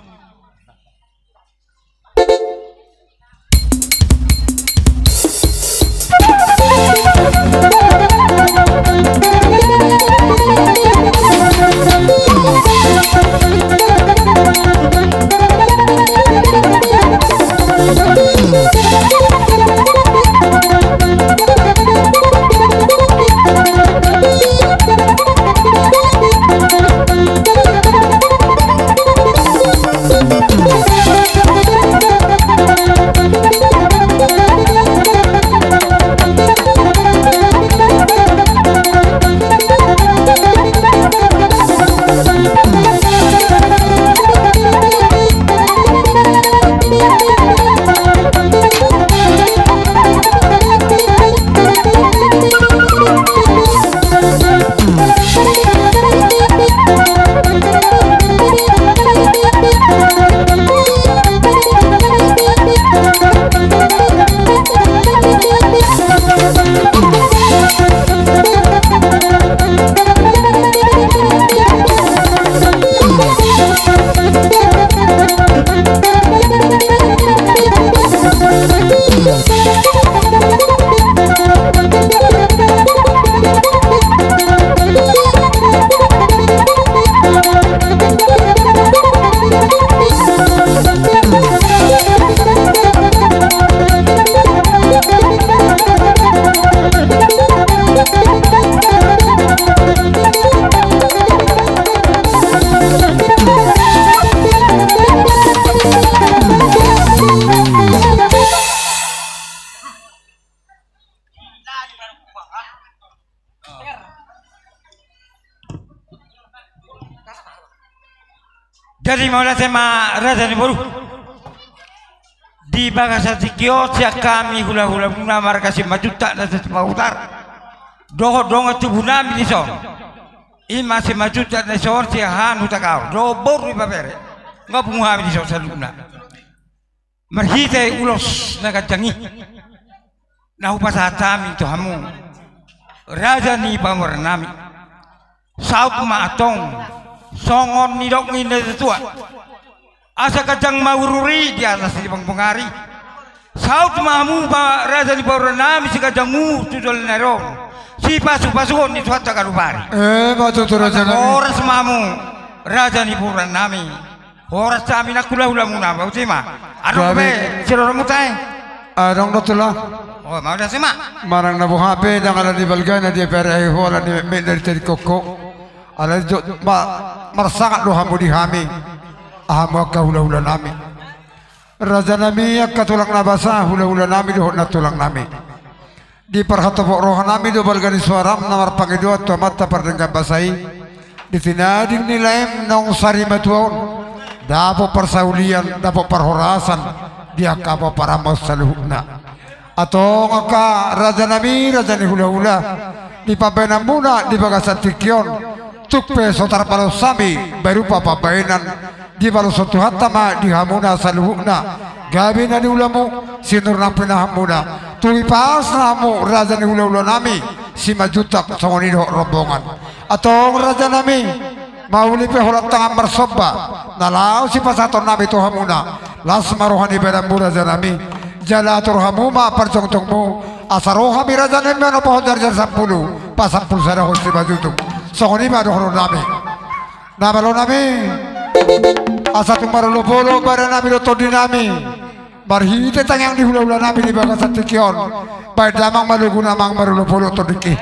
Jadi mula sama Raja Boru di Bagasati Kio siak kami hula-hula marga si majuta dan sepautar doho donga tubuh nami di son ima si maju cat son si hanu takau do boru babere nggak penguhami di son saluna merhite ulos naga jangi nahu pasatami to hamu raja ni pamor nami sauk ma atong songon ni dok ni tua asa kajang maururi di atas di pengari saut mamu pa raja ni pamor nami si kajangmu tudol nero si pasu ni suatu karubari batu tu raja nami oras mamu raja ni pamor nami oras kami nak kula muna bau cima aduh be siroro mutai adong dotula oh mau dah sima marang na buhape dangalan di balgana di pere hola di medari tadi koko ala jo marsangat lo hamu di hami ahamu ka hula nami raja nami akka tulang nabasa hula nami do na tulang nami di perhatopo roh nami do balgani suaram namar pangido to mata pardenggan basai di tinading nilaim nong sari matuon dapo persaulian dapo perhorasan dia kapo para masaluhna atau ngaka raja nami raja ni hula di pabenan muna di bagasan tikion tukpe sotar palau sami berupa pabenan di palau sotu hatama di hamuna saluhna gabi nani ulamu sinur napina hamuna tui pas namu raja ni hula nami si majutak songonido rombongan atau raja nami mauli pe holat tangan bersoba nalau si pasaton nami to hamuna lasma rohani bedambu raja nami jala turhamuma perjong-jongmu asaroha mi raja nami ano pohon jar 10 pasampul sada hosti bajutuk songoni ma dohro nami namalo nami asatu marolo bolo bara nami lo todi nami barhite tanyang di hula-hula nami di bagasan tikion baik damang malugu namang marolo bolo todiki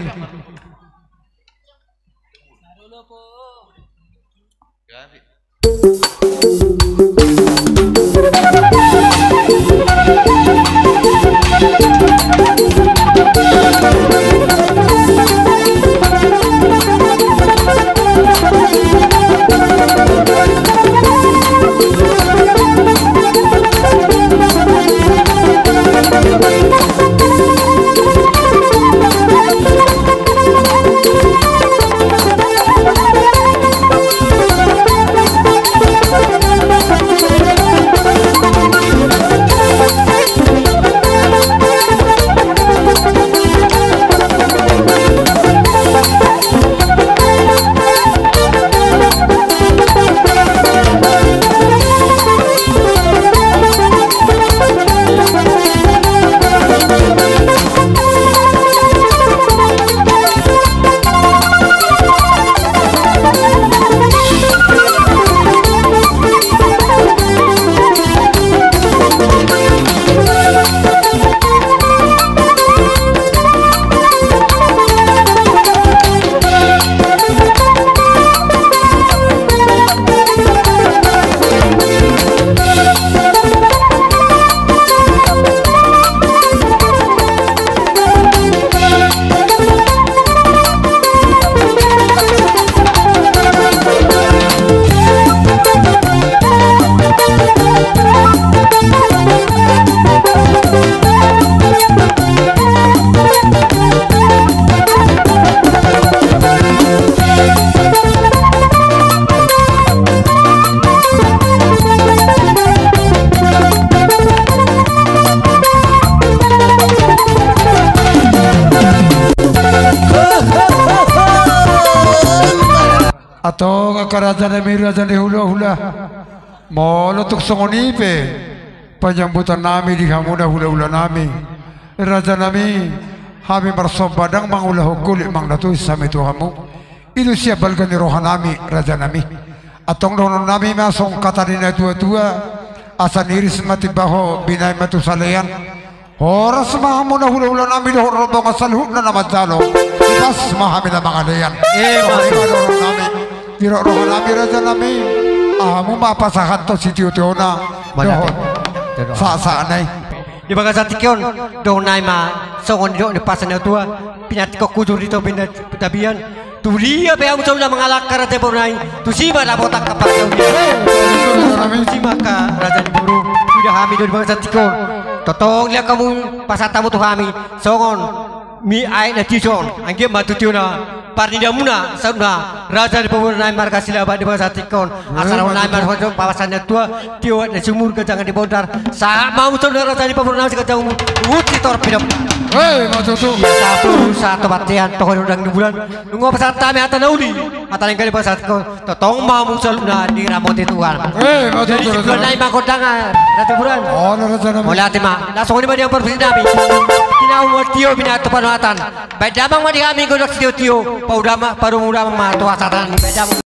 atau ngakaraja nami raja ni hula molo tuk songoni pe penyambutan nami di hamuna hula nami raja nami hami marsob badang mang ulah kulit mang datu sami tu hamu itu siap balgani rohan nami raja nami atong donon nami masong kata dina tua asan iris mati baho binai matu saleyan horas mahamuna hula nami do rombongan salhuna nama jalo pas mahami na mangaleyan donon nami Diro roh nami raja nami amu ma pasahat to sitio teona sa nai di bagasan tikion do nai ma songon do ni pasan tua pinat ko kudur itu pinat tabian tu dia be am saula mengalak karate bornai tu siba la botak kapal kau siba ka raja buru sudah hami di bagasan tikion totong lihat kamu pasatamu tu hami songon mi ai na tison angge matutiuna parnida muna sabna raja di pemurna marga sila di pasatikon asal na marga pawasannya tua tio de sumur ke jangan dibongkar sa mau saudara raja di pemurna ke jauh uti torpedo matutu satu batian tokon udang di bulan nunggu pasata mi ata nauli ata yang kali pasatikon totong mau saluna di ramot tuan matutu bulan nai makodangan ratu bulan mulai tema langsung ini dia perpresiden Tinau tio binato panuatan. Bedamang madi kami godok tio paudama paru muda ma tuasatan bedamang